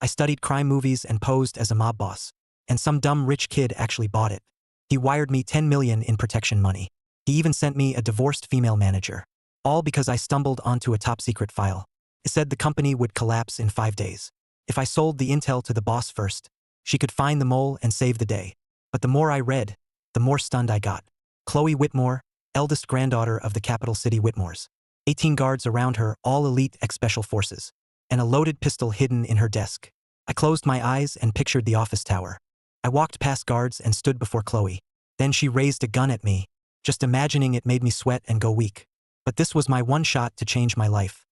I studied crime movies and posed as a mob boss. And some dumb rich kid actually bought it. He wired me 10 million in protection money. He even sent me a divorced female manager. All because I stumbled onto a top-secret file. It said the company would collapse in 5 days. If I sold the intel to the boss first, she could find the mole and save the day. But the more I read, the more stunned I got. Chloe Whitmore, eldest granddaughter of the capital city Whitmores. 18 guards around her, all elite ex-special forces. And a loaded pistol hidden in her desk. I closed my eyes and pictured the office tower. I walked past guards and stood before Chloe. Then she raised a gun at me. Just imagining it made me sweat and go weak. But this was my one shot to change my life.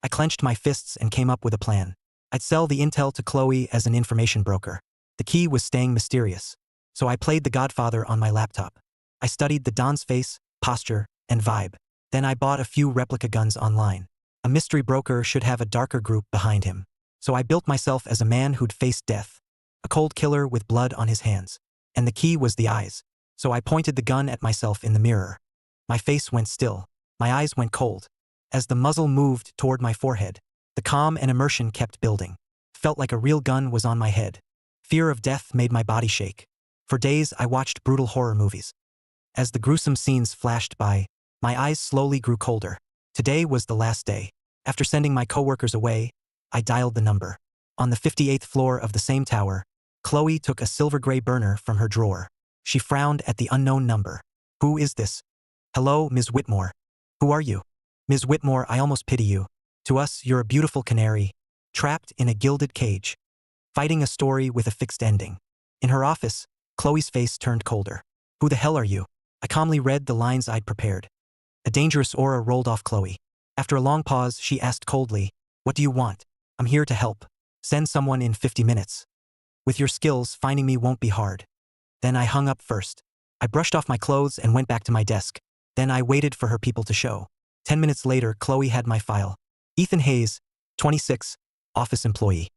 I clenched my fists and came up with a plan. I'd sell the intel to Chloe as an information broker. The key was staying mysterious. So I played the Godfather on my laptop. I studied the Don's face, posture, and vibe. Then I bought a few replica guns online. A mystery broker should have a darker group behind him. So I built myself as a man who'd faced death. A cold killer with blood on his hands. And the key was the eyes. So I pointed the gun at myself in the mirror. My face went still. My eyes went cold. As the muzzle moved toward my forehead, the calm and immersion kept building. Felt like a real gun was on my head. Fear of death made my body shake. For days I watched brutal horror movies. As the gruesome scenes flashed by, my eyes slowly grew colder. Today was the last day. After sending my coworkers away, I dialed the number. On the 58th floor of the same tower, Chloe took a silver-gray burner from her drawer. She frowned at the unknown number. Who is this? Hello, Ms. Whitmore. Who are you? Ms. Whitmore, I almost pity you. To us, you're a beautiful canary, trapped in a gilded cage, fighting a story with a fixed ending. In her office, Chloe's face turned colder. Who the hell are you? I calmly read the lines I'd prepared. A dangerous aura rolled off Chloe. After a long pause, she asked coldly, "What do you want?" "I'm here to help. Send someone in 50 minutes. With your skills, finding me won't be hard." Then I hung up first. I brushed off my clothes and went back to my desk. Then I waited for her people to show. 10 minutes later, Chloe had my file. Ethan Hayes, 26, office employee.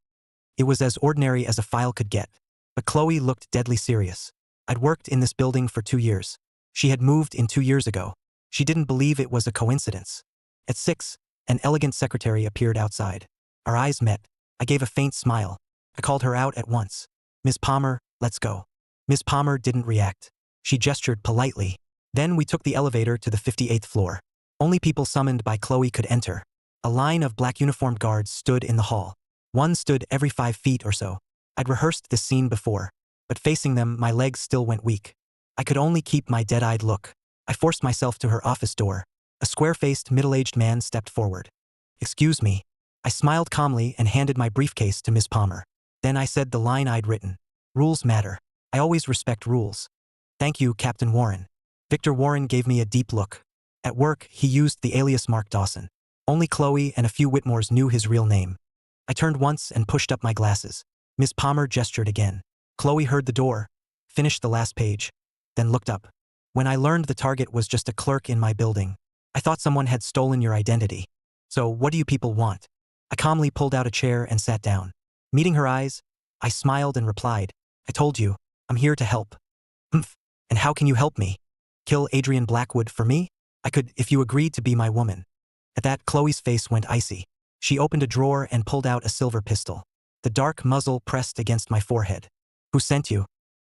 It was as ordinary as a file could get. But Chloe looked deadly serious. I'd worked in this building for 2 years. She had moved in 2 years ago. She didn't believe it was a coincidence. At 6, an elegant secretary appeared outside. Our eyes met. I gave a faint smile. I called her out at once. "Ms. Palmer, let's go." Ms. Palmer didn't react. She gestured politely. Then we took the elevator to the 58th floor. Only people summoned by Chloe could enter. A line of black uniformed guards stood in the hall. One stood every 5 feet or so. I'd rehearsed this scene before, but facing them, my legs still went weak. I could only keep my dead-eyed look. I forced myself to her office door. A square-faced, middle-aged man stepped forward. "Excuse me." I smiled calmly and handed my briefcase to Ms. Palmer. Then I said the line I'd written. "Rules matter. I always respect rules." "Thank you, Captain Warren." Victor Warren gave me a deep look. At work, he used the alias Mark Dawson. Only Chloe and a few Whitmores knew his real name. I turned once and pushed up my glasses. Ms. Palmer gestured again. Chloe heard the door, finished the last page, then looked up. "When I learned the target was just a clerk in my building, I thought someone had stolen your identity. So what do you people want?" I calmly pulled out a chair and sat down. Meeting her eyes, I smiled and replied, "I told you, I'm here to help." "Humph, and how can you help me?" "Kill Adrian Blackwood for me? I could if you agreed to be my woman." At that, Chloe's face went icy. She opened a drawer and pulled out a silver pistol. The dark muzzle pressed against my forehead. "Who sent you?"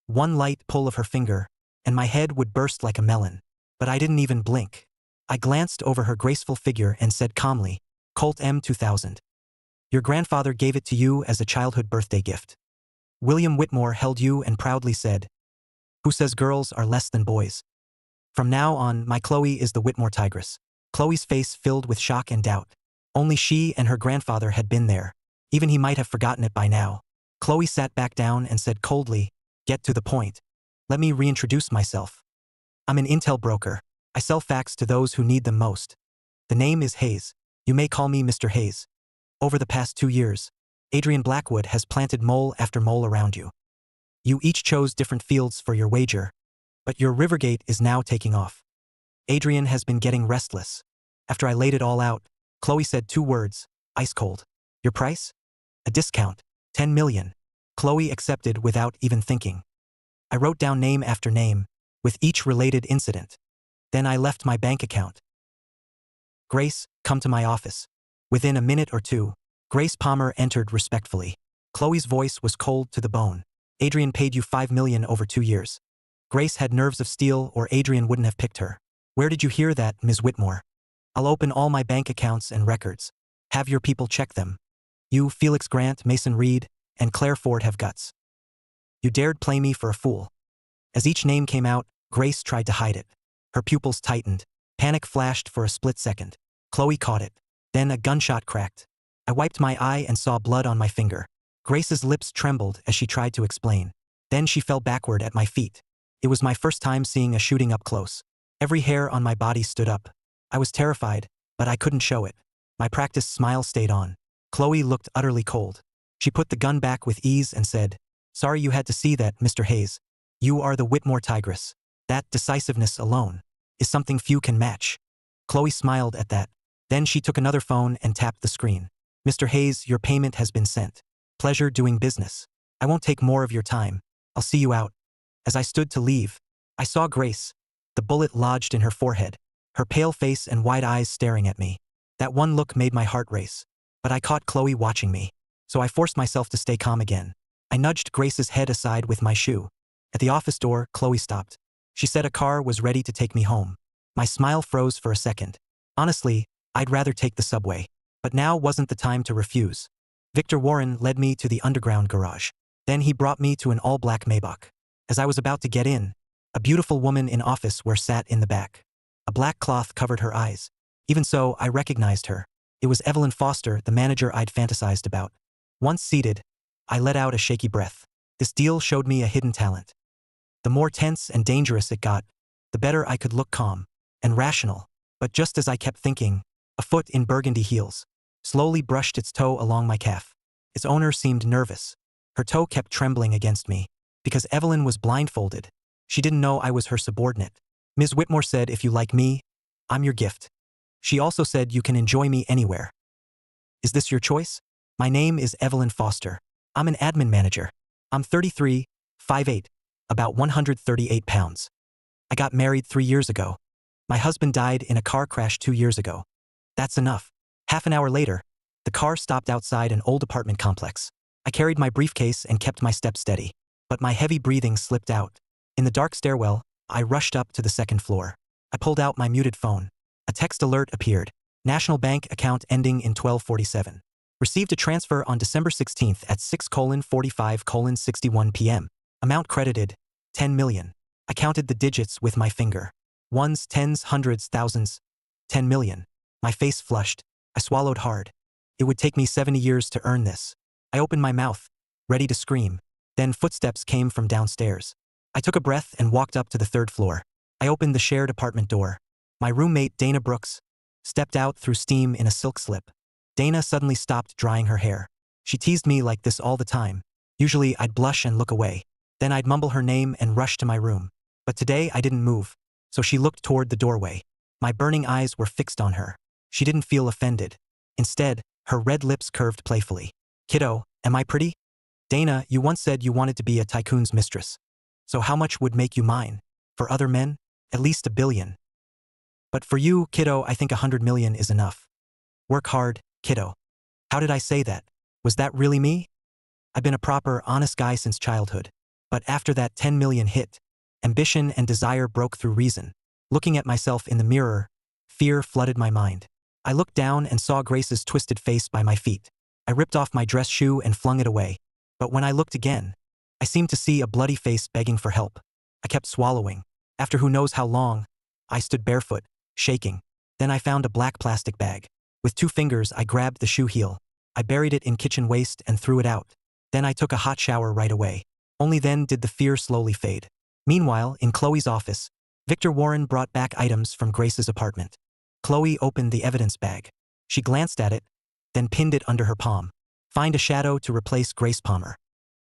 One light pull of her finger, and my head would burst like a melon. But I didn't even blink. I glanced over her graceful figure and said calmly, "Colt M2000. Your grandfather gave it to you as a childhood birthday gift. William Whitmore held you and proudly said, 'Who says girls are less than boys?' From now on, my Chloe is the Whitmore Tigress." Chloe's face filled with shock and doubt. Only she and her grandfather had been there. Even he might have forgotten it by now. Chloe sat back down and said coldly, "Get to the point. Let me reintroduce myself. I'm an intel broker. I sell facts to those who need them most. The name is Hayes. You may call me Mr. Hayes. Over the past 2 years, Adrian Blackwood has planted mole after mole around you. You each chose different fields for your wager, but your Rivergate is now taking off. Adrian has been getting restless. After I laid it all out, Chloe said 2 words, ice cold. Your price? A discount. 10 million. Chloe accepted without even thinking. I wrote down name after name, with each related incident. Then I left my bank account. "Grace, come to my office." Within a minute or two, Grace Palmer entered respectfully. Chloe's voice was cold to the bone. Adrian paid you $5 million over 2 years. Grace had nerves of steel or Adrian wouldn't have picked her. Where did you hear that, Ms. Whitmore? I'll open all my bank accounts and records. Have your people check them. You, Felix Grant, Mason Reed, and Claire Ford have guts. You dared play me for a fool. As each name came out, Grace tried to hide it. Her pupils tightened. Panic flashed for a split second. Chloe caught it. Then a gunshot cracked. I wiped my eye and saw blood on my finger. Grace's lips trembled as she tried to explain. Then she fell backward at my feet. It was my first time seeing a shooting up close. Every hair on my body stood up. I was terrified, but I couldn't show it. My practiced smile stayed on. Chloe looked utterly cold. She put the gun back with ease and said, "Sorry you had to see that, Mr. Hayes. You are the Whitmore Tigress. That decisiveness alone is something few can match." Chloe smiled at that. Then she took another phone and tapped the screen. "Mr. Hayes, your payment has been sent. Pleasure doing business. I won't take more of your time. I'll see you out." As I stood to leave, I saw Grace. The bullet lodged in her forehead, her pale face and wide eyes staring at me. That one look made my heart race. But I caught Chloe watching me, so I forced myself to stay calm again. I nudged Grace's head aside with my shoe. At the office door, Chloe stopped. She said a car was ready to take me home. My smile froze for a second. Honestly, I'd rather take the subway. But now wasn't the time to refuse. Victor Warren led me to the underground garage. Then he brought me to an all-black Maybach. As I was about to get in, a beautiful woman in office wear sat in the back. A black cloth covered her eyes. Even so, I recognized her. It was Evelyn Foster, the manager I'd fantasized about. Once seated, I let out a shaky breath. This deal showed me a hidden talent. The more tense and dangerous it got, the better I could look calm and rational. But just as I kept thinking, a foot in burgundy heels slowly brushed its toe along my calf. Its owner seemed nervous. Her toe kept trembling against me. Because Evelyn was blindfolded, she didn't know I was her subordinate. Ms. Whitmore said, "If you like me, I'm your gift." She also said, "You can enjoy me anywhere." Is this your choice? My name is Evelyn Foster. I'm an admin manager. I'm 33, 5'8", about 138 pounds. I got married 3 years ago. My husband died in a car crash 2 years ago. That's enough. Half an hour later, the car stopped outside an old apartment complex. I carried my briefcase and kept my step steady. But my heavy breathing slipped out. In the dark stairwell, I rushed up to the second floor. I pulled out my muted phone. A text alert appeared. National Bank account ending in 1247. Received a transfer on December 16th at 6:45:61 p.m. Amount credited, 10 million. I counted the digits with my finger. Ones, tens, hundreds, thousands. 10 million. My face flushed. I swallowed hard. It would take me 70 years to earn this. I opened my mouth, ready to scream. Then footsteps came from downstairs. I took a breath and walked up to the third floor. I opened the shared apartment door. My roommate, Dana Brooks, stepped out through steam in a silk slip. Dana suddenly stopped drying her hair. She teased me like this all the time. Usually I'd blush and look away. Then I'd mumble her name and rush to my room. But today I didn't move, so she looked toward the doorway. My burning eyes were fixed on her. She didn't feel offended. Instead, her red lips curved playfully. "Kiddo, am I pretty? Dana, you once said you wanted to be a tycoon's mistress. So how much would make you mine? For other men, at least $1 billion. But for you, kiddo, I think 100 million is enough. Work hard, kiddo." How did I say that? Was that really me? I've been a proper, honest guy since childhood. But after that 10 million hit, ambition and desire broke through reason. Looking at myself in the mirror, fear flooded my mind. I looked down and saw Grace's twisted face by my feet. I ripped off my dress shoe and flung it away. But when I looked again, I seemed to see a bloody face begging for help. I kept swallowing. After who knows how long, I stood barefoot, shaking. Then I found a black plastic bag. With 2 fingers, I grabbed the shoe heel. I buried it in kitchen waste and threw it out. Then I took a hot shower right away. Only then did the fear slowly fade. Meanwhile, in Chloe's office, Victor Warren brought back items from Grace's apartment. Chloe opened the evidence bag. She glanced at it, then pinned it under her palm. Find a shadow to replace Grace Palmer.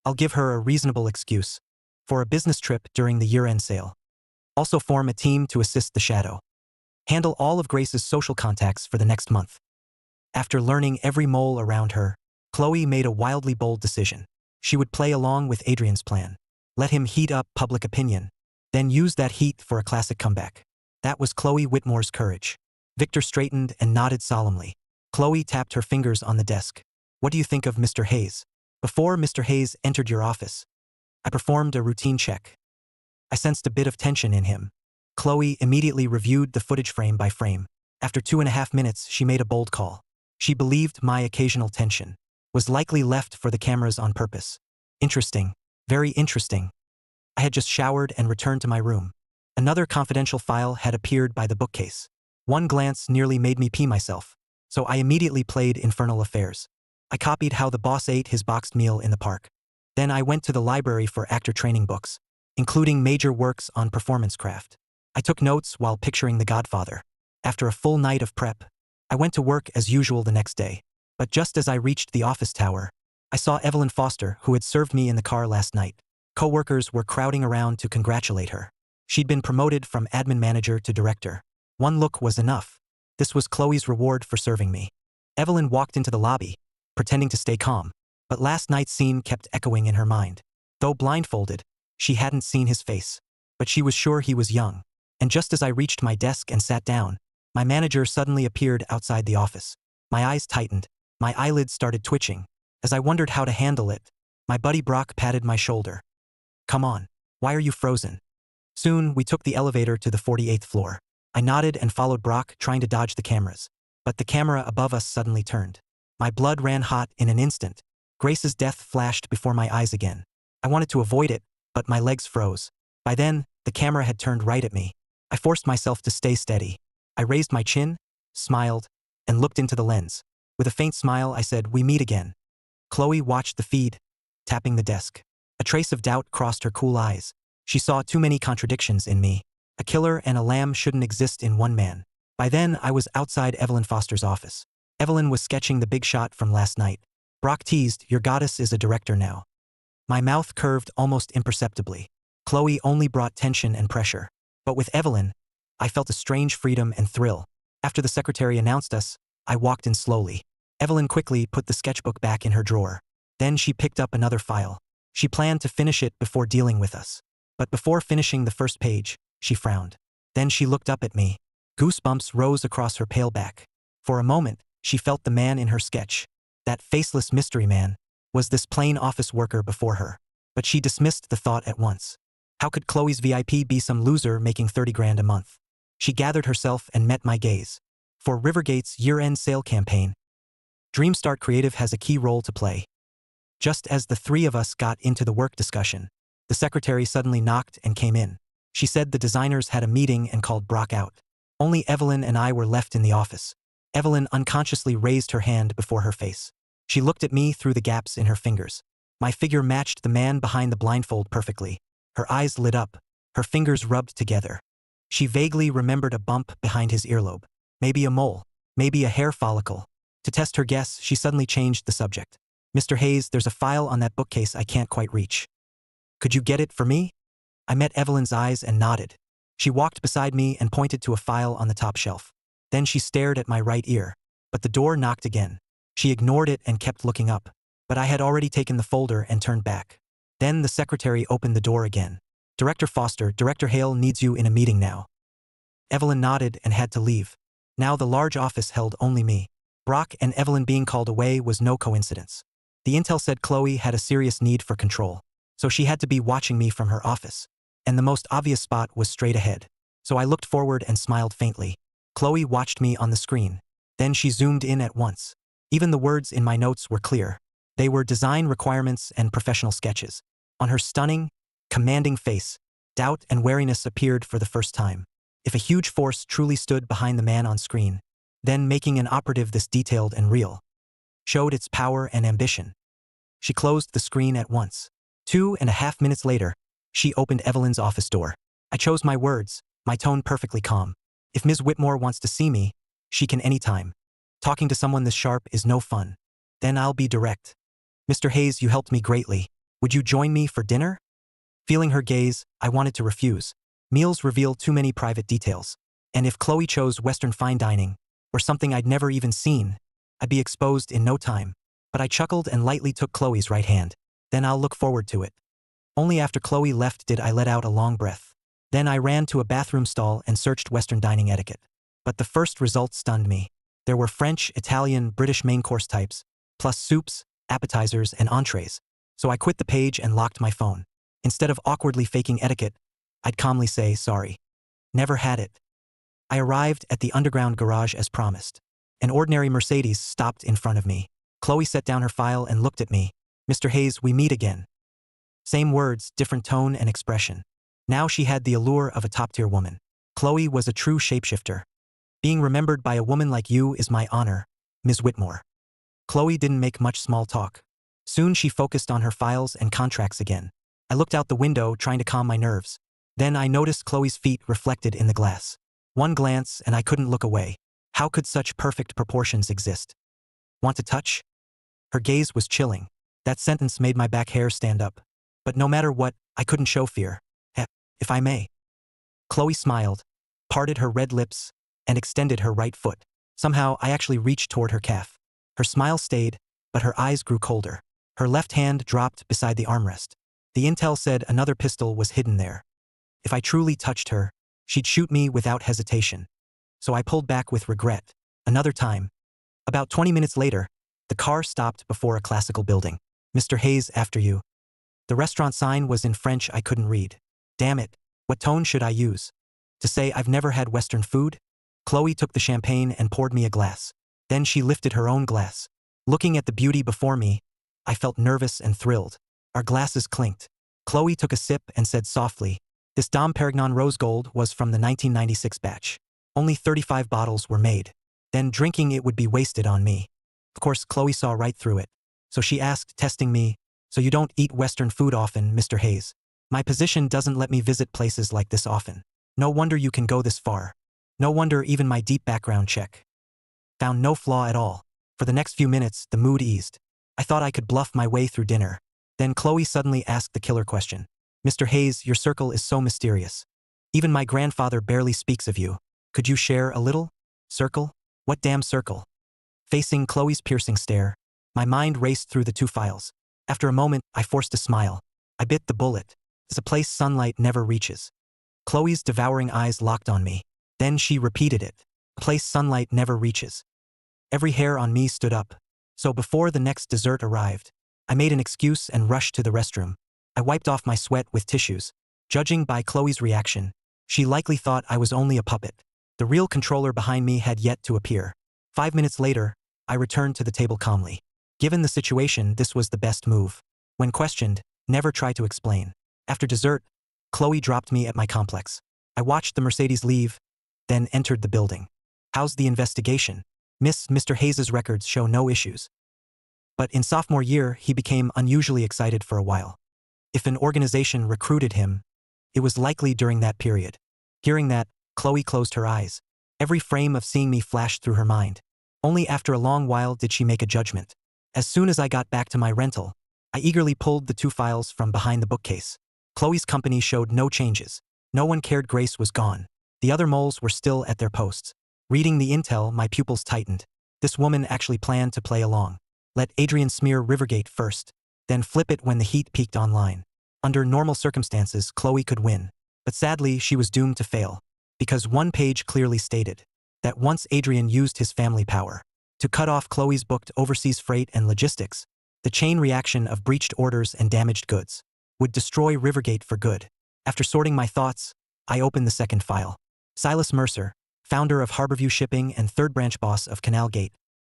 I'll give her a reasonable excuse. For a business trip during the year-end sale. Also form a team to assist the shadow. Handle all of Grace's social contacts for the next month. After learning every mole around her, Chloe made a wildly bold decision. She would play along with Adrian's plan. Let him heat up public opinion, then use that heat for a classic comeback. That was Chloe Whitmore's courage. Victor straightened and nodded solemnly. Chloe tapped her fingers on the desk. What do you think of Mr. Hayes? Before Mr. Hayes entered your office, I performed a routine check. I sensed a bit of tension in him. Chloe immediately reviewed the footage frame by frame. After 2.5 minutes, she made a bold call. She believed my occasional tension was likely left for the cameras on purpose. Interesting. Very interesting. I had just showered and returned to my room. Another confidential file had appeared by the bookcase. One glance nearly made me pee myself, so I immediately played Infernal Affairs. I copied how the boss ate his boxed meal in the park. Then I went to the library for actor training books, including major works on performance craft. I took notes while picturing The Godfather. After a full night of prep, I went to work as usual the next day. But just as I reached the office tower, I saw Evelyn Foster, who had served me in the car last night. Co-workers were crowding around to congratulate her. She'd been promoted from admin manager to director. One look was enough. This was Chloe's reward for serving me. Evelyn walked into the lobby, pretending to stay calm, but last night's scene kept echoing in her mind. Though blindfolded, she hadn't seen his face, but she was sure he was young. And just as I reached my desk and sat down, my manager suddenly appeared outside the office. My eyes tightened. My eyelids started twitching. As I wondered how to handle it, my buddy Brock patted my shoulder. "Come on. Why are you frozen?" Soon, we took the elevator to the 48th floor. I nodded and followed Brock, trying to dodge the cameras. But the camera above us suddenly turned. My blood ran hot in an instant. Grace's death flashed before my eyes again. I wanted to avoid it, but my legs froze. By then, the camera had turned right at me. I forced myself to stay steady. I raised my chin, smiled, and looked into the lens. With a faint smile, I said, "We meet again." Chloe watched the feed, tapping the desk. A trace of doubt crossed her cool eyes. She saw too many contradictions in me. A killer and a lamb shouldn't exist in one man. By then, I was outside Evelyn Foster's office. Evelyn was sketching the big shot from last night. Brock teased, "Your goddess is a director now." My mouth curved almost imperceptibly. Chloe only brought tension and pressure. But with Evelyn, I felt a strange freedom and thrill. After the secretary announced us, I walked in slowly. Evelyn quickly put the sketchbook back in her drawer. Then she picked up another file. She planned to finish it before dealing with us. But before finishing the first page, she frowned. Then she looked up at me. Goosebumps rose across her pale back. For a moment, she felt the man in her sketch, that faceless mystery man, was this plain office worker before her. But she dismissed the thought at once. How could Chloe's VIP be some loser making 30 grand a month? She gathered herself and met my gaze. For Rivergate's year-end sale campaign, Dreamstart Creative has a key role to play. Just as the three of us got into the work discussion, the secretary suddenly knocked and came in. She said the designers had a meeting and called Brock out. Only Evelyn and I were left in the office. Evelyn unconsciously raised her hand before her face. She looked at me through the gaps in her fingers. My figure matched the man behind the blindfold perfectly. Her eyes lit up. Her fingers rubbed together. She vaguely remembered a bump behind his earlobe. Maybe a mole. Maybe a hair follicle. To test her guess, she suddenly changed the subject. "Mr. Hayes, there's a file on that bookcase I can't quite reach. Could you get it for me?" I met Evelyn's eyes and nodded. She walked beside me and pointed to a file on the top shelf. Then she stared at my right ear. But the door knocked again. She ignored it and kept looking up. But I had already taken the folder and turned back. Then the secretary opened the door again. "Director Foster, Director Hale needs you in a meeting now." Evelyn nodded and had to leave. Now the large office held only me. Brock and Evelyn being called away was no coincidence. The intel said Chloe had a serious need for control, so she had to be watching me from her office. And the most obvious spot was straight ahead. So I looked forward and smiled faintly. Chloe watched me on the screen. Then she zoomed in at once. Even the words in my notes were clear. They were design requirements and professional sketches. On her stunning, commanding face, doubt and wariness appeared for the first time. If a huge force truly stood behind the man on screen, then making an operative this detailed and real showed its power and ambition. She closed the screen at once. 2.5 minutes later, she opened Evelyn's office door. I chose my words, my tone perfectly calm. "If Ms. Whitmore wants to see me, she can anytime. Talking to someone this sharp is no fun. Then I'll be direct. Mr. Hayes, you helped me greatly. Would you join me for dinner?" Feeling her gaze, I wanted to refuse. Meals reveal too many private details. And if Chloe chose Western fine dining, or something I'd never even seen, I'd be exposed in no time. But I chuckled and lightly took Chloe's right hand. "Then I'll look forward to it." Only after Chloe left did I let out a long breath. Then I ran to a bathroom stall and searched Western dining etiquette. But the first result stunned me. There were French, Italian, British main course types, plus soups, appetizers, and entrees. So I quit the page and locked my phone. Instead of awkwardly faking etiquette, I'd calmly say, sorry. Never had it. I arrived at the underground garage as promised. An ordinary Mercedes stopped in front of me. Chloe set down her file and looked at me. Mr. Hayes, we meet again. Same words, different tone and expression. Now she had the allure of a top-tier woman. Chloe was a true shapeshifter. Being remembered by a woman like you is my honor, Ms. Whitmore. Chloe didn't make much small talk. Soon she focused on her files and contracts again. I looked out the window trying to calm my nerves. Then I noticed Chloe's feet reflected in the glass. One glance and I couldn't look away. How could such perfect proportions exist? Want to touch? Her gaze was chilling. That sentence made my back hair stand up. But no matter what, I couldn't show fear. If I may. Chloe smiled, parted her red lips, and extended her right foot. Somehow, I actually reached toward her calf. Her smile stayed, but her eyes grew colder. Her left hand dropped beside the armrest. The intel said another pistol was hidden there. If I truly touched her, she'd shoot me without hesitation. So I pulled back with regret. Another time. About 20 minutes later, the car stopped before a classical building. Mr. Hayes, after you. The restaurant sign was in French I couldn't read. Damn it, what tone should I use? To say I've never had Western food? Chloe took the champagne and poured me a glass. Then she lifted her own glass. Looking at the beauty before me, I felt nervous and thrilled. Our glasses clinked. Chloe took a sip and said softly, this Dom Perignon Rose Gold was from the 1996 batch. Only 35 bottles were made. Then drinking it would be wasted on me. Of course, Chloe saw right through it. So she asked, testing me, so you don't eat Western food often, Mr. Hayes? My position doesn't let me visit places like this often. No wonder you can go this far. No wonder even my deep background check found no flaw at all. For the next few minutes, the mood eased. I thought I could bluff my way through dinner. Then Chloe suddenly asked the killer question. Mr. Hayes, your circle is so mysterious. Even my grandfather barely speaks of you. Could you share a little? Circle? What damn circle? Facing Chloe's piercing stare, my mind raced through the two files. After a moment, I forced a smile. I bit the bullet. It's a place sunlight never reaches. Chloe's devouring eyes locked on me. Then she repeated it. A place sunlight never reaches. Every hair on me stood up. So before the next dessert arrived, I made an excuse and rushed to the restroom. I wiped off my sweat with tissues. Judging by Chloe's reaction, she likely thought I was only a puppet. The real controller behind me had yet to appear. 5 minutes later, I returned to the table calmly. Given the situation, this was the best move. When questioned, never try to explain. After dessert, Chloe dropped me at my complex. I watched the Mercedes leave, then entered the building. How's the investigation? Mr. Hayes's records show no issues. But in sophomore year, he became unusually excited for a while. If an organization recruited him, it was likely during that period. Hearing that, Chloe closed her eyes. Every frame of seeing me flashed through her mind. Only after a long while did she make a judgment. As soon as I got back to my rental, I eagerly pulled the two files from behind the bookcase. Chloe's company showed no changes. No one cared Grace was gone. The other moles were still at their posts. Reading the intel, my pupils tightened. This woman actually planned to play along. Let Adrian smear Rivergate first, then flip it when the heat peaked online. Under normal circumstances, Chloe could win. But sadly, she was doomed to fail. Because one page clearly stated that once Adrian used his family power to cut off Chloe's booked overseas freight and logistics, the chain reaction of breached orders and damaged goods would destroy Rivergate for good. After sorting my thoughts, I opened the second file. Silas Mercer, founder of Harborview Shipping and third branch boss of Canal Gate,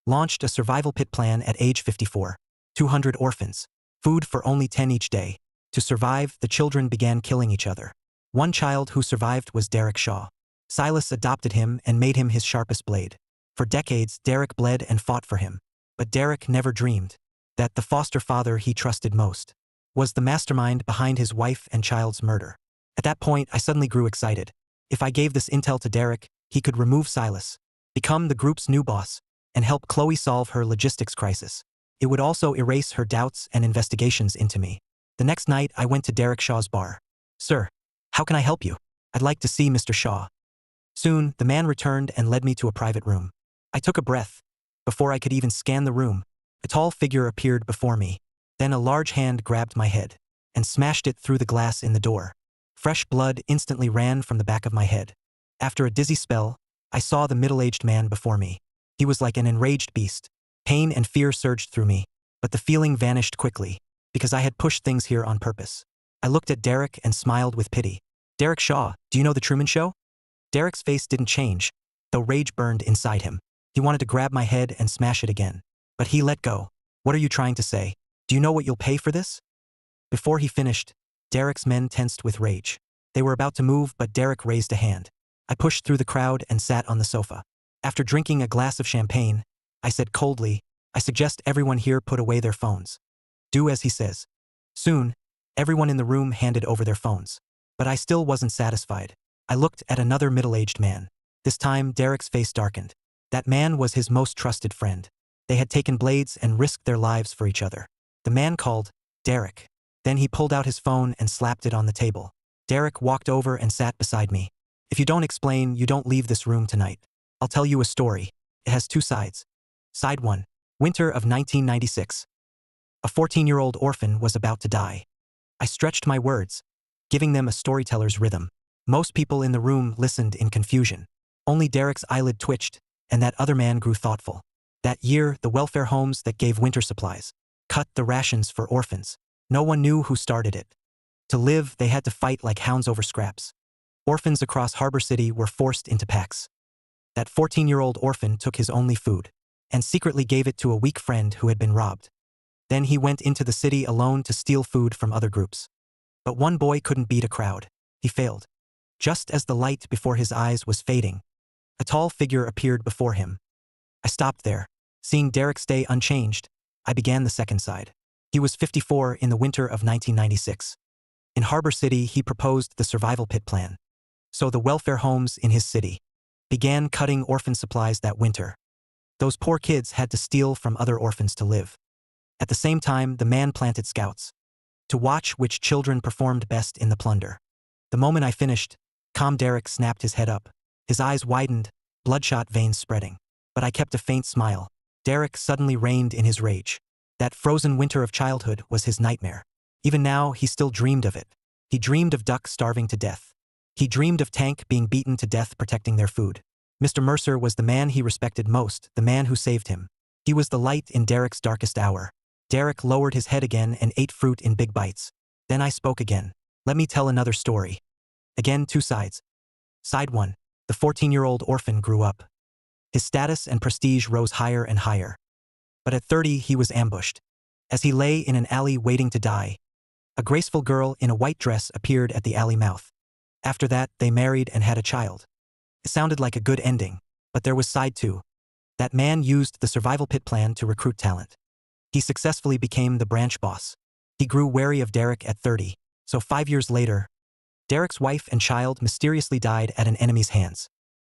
launched a survival pit plan at age 54. 200 orphans. Food for only 10 each day. To survive, the children began killing each other. One child who survived was Derek Shaw. Silas adopted him and made him his sharpest blade. For decades, Derek bled and fought for him. But Derek never dreamed that the foster father he trusted most was the mastermind behind his wife and child's murder. At that point, I suddenly grew excited. If I gave this intel to Derek, he could remove Silas, become the group's new boss, and help Chloe solve her logistics crisis. It would also erase her doubts and investigations into me. The next night, I went to Derek Shaw's bar. Sir, how can I help you? I'd like to see Mr. Shaw. Soon, the man returned and led me to a private room. I took a breath. Before I could even scan the room, a tall figure appeared before me. Then a large hand grabbed my head and smashed it through the glass in the door. Fresh blood instantly ran from the back of my head. After a dizzy spell, I saw the middle-aged man before me. He was like an enraged beast. Pain and fear surged through me. But the feeling vanished quickly, because I had pushed things here on purpose. I looked at Derek and smiled with pity. Derek Shaw, do you know The Truman Show? Derek's face didn't change, though rage burned inside him. He wanted to grab my head and smash it again. But he let go. What are you trying to say? Do you know what you'll pay for this? Before he finished, Derek's men tensed with rage. They were about to move, but Derek raised a hand. I pushed through the crowd and sat on the sofa. After drinking a glass of champagne, I said coldly, I suggest everyone here put away their phones. Do as he says. Soon, everyone in the room handed over their phones. But I still wasn't satisfied. I looked at another middle-aged man. This time, Derek's face darkened. That man was his most trusted friend. They had taken blades and risked their lives for each other. The man called, Derek. Then he pulled out his phone and slapped it on the table. Derek walked over and sat beside me. If you don't explain, you don't leave this room tonight. I'll tell you a story. It has two sides. Side 1. Winter of 1996. A 14-year-old orphan was about to die. I stretched my words, giving them a storyteller's rhythm. Most people in the room listened in confusion. Only Derek's eyelid twitched, and that other man grew thoughtful. That year, the welfare homes that gave winter supplies cut the rations for orphans. No one knew who started it. To live, they had to fight like hounds over scraps. Orphans across Harbor City were forced into packs. That 14-year-old orphan took his only food and secretly gave it to a weak friend who had been robbed. Then he went into the city alone to steal food from other groups. But one boy couldn't beat a crowd. He failed. Just as the light before his eyes was fading, a tall figure appeared before him. I stopped there. Seeing Derek stay unchanged, I began the second side. He was 54 in the winter of 1996. In Harbor City, he proposed the survival pit plan. So the welfare homes in his city began cutting orphan supplies that winter. Those poor kids had to steal from other orphans to live. At the same time, the man planted scouts to watch which children performed best in the plunder. The moment I finished, calm Derek snapped his head up. His eyes widened, bloodshot veins spreading. But I kept a faint smile. Derek suddenly reined in his rage. That frozen winter of childhood was his nightmare. Even now, he still dreamed of it. He dreamed of Duck starving to death. He dreamed of Tank being beaten to death protecting their food. Mr. Mercer was the man he respected most, the man who saved him. He was the light in Derek's darkest hour. Derek lowered his head again and ate fruit in big bites. Then I spoke again. Let me tell another story. Again, two sides. Side 1. The 14-year-old orphan grew up. His status and prestige rose higher and higher. But at 30, he was ambushed. As he lay in an alley waiting to die, a graceful girl in a white dress appeared at the alley mouth. After that, they married and had a child. It sounded like a good ending, but there was side 2. That man used the survival pit plan to recruit talent. He successfully became the branch boss. He grew wary of Derek at 30, so 5 years later, Derek's wife and child mysteriously died at an enemy's hands.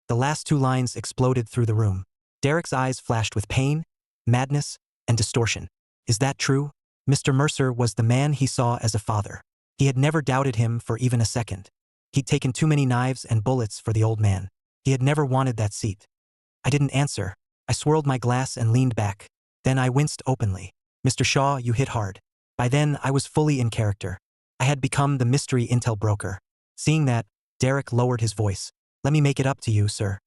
The last 2 lines exploded through the room. Derek's eyes flashed with pain, madness, and distortion. Is that true? Mr. Mercer was the man he saw as a father. He had never doubted him for even a second. He'd taken too many knives and bullets for the old man. He had never wanted that seat. I didn't answer. I swirled my glass and leaned back. Then I winced openly. Mr. Shaw, you hit hard. By then, I was fully in character. I had become the mystery intel broker. Seeing that, Derek lowered his voice. Let me make it up to you, sir.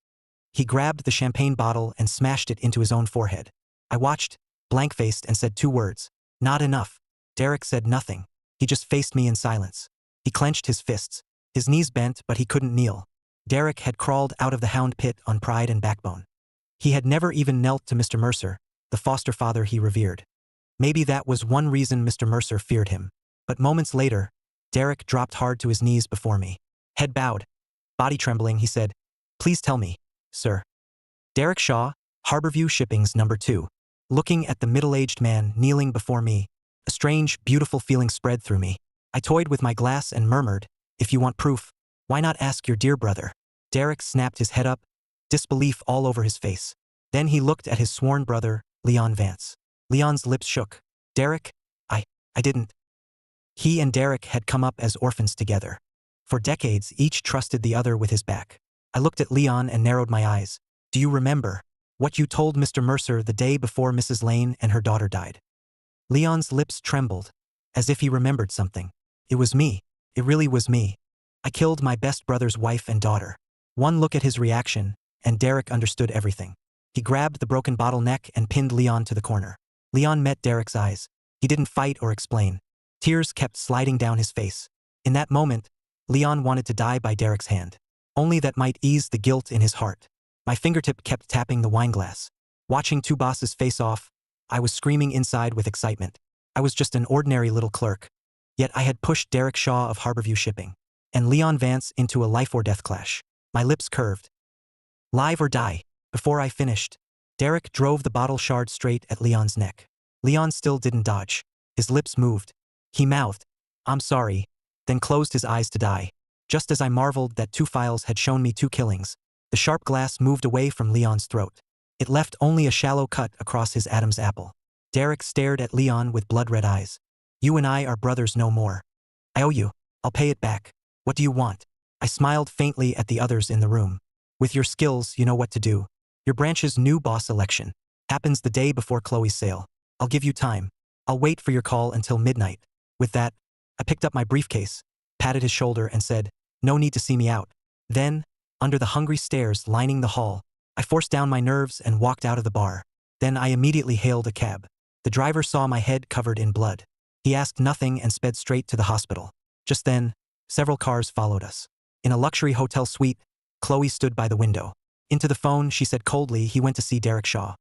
He grabbed the champagne bottle and smashed it into his own forehead. I watched, blank-faced, and said 2 words. Not enough. Derek said nothing. He just faced me in silence. He clenched his fists. His knees bent, but he couldn't kneel. Derek had crawled out of the hound pit on pride and backbone. He had never even knelt to Mr. Mercer, the foster father he revered. Maybe that was one reason Mr. Mercer feared him. But moments later, Derek dropped hard to his knees before me. Head bowed. Body trembling, he said, Please tell me, sir. Derek Shaw, Harborview Shipping's number 2. Looking at the middle-aged man kneeling before me, a strange, beautiful feeling spread through me. I toyed with my glass and murmured, If you want proof, why not ask your dear brother? Derek snapped his head up, disbelief all over his face. Then he looked at his sworn brother, Leon Vance. Leon's lips shook. Derek, I didn't. He and Derek had come up as orphans together. For decades, each trusted the other with his back. I looked at Leon and narrowed my eyes. Do you remember what you told Mr. Mercer the day before Mrs. Lane and her daughter died? Leon's lips trembled, as if he remembered something. It was me. It really was me. I killed my best brother's wife and daughter. One look at his reaction, and Derek understood everything. He grabbed the broken bottle neck and pinned Leon to the corner. Leon met Derek's eyes. He didn't fight or explain. Tears kept sliding down his face. In that moment, Leon wanted to die by Derek's hand. Only that might ease the guilt in his heart. My fingertip kept tapping the wine glass. Watching two bosses face off, I was screaming inside with excitement. I was just an ordinary little clerk. Yet I had pushed Derek Shaw of Harborview Shipping and Leon Vance into a life-or-death clash. My lips curved. Live or die. Before I finished, Derek drove the bottle shard straight at Leon's neck. Leon still didn't dodge. His lips moved. He mouthed, "I'm sorry," then closed his eyes to die. Just as I marveled that two files had shown me two killings, the sharp glass moved away from Leon's throat. It left only a shallow cut across his Adam's apple. Derek stared at Leon with blood-red eyes. "You and I are brothers no more. I owe you. I'll pay it back. What do you want?" I smiled faintly at the others in the room. "With your skills, you know what to do. Your branch's new boss election happens the day before Chloe's sale. I'll give you time. I'll wait for your call until midnight." With that, I picked up my briefcase, patted his shoulder and said, "No need to see me out." Then, under the hungry stares lining the hall, I forced down my nerves and walked out of the bar. Then I immediately hailed a cab. The driver saw my head covered in blood. He asked nothing and sped straight to the hospital. Just then, several cars followed us. In a luxury hotel suite, Chloe stood by the window. Into the phone, she said coldly he went to see Derek Shaw.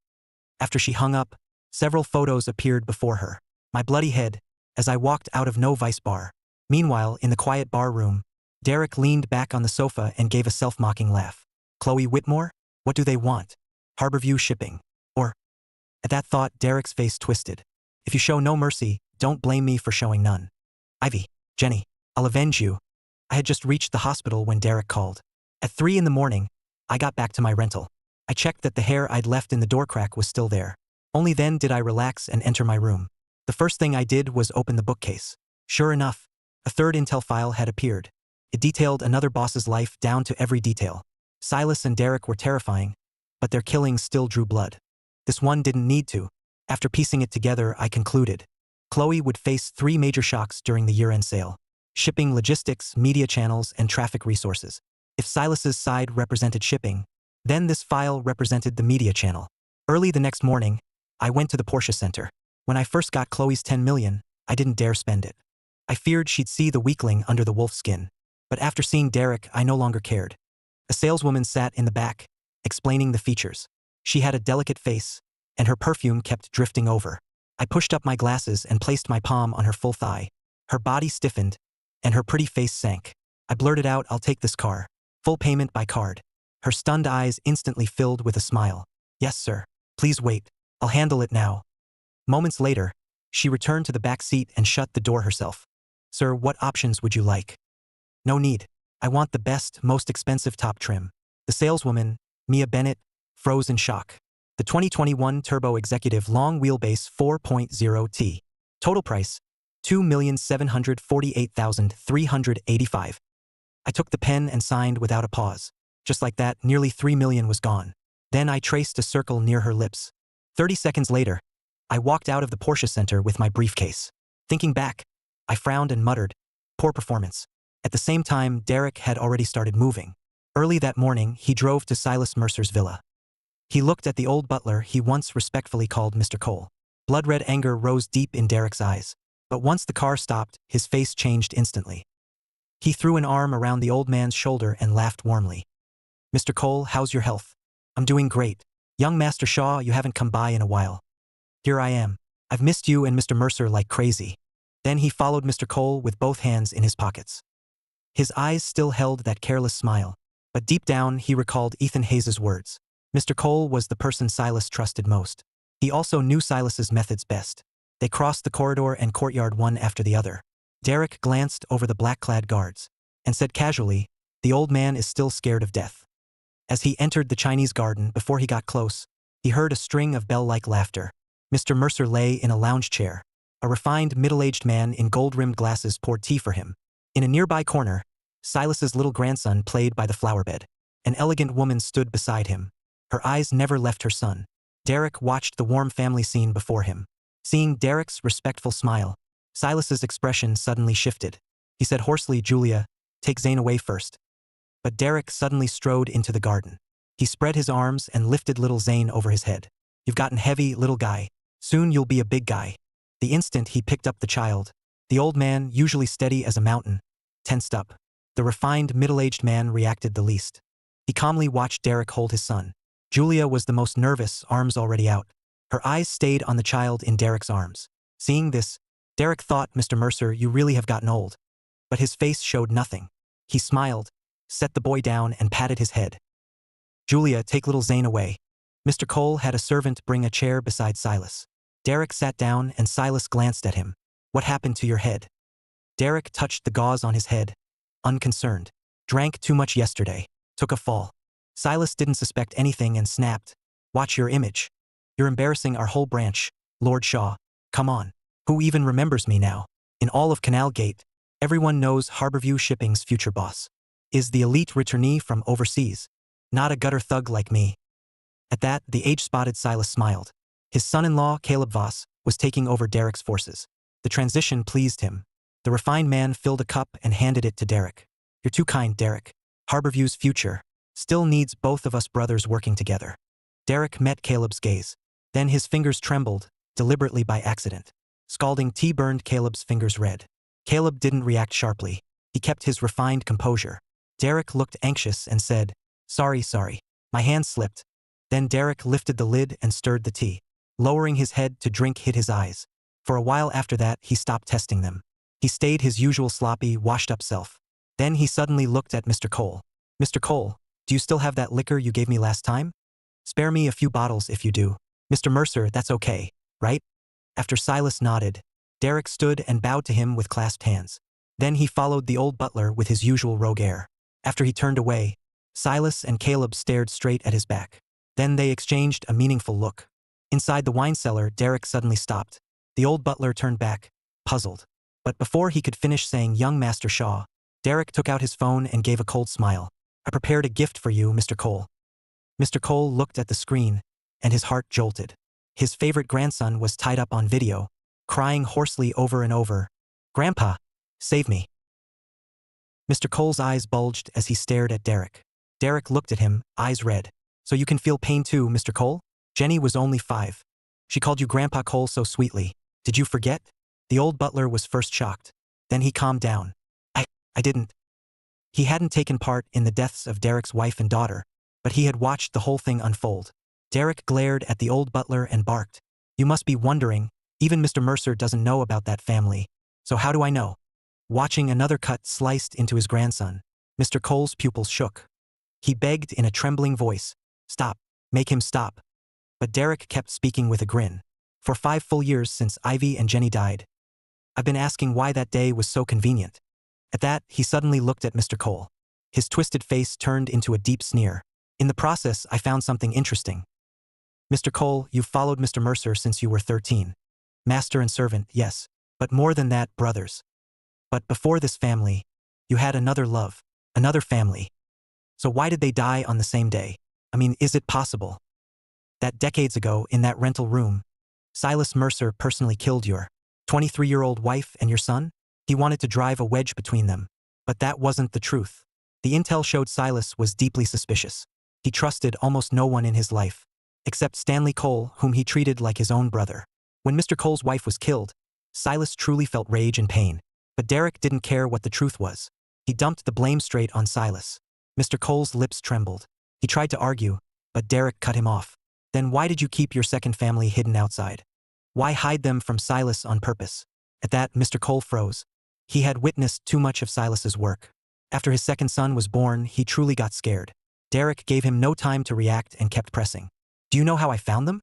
After she hung up, several photos appeared before her. My bloody head, as I walked out of No Vice Bar. Meanwhile, in the quiet bar room, Derek leaned back on the sofa and gave a self-mocking laugh. "Chloe Whitmore? What do they want? Harborview Shipping? Or?" At that thought, Derek's face twisted. "If you show no mercy, don't blame me for showing none. Ivy, Jenny, I'll avenge you." I had just reached the hospital when Derek called. At 3 in the morning, I got back to my rental. I checked that the hair I'd left in the door crack was still there. Only then did I relax and enter my room. The first thing I did was open the bookcase. Sure enough, a third intel file had appeared. It detailed another boss's life down to every detail. Silas and Derek were terrifying, but their killings still drew blood. This one didn't need to. After piecing it together, I concluded. Chloe would face 3 major shocks during the year-end sale: shipping, logistics, media channels, and traffic resources. If Silas's side represented shipping, then this file represented the media channel. Early the next morning, I went to the Porsche Center. When I first got Chloe's 10 million, I didn't dare spend it. I feared she'd see the weakling under the wolf's skin. But after seeing Derek, I no longer cared. A saleswoman sat in the back, explaining the features. She had a delicate face, and her perfume kept drifting over. I pushed up my glasses and placed my palm on her full thigh. Her body stiffened, and her pretty face sank. I blurted out, "I'll take this car. Full payment by card." Her stunned eyes instantly filled with a smile. "Yes, sir. Please wait. I'll handle it now." Moments later, she returned to the back seat and shut the door herself. "Sir, what options would you like?" "No need. I want the best, most expensive top trim." The saleswoman, Mia Bennett, froze in shock. The 2021 Turbo Executive Long Wheelbase 4.0T. Total price, $2,748,385. I took the pen and signed without a pause. Just like that, nearly $3 million was gone. Then I traced a circle near her lips. 30 seconds later, I walked out of the Porsche Center with my briefcase. Thinking back, I frowned and muttered, "Poor performance." At the same time, Derek had already started moving. Early that morning, he drove to Silas Mercer's villa. He looked at the old butler he once respectfully called Mr. Cole. Blood-red anger rose deep in Derek's eyes. But once the car stopped, his face changed instantly. He threw an arm around the old man's shoulder and laughed warmly. "Mr. Cole, how's your health?" "I'm doing great. Young Master Shaw, you haven't come by in a while." "Here I am. I've missed you and Mr. Mercer like crazy." Then he followed Mr. Cole with both hands in his pockets. His eyes still held that careless smile, but deep down he recalled Ethan Hayes' words. Mr. Cole was the person Silas trusted most. He also knew Silas's methods best. They crossed the corridor and courtyard one after the other. Derek glanced over the black-clad guards and said casually, "The old man is still scared of death." As he entered the Chinese garden, before he got close, he heard a string of bell-like laughter. Mr. Mercer lay in a lounge chair. A refined, middle-aged man in gold-rimmed glasses poured tea for him. In a nearby corner, Silas's little grandson played by the flower bed. An elegant woman stood beside him. Her eyes never left her son. Derek watched the warm family scene before him. Seeing Derek's respectful smile, Silas's expression suddenly shifted. He said hoarsely, "Julia, take Zane away first." But Derek suddenly strode into the garden. He spread his arms and lifted little Zane over his head. "You've gotten heavy, little guy. Soon you'll be a big guy. The instant he picked up the child, the old man, usually steady as a mountain, tensed up. The refined, middle-aged man reacted the least. He calmly watched Derek hold his son. Julia was the most nervous, arms already out. Her eyes stayed on the child in Derek's arms. Seeing this, Derek thought, Mr. Mercer, you really have gotten old. But his face showed nothing. He smiled, set the boy down and patted his head. Julia, take little Zane away. Mr. Cole had a servant bring a chair beside Silas. Derek sat down and Silas glanced at him. What happened to your head? Derek touched the gauze on his head, unconcerned. Drank too much yesterday. Took a fall. Silas didn't suspect anything and snapped. Watch your image. You're embarrassing our whole branch, Lord Shaw. Come on. Who even remembers me now? In all of Canal Gate, everyone knows Harborview Shipping's future boss is the elite returnee from overseas, not a gutter thug like me. At that, the age-spotted Silas smiled. His son-in-law, Caleb Voss, was taking over Derek's forces. The transition pleased him. The refined man filled a cup and handed it to Derek. You're too kind, Derek. Harborview's future still needs both of us brothers working together. Derek met Caleb's gaze. Then his fingers trembled, deliberately by accident. Scalding tea burned Caleb's fingers red. Caleb didn't react sharply. He kept his refined composure. Derek looked anxious and said, Sorry. My hand slipped. Then Derek lifted the lid and stirred the tea. Lowering his head to drink hid his eyes. For a while after that, he stopped testing them. He stayed his usual sloppy, washed-up self. Then he suddenly looked at Mr. Cole. Mr. Cole, do you still have that liquor you gave me last time? Spare me a few bottles if you do. Mr. Mercer, that's okay, right? After Silas nodded, Derek stood and bowed to him with clasped hands. Then he followed the old butler with his usual rogue air. After he turned away, Silas and Caleb stared straight at his back. Then they exchanged a meaningful look. Inside the wine cellar, Derek suddenly stopped. The old butler turned back, puzzled. But before he could finish saying young Master Shaw, Derek took out his phone and gave a cold smile. I prepared a gift for you, Mr. Cole. Mr. Cole looked at the screen, and his heart jolted. His favorite grandson was tied up on video, crying hoarsely over and over, Grandpa, save me. Mr. Cole's eyes bulged as he stared at Derek. Derek looked at him, eyes red. So you can feel pain too, Mr. Cole? Jenny was only 5. She called you Grandpa Cole so sweetly. Did you forget? The old butler was first shocked. Then he calmed down. I didn't. He hadn't taken part in the deaths of Derek's wife and daughter, but he had watched the whole thing unfold. Derek glared at the old butler and barked. You must be wondering, even Mr. Mercer doesn't know about that family. So how do I know? Watching another cut sliced into his grandson, Mr. Cole's pupils shook. He begged in a trembling voice, Stop, make him stop. But Derek kept speaking with a grin. For 5 full years since Ivy and Jenny died, I've been asking why that day was so convenient. At that, he suddenly looked at Mr. Cole. His twisted face turned into a deep sneer. In the process, I found something interesting. Mr. Cole, you've followed Mr. Mercer since you were 13. Master and servant, yes. But more than that, brothers. But before this family, you had another love, another family. So why did they die on the same day? I mean, is it possible that decades ago, in that rental room, Silas Mercer personally killed your 23-year-old wife and your son? He wanted to drive a wedge between them. But that wasn't the truth. The intel showed Silas was deeply suspicious. He trusted almost no one in his life, except Stanley Cole, whom he treated like his own brother. When Mr. Cole's wife was killed, Silas truly felt rage and pain. But Derek didn't care what the truth was. He dumped the blame straight on Silas. Mr. Cole's lips trembled. He tried to argue, but Derek cut him off. Then why did you keep your second family hidden outside? Why hide them from Silas on purpose? At that, Mr. Cole froze. He had witnessed too much of Silas's work. After his second son was born, he truly got scared. Derek gave him no time to react and kept pressing. Do you know how I found them?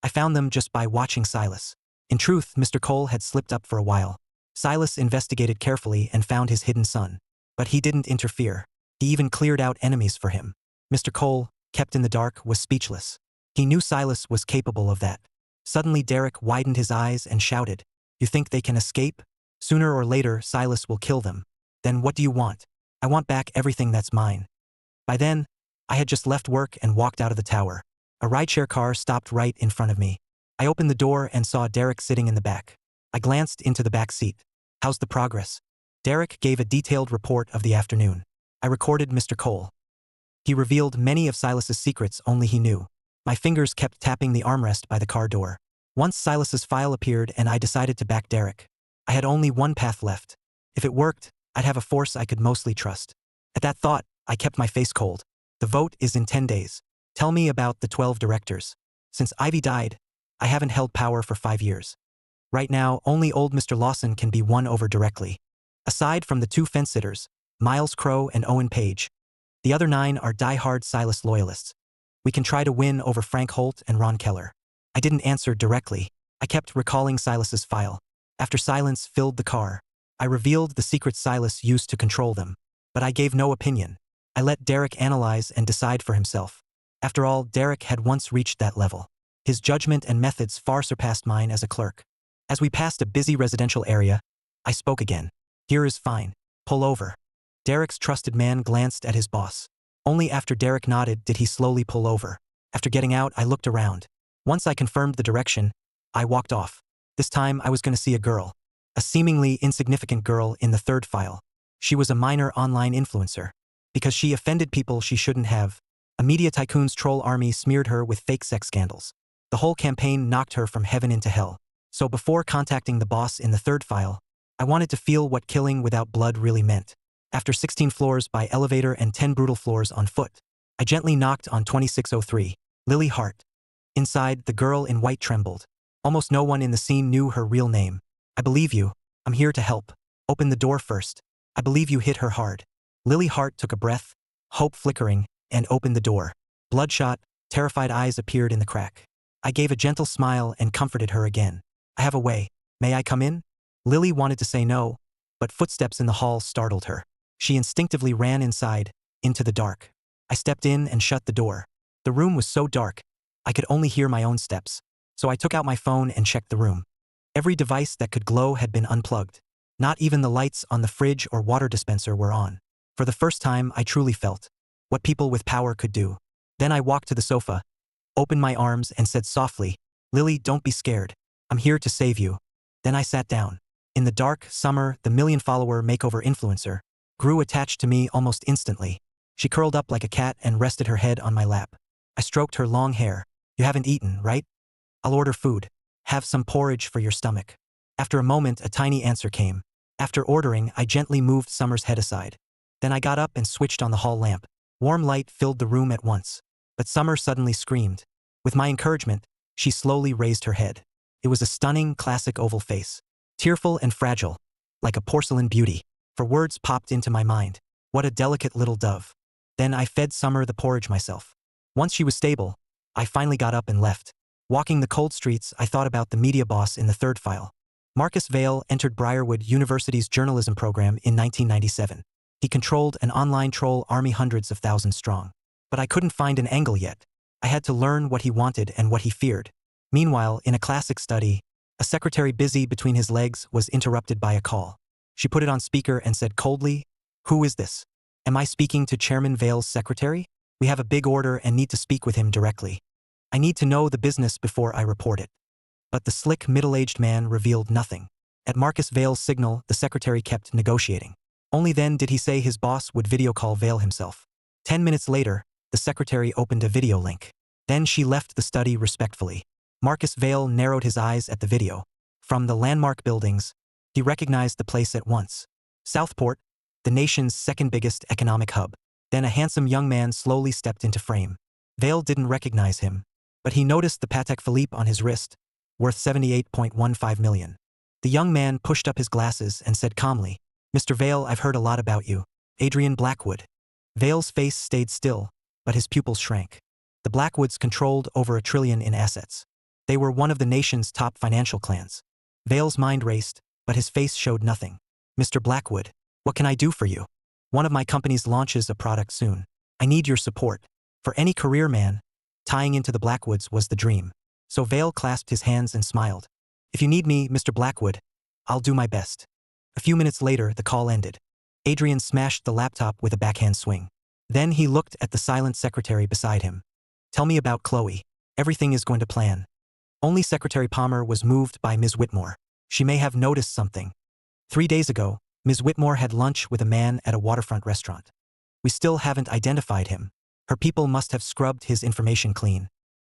I found them just by watching Silas. In truth, Mr. Cole had slipped up for a while. Silas investigated carefully and found his hidden son. But he didn't interfere. He even cleared out enemies for him. Mr. Cole, kept in the dark, was speechless. He knew Silas was capable of that. Suddenly Derek widened his eyes and shouted, You think they can escape? Sooner or later, Silas will kill them. Then what do you want? I want back everything that's mine. By then, I had just left work and walked out of the tower. A rideshare car stopped right in front of me. I opened the door and saw Derek sitting in the back. I glanced into the back seat. How's the progress? Derek gave a detailed report of the afternoon. I recorded Mr. Cole. He revealed many of Silas's secrets only he knew. My fingers kept tapping the armrest by the car door. Once Silas's file appeared and I decided to back Derek. I had only one path left. If it worked, I'd have a force I could mostly trust. At that thought, I kept my face cold. The vote is in 10 days. Tell me about the 12 directors. Since Ivy died, I haven't held power for 5 years. Right now, only old Mr. Lawson can be won over directly. Aside from the 2 fence-sitters, Miles Crow and Owen Page, the other 9 are die-hard Silas loyalists. We can try to win over Frank Holt and Ron Keller. I didn't answer directly. I kept recalling Silas's file. After silence filled the car, I revealed the secrets Silas used to control them. But I gave no opinion. I let Derek analyze and decide for himself. After all, Derek had once reached that level. His judgment and methods far surpassed mine as a clerk. As we passed a busy residential area, I spoke again. Here is fine. Pull over. Derek's trusted man glanced at his boss. Only after Derek nodded did he slowly pull over. After getting out, I looked around. Once I confirmed the direction, I walked off. This time I was going to see a girl. A seemingly insignificant girl in the 3rd file. She was a minor online influencer. Because she offended people she shouldn't have, a media tycoon's troll army smeared her with fake sex scandals. The whole campaign knocked her from heaven into hell. So before contacting the boss in the 3rd file, I wanted to feel what killing without blood really meant. After 16 floors by elevator and 10 brutal floors on foot, I gently knocked on 2603, Lily Hart. Inside, the girl in white trembled. Almost no one in the scene knew her real name. I believe you. I'm here to help. Open the door first. I believe you hit her hard. Lily Hart took a breath, hope flickering, and opened the door. Bloodshot, terrified eyes appeared in the crack. I gave a gentle smile and comforted her again. I have a way. May I come in? Lily wanted to say no, but footsteps in the hall startled her. She instinctively ran inside, into the dark. I stepped in and shut the door. The room was so dark, I could only hear my own steps. So I took out my phone and checked the room. Every device that could glow had been unplugged. Not even the lights on the fridge or water dispenser were on. For the first time, I truly felt what people with power could do. Then I walked to the sofa, opened my arms and said softly, "Lily, don't be scared. I'm here to save you." Then I sat down. In the dark, Summer, the million-follower makeover influencer, grew attached to me almost instantly. She curled up like a cat and rested her head on my lap. I stroked her long hair. "You haven't eaten, right? I'll order food. Have some porridge for your stomach." After a moment, a tiny answer came. After ordering, I gently moved Summer's head aside. Then I got up and switched on the hall lamp. Warm light filled the room at once. But Summer suddenly screamed. With my encouragement, she slowly raised her head. It was a stunning, classic oval face. Tearful and fragile, like a porcelain beauty. For words popped into my mind. What a delicate little dove. Then I fed Summer the porridge myself. Once she was stable, I finally got up and left. Walking the cold streets, I thought about the media boss in the 3rd file. Marcus Vail entered Briarwood University's journalism program in 1997. He controlled an online troll army hundreds of thousands strong. But I couldn't find an angle yet. I had to learn what he wanted and what he feared. Meanwhile, in a classic study, a secretary busy between his legs was interrupted by a call. She put it on speaker and said coldly, "Who is this? Am I speaking to Chairman Vail's secretary? We have a big order and need to speak with him directly. I need to know the business before I report it." But the slick, middle-aged man revealed nothing. At Marcus Vail's signal, the secretary kept negotiating. Only then did he say his boss would video call Vail himself. 10 minutes later, the secretary opened a video link. Then she left the study respectfully. Marcus Vail narrowed his eyes at the video. From the landmark buildings, he recognized the place at once. Southport, the nation's 2nd biggest economic hub. Then a handsome young man slowly stepped into frame. Vail didn't recognize him, but he noticed the Patek Philippe on his wrist, worth $78.15 million. The young man pushed up his glasses and said calmly, "Mr. Vail, I've heard a lot about you. Adrian Blackwood." Vail's face stayed still, but his pupils shrank. The Blackwoods controlled over $1 trillion in assets. They were one of the nation's top financial clans. Vail's mind raced, but his face showed nothing. "Mr. Blackwood, what can I do for you? One of my companies launches a product soon. I need your support." For any career man, tying into the Blackwoods was the dream. So Vail clasped his hands and smiled. "If you need me, Mr. Blackwood, I'll do my best." A few minutes later, the call ended. Adrian smashed the laptop with a backhand swing. Then he looked at the silent secretary beside him. "Tell me about Chloe. Everything is going to plan." Only Secretary Palmer was moved by Ms. Whitmore. She may have noticed something. 3 days ago, Ms. Whitmore had lunch with a man at a waterfront restaurant. We still haven't identified him. Her people must have scrubbed his information clean.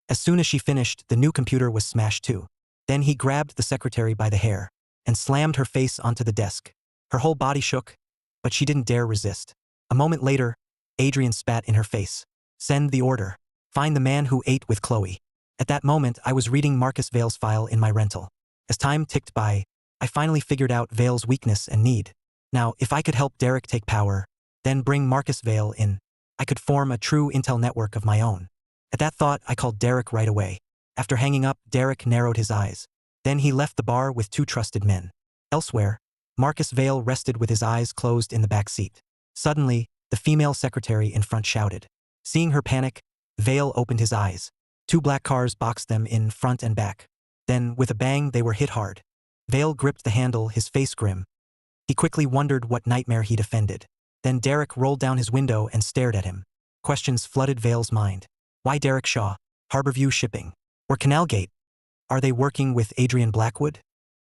As soon as she finished, the new computer was smashed too. Then he grabbed the secretary by the hair and slammed her face onto the desk. Her whole body shook, but she didn't dare resist. A moment later, Adrian spat in her face. Send the order. Find the man who ate with Chloe. At that moment, I was reading Marcus Vale's file in my rental. As time ticked by, I finally figured out Vale's weakness and need. Now, if I could help Derek take power, then bring Marcus Vale in, I could form a true intel network of my own. At that thought, I called Derek right away. After hanging up, Derek narrowed his eyes. Then he left the bar with 2 trusted men. Elsewhere, Marcus Vale rested with his eyes closed in the back seat. Suddenly, the female secretary in front shouted. Seeing her panic, Vale opened his eyes. 2 black cars boxed them in front and back. Then, with a bang, they were hit hard. Vale gripped the handle, his face grim. He quickly wondered what nightmare he'd offended. Then Derek rolled down his window and stared at him. Questions flooded Vale's mind. Why Derek Shaw? Harborview Shipping? Or Canalgate? Are they working with Adrian Blackwood?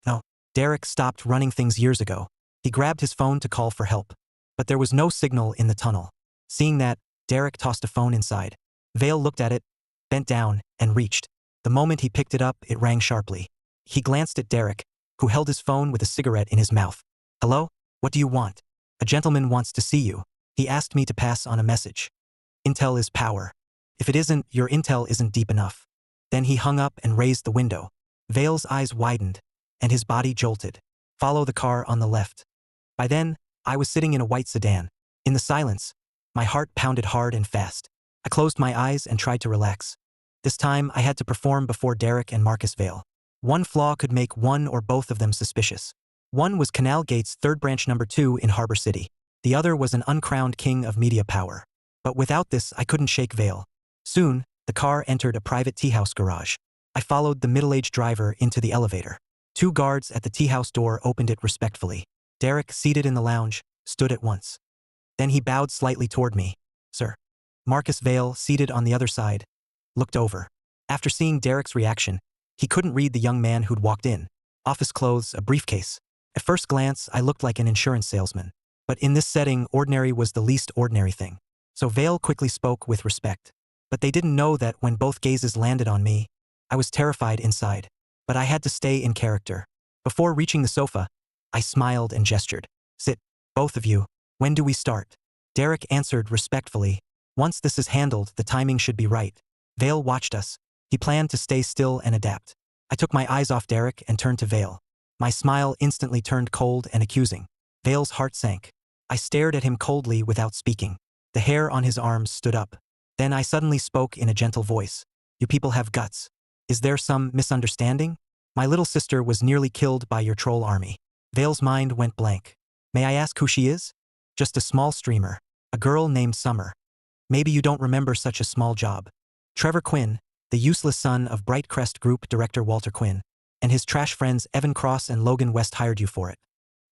No. Derek stopped running things years ago. He grabbed his phone to call for help. But there was no signal in the tunnel. Seeing that, Derek tossed a phone inside. Vale looked at it, bent down, and reached. The moment he picked it up, it rang sharply. He glanced at Derek, who held his phone with a cigarette in his mouth. Hello? What do you want? A gentleman wants to see you. He asked me to pass on a message. Intel is power. If it isn't, your intel isn't deep enough. Then he hung up and raised the window. Vale's eyes widened, and his body jolted. Follow the car on the left. By then, I was sitting in a white sedan. In the silence, my heart pounded hard and fast. I closed my eyes and tried to relax. This time, I had to perform before Derek and Marcus Vale. One flaw could make one or both of them suspicious. One was Canalgate's 3rd branch number 2 in Harbor City. The other was an uncrowned king of media power. But without this, I couldn't shake Vale. Soon, the car entered a private tea house garage. I followed the middle-aged driver into the elevator. 2 guards at the tea house door opened it respectfully. Derek, seated in the lounge, stood at once. Then he bowed slightly toward me. Sir. Marcus Vale, seated on the other side, looked over. After seeing Derek's reaction, he couldn't read the young man who'd walked in. Office clothes, a briefcase. At first glance, I looked like an insurance salesman. But in this setting, ordinary was the least ordinary thing. So Vale quickly spoke with respect. But they didn't know that when both gazes landed on me, I was terrified inside. But I had to stay in character. Before reaching the sofa, I smiled and gestured. Sit, both of you. When do we start? Derek answered respectfully. Once this is handled, the timing should be right. Vale watched us. He planned to stay still and adapt. I took my eyes off Derek and turned to Vale. My smile instantly turned cold and accusing. Vale's heart sank. I stared at him coldly without speaking. The hair on his arms stood up. Then I suddenly spoke in a gentle voice. You people have guts. Is there some misunderstanding? My little sister was nearly killed by your troll army. Vale's mind went blank. May I ask who she is? Just a small streamer. A girl named Summer. Maybe you don't remember such a small job. Trevor Quinn, the useless son of Brightcrest Group director Walter Quinn, and his trash friends Evan Cross and Logan West hired you for it.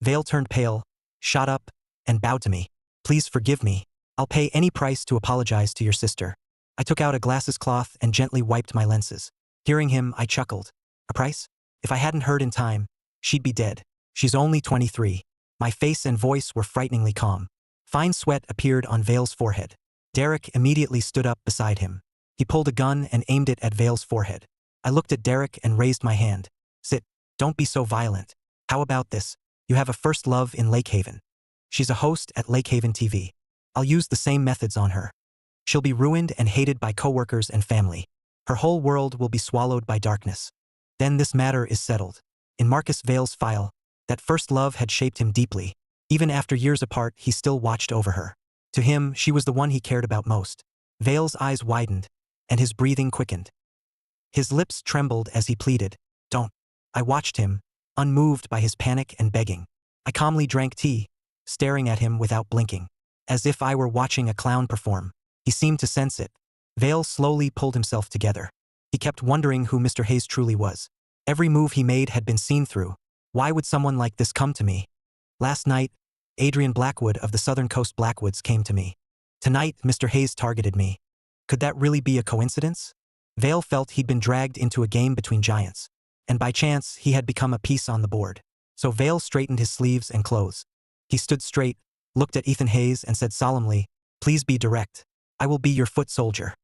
Vale turned pale, shot up, and bowed to me. Please forgive me. I'll pay any price to apologize to your sister. I took out a glasses cloth and gently wiped my lenses. Hearing him, I chuckled. A price? If I hadn't heard in time, she'd be dead. She's only 23. My face and voice were frighteningly calm. Fine sweat appeared on Vale's forehead. Derek immediately stood up beside him. He pulled a gun and aimed it at Vale's forehead. I looked at Derek and raised my hand. Sit. Don't be so violent. How about this? You have a first love in Lake Haven. She's a host at Lake Haven TV. I'll use the same methods on her. She'll be ruined and hated by coworkers and family. Her whole world will be swallowed by darkness. Then this matter is settled. In Marcus Vale's file, that first love had shaped him deeply. Even after years apart, he still watched over her. To him, she was the one he cared about most. Vale's eyes widened, and his breathing quickened. His lips trembled as he pleaded, Don't. I watched him, unmoved by his panic and begging. I calmly drank tea, staring at him without blinking. As if I were watching a clown perform. He seemed to sense it. Vale slowly pulled himself together. He kept wondering who Mr. Hayes truly was. Every move he made had been seen through. Why would someone like this come to me? Last night, Adrian Blackwood of the Southern Coast Blackwoods came to me. Tonight, Mr. Hayes targeted me. Could that really be a coincidence? Vale felt he'd been dragged into a game between giants. And by chance, he had become a piece on the board. So Vale straightened his sleeves and clothes. He stood straight, looked at Ethan Hayes and said solemnly, Please be direct. I will be your foot soldier.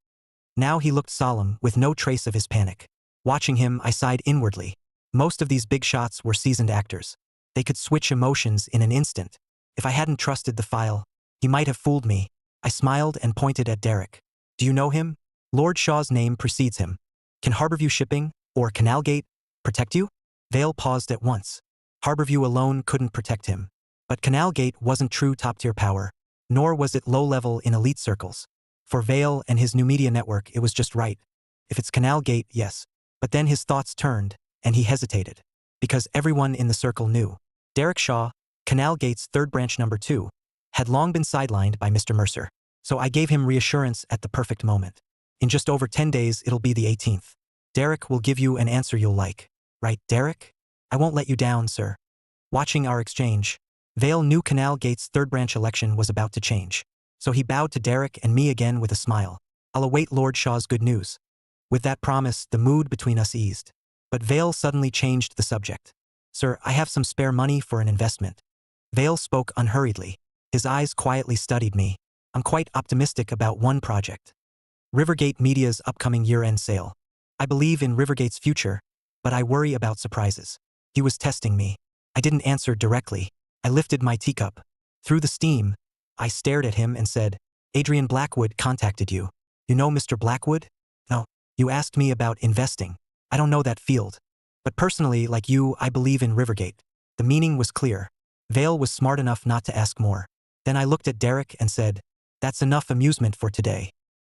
Now he looked solemn, with no trace of his panic. Watching him, I sighed inwardly. Most of these big shots were seasoned actors. They could switch emotions in an instant. If I hadn't trusted the file, he might have fooled me. I smiled and pointed at Derek. Do you know him? Lord Shaw's name precedes him. Can Harborview Shipping, or Canalgate, protect you? Vale paused at once. Harborview alone couldn't protect him. But Canalgate wasn't true top-tier power, nor was it low-level in elite circles. For Vale and his new media network, it was just right. If it's Canalgate, yes. But then his thoughts turned, and he hesitated. Because everyone in the circle knew. Derek Shaw, Canalgate's third branch number 2, had long been sidelined by Mr. Mercer. So I gave him reassurance at the perfect moment. In just over 10 days, it'll be the 18th. Derek will give you an answer you'll like. Right, Derek? I won't let you down, sir. Watching our exchange, Vale knew Canalgate's third branch election was about to change. So he bowed to Derek and me again with a smile. I'll await Lord Shaw's good news. With that promise, the mood between us eased. But Vale suddenly changed the subject. Sir, I have some spare money for an investment. Vale spoke unhurriedly. His eyes quietly studied me. I'm quite optimistic about one project. Rivergate Media's upcoming year-end sale. I believe in Rivergate's future, but I worry about surprises. He was testing me. I didn't answer directly. I lifted my teacup. Through the steam, I stared at him and said, Adrian Blackwood contacted you. You know Mr. Blackwood? No. You asked me about investing. I don't know that field. But personally, like you, I believe in Rivergate. The meaning was clear. Vale was smart enough not to ask more. Then I looked at Derek and said, that's enough amusement for today.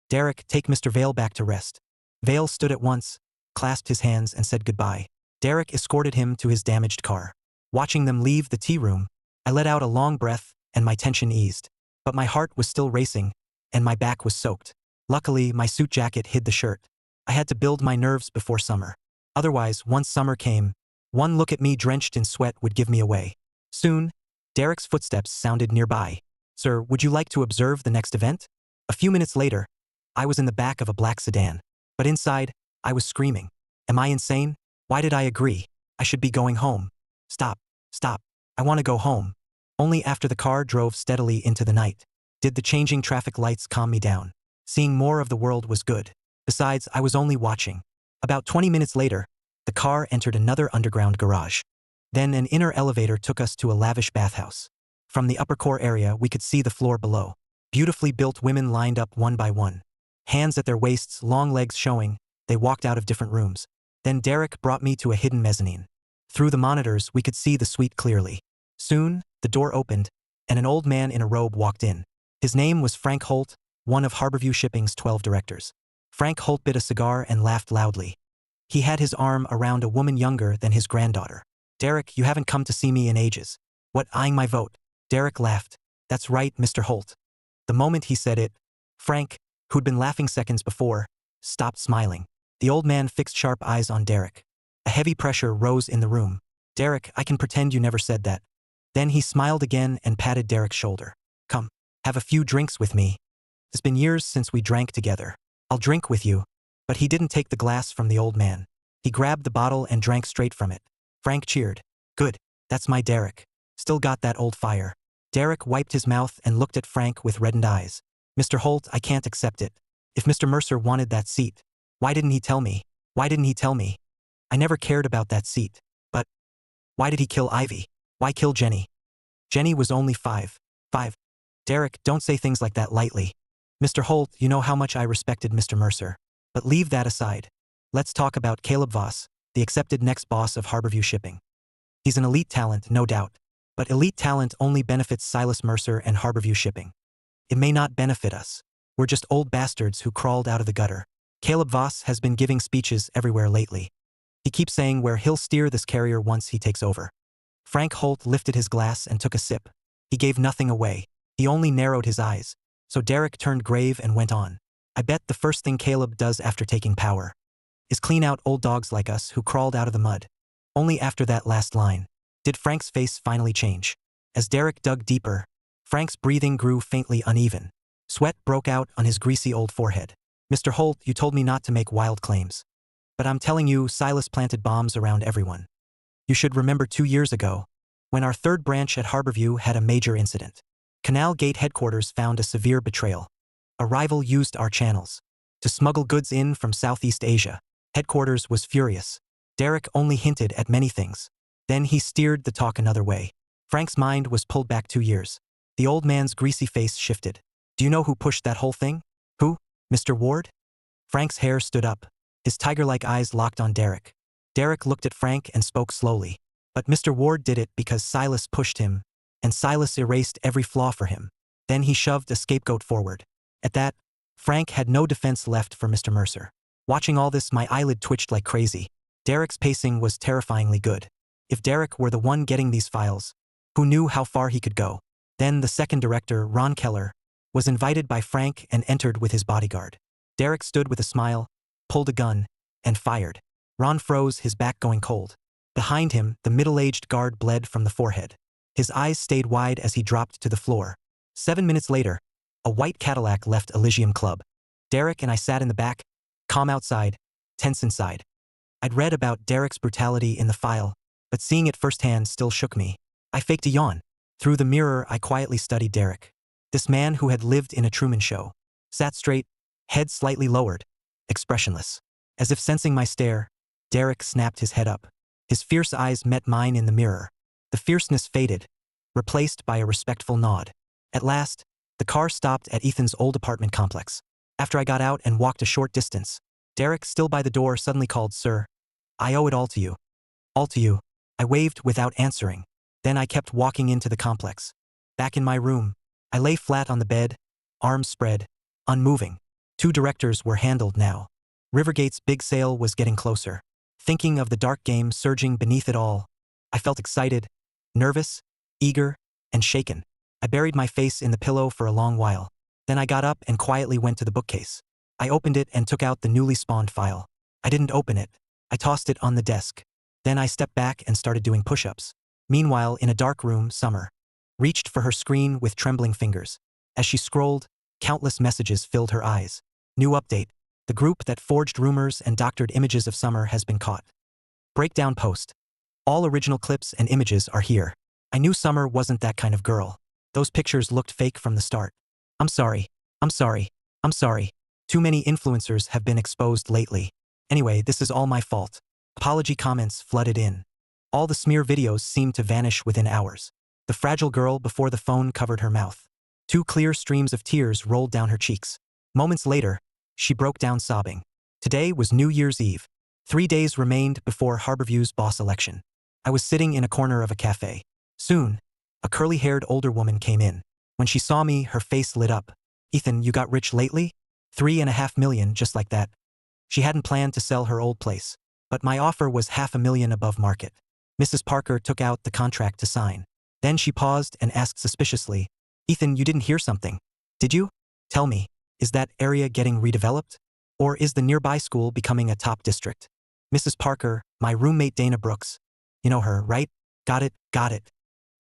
Derek, take Mr. Vale back to rest. Vale stood at once, clasped his hands and said goodbye. Derek escorted him to his damaged car. Watching them leave the tea room, I let out a long breath and my tension eased. But my heart was still racing, and my back was soaked. Luckily, my suit jacket hid the shirt. I had to build my nerves before summer. Otherwise, once summer came, one look at me drenched in sweat would give me away. Soon, Derek's footsteps sounded nearby. Sir, would you like to observe the next event? A few minutes later, I was in the back of a black sedan. But inside, I was screaming. Am I insane? Why did I agree? I should be going home. Stop. Stop. I want to go home. Only after the car drove steadily into the night did the changing traffic lights calm me down. Seeing more of the world was good. Besides, I was only watching. About 20 minutes later, the car entered another underground garage. Then an inner elevator took us to a lavish bathhouse. From the upper core area, we could see the floor below. Beautifully built women lined up one by one. Hands at their waists, long legs showing, they walked out of different rooms. Then Derek brought me to a hidden mezzanine. Through the monitors, we could see the suite clearly. Soon, the door opened, and an old man in a robe walked in. His name was Frank Holt, one of Harborview Shipping's 12 directors. Frank Holt bit a cigar and laughed loudly. He had his arm around a woman younger than his granddaughter. Derek, you haven't come to see me in ages. What, eyeing my vote? Derek laughed. That's right, Mr. Holt. The moment he said it, Frank, who'd been laughing seconds before, stopped smiling. The old man fixed sharp eyes on Derek. A heavy pressure rose in the room. Derek, I can pretend you never said that. Then he smiled again and patted Derek's shoulder. Come, have a few drinks with me. It's been years since we drank together. I'll drink with you. But he didn't take the glass from the old man. He grabbed the bottle and drank straight from it. Frank cheered. Good, that's my Derek. Still got that old fire. Derek wiped his mouth and looked at Frank with reddened eyes. Mr. Holt, I can't accept it. If Mr. Mercer wanted that seat, why didn't he tell me? Why didn't he tell me? I never cared about that seat. But why did he kill Ivy? Why kill Jenny? Jenny was only 5. Derek, don't say things like that lightly. Mr. Holt, you know how much I respected Mr. Mercer. But leave that aside. Let's talk about Caleb Voss, the accepted next boss of Harborview Shipping. He's an elite talent, no doubt. But elite talent only benefits Silas Mercer and Harborview Shipping. It may not benefit us. We're just old bastards who crawled out of the gutter. Caleb Voss has been giving speeches everywhere lately. He keeps saying where he'll steer this carrier once he takes over. Frank Holt lifted his glass and took a sip. He gave nothing away. He only narrowed his eyes. So Derek turned grave and went on. I bet the first thing Caleb does after taking power is clean out old dogs like us who crawled out of the mud. Only after that last line did Frank's face finally change. As Derek dug deeper, Frank's breathing grew faintly uneven. Sweat broke out on his greasy old forehead. Mr. Holt, you told me not to make wild claims. But I'm telling you, Silas planted bombs around everyone. You should remember 2 years ago, when our third branch at Harborview had a major incident. Canalgate headquarters found a severe betrayal. A rival used our channels to smuggle goods in from Southeast Asia. Headquarters was furious. Derek only hinted at many things. Then he steered the talk another way. Frank's mind was pulled back 2 years. The old man's greasy face shifted. Do you know who pushed that whole thing? Who? Mr. Ward? Frank's hair stood up. His tiger-like eyes locked on Derek. Derek looked at Frank and spoke slowly. But Mr. Ward did it because Silas pushed him, and Silas erased every flaw for him. Then he shoved a scapegoat forward. At that, Frank had no defense left for Mr. Mercer. Watching all this, my eyelid twitched like crazy. Derek's pacing was terrifyingly good. If Derek were the one getting these files, who knew how far he could go? Then the second director, Ron Keller, was invited by Frank and entered with his bodyguard. Derek stood with a smile, pulled a gun, and fired. Ron froze, his back going cold. Behind him, the middle-aged guard bled from the forehead. His eyes stayed wide as he dropped to the floor. 7 minutes later, a white Cadillac left Elysium Club. Derek and I sat in the back, calm outside, tense inside. I'd read about Derek's brutality in the file, but seeing it firsthand still shook me. I faked a yawn. Through the mirror, I quietly studied Derek. This man who had lived in a Truman Show. Sat straight, head slightly lowered, expressionless. As if sensing my stare, Derek snapped his head up. His fierce eyes met mine in the mirror. The fierceness faded, replaced by a respectful nod. At last, the car stopped at Ethan's old apartment complex. After I got out and walked a short distance, Derek, still by the door, suddenly called, "Sir, I owe it all to you." All to you. I waved without answering. Then I kept walking into the complex. Back in my room, I lay flat on the bed, arms spread, unmoving. 2 directors were handled now. Rivergate's big sale was getting closer. Thinking of the dark game surging beneath it all, I felt excited, nervous, eager, and shaken. I buried my face in the pillow for a long while. Then I got up and quietly went to the bookcase. I opened it and took out the newly spawned file. I didn't open it. I tossed it on the desk. Then I stepped back and started doing push-ups. Meanwhile, in a dark room, Summer reached for her screen with trembling fingers. As she scrolled, countless messages filled her eyes. New update. The group that forged rumors and doctored images of Summer has been caught. Breakdown post. All original clips and images are here. I knew Summer wasn't that kind of girl. Those pictures looked fake from the start. I'm sorry. I'm sorry. I'm sorry. Too many influencers have been exposed lately. Anyway, this is all my fault. Apology comments flooded in. All the smear videos seemed to vanish within hours. The fragile girl before the phone covered her mouth. 2 clear streams of tears rolled down her cheeks. Moments later, she broke down sobbing. Today was New Year's Eve. 3 days remained before Harborview's boss election. I was sitting in a corner of a cafe. Soon, a curly-haired older woman came in. When she saw me, her face lit up. "Ethan, you got rich lately? $3.5 million, just like that." She hadn't planned to sell her old place, but my offer was $500,000 above market. Mrs. Parker took out the contract to sign. Then she paused and asked suspiciously, "Ethan, you didn't hear something, did you? Tell me, is that area getting redeveloped? Or is the nearby school becoming a top district?" Mrs. Parker, my roommate Dana Brooks. You know her, right? Got it, got it.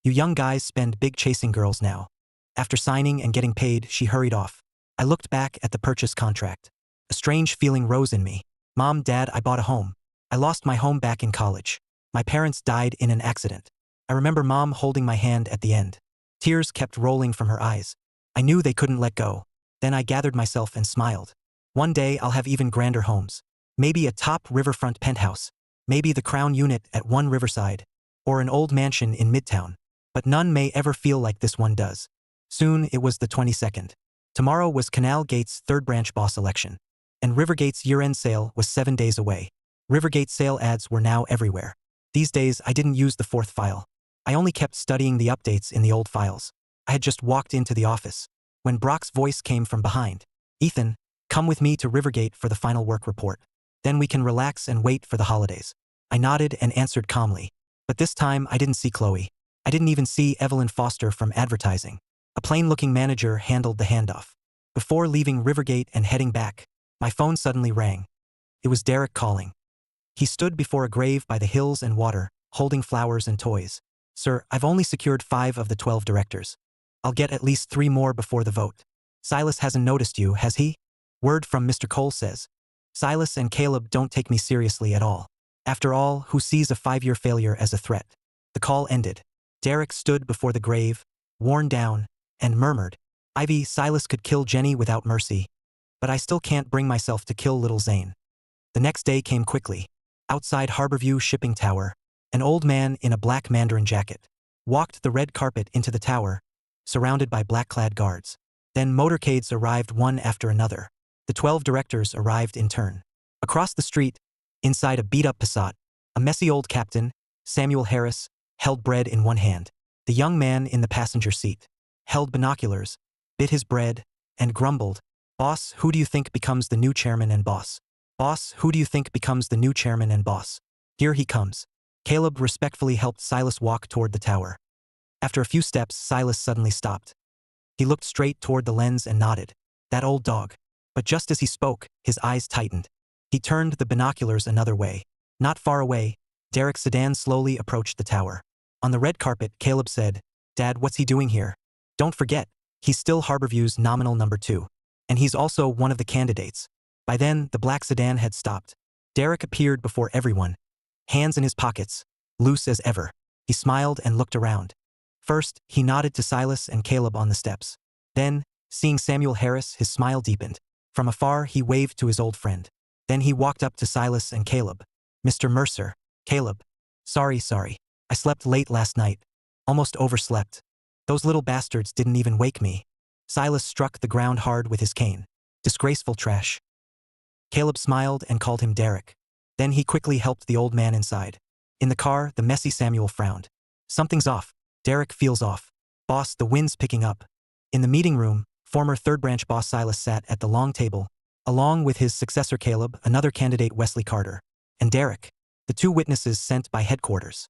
You young guys spend big chasing girls now. After signing and getting paid, she hurried off. I looked back at the purchase contract. A strange feeling rose in me. Mom, Dad, I bought a home. I lost my home back in college. My parents died in an accident. I remember Mom holding my hand at the end. Tears kept rolling from her eyes. I knew they couldn't let go. Then I gathered myself and smiled. One day I'll have even grander homes. Maybe a top riverfront penthouse. Maybe the Crown unit at One Riverside. Or an old mansion in Midtown. But none may ever feel like this one does. Soon it was the 22nd. Tomorrow was Canal Gate's 3rd branch boss election. And Rivergate's year-end sale was 7 days away. Rivergate sale ads were now everywhere. These days I didn't use the 4th file. I only kept studying the updates in the old files. I had just walked into the office when Brock's voice came from behind. "Ethan, come with me to Rivergate for the final work report. Then we can relax and wait for the holidays." I nodded and answered calmly. But this time I didn't see Chloe. I didn't even see Evelyn Foster from advertising. A plain-looking manager handled the handoff. Before leaving Rivergate and heading back, my phone suddenly rang. It was Derek calling. He stood before a grave by the hills and water, holding flowers and toys. "Sir, I've only secured 5 of the 12 directors. I'll get at least 3 more before the vote. Silas hasn't noticed you, has he? Word from Mr. Cole says. Silas and Caleb don't take me seriously at all. After all, who sees a 5-year failure as a threat?" The call ended. Derek stood before the grave, worn down, and murmured, "Ivy, Silas could kill Jenny without mercy. But I still can't bring myself to kill little Zane." The next day came quickly. Outside Harborview Shipping Tower, an old man in a black mandarin jacket walked the red carpet into the tower, surrounded by black-clad guards. Then motorcades arrived one after another. The 12 directors arrived in turn. Across the street, inside a beat-up Passat, a messy old captain, Samuel Harris, held bread in one hand. The young man in the passenger seat held binoculars, bit his bread, and grumbled, "Boss, who do you think becomes the new chairman and boss? Boss, who do you think becomes the new chairman and boss? Here he comes." Caleb respectfully helped Silas walk toward the tower. After a few steps, Silas suddenly stopped. He looked straight toward the lens and nodded. That old dog. But just as he spoke, his eyes tightened. He turned the binoculars another way. Not far away, Derek's sedan slowly approached the tower. On the red carpet, Caleb said, "Dad, what's he doing here? Don't forget, he's still Harborview's nominal number 2. And he's also one of the candidates." By then, the black sedan had stopped. Derek appeared before everyone, hands in his pockets, loose as ever. He smiled and looked around. First, he nodded to Silas and Caleb on the steps. Then, seeing Samuel Harris, his smile deepened. From afar, he waved to his old friend. Then he walked up to Silas and Caleb. "Mr. Mercer." "Caleb. Sorry. I slept late last night. Almost overslept. Those little bastards didn't even wake me." Silas struck the ground hard with his cane. "Disgraceful trash." Caleb smiled and called him Derek. Then he quickly helped the old man inside. In the car, the messy Samuel frowned. "Something's off. Derek feels off. Boss, the wind's picking up." In the meeting room, former Third Branch boss Silas sat at the long table, along with his successor Caleb, another candidate Wesley Carter, and Derek. The 2 witnesses sent by headquarters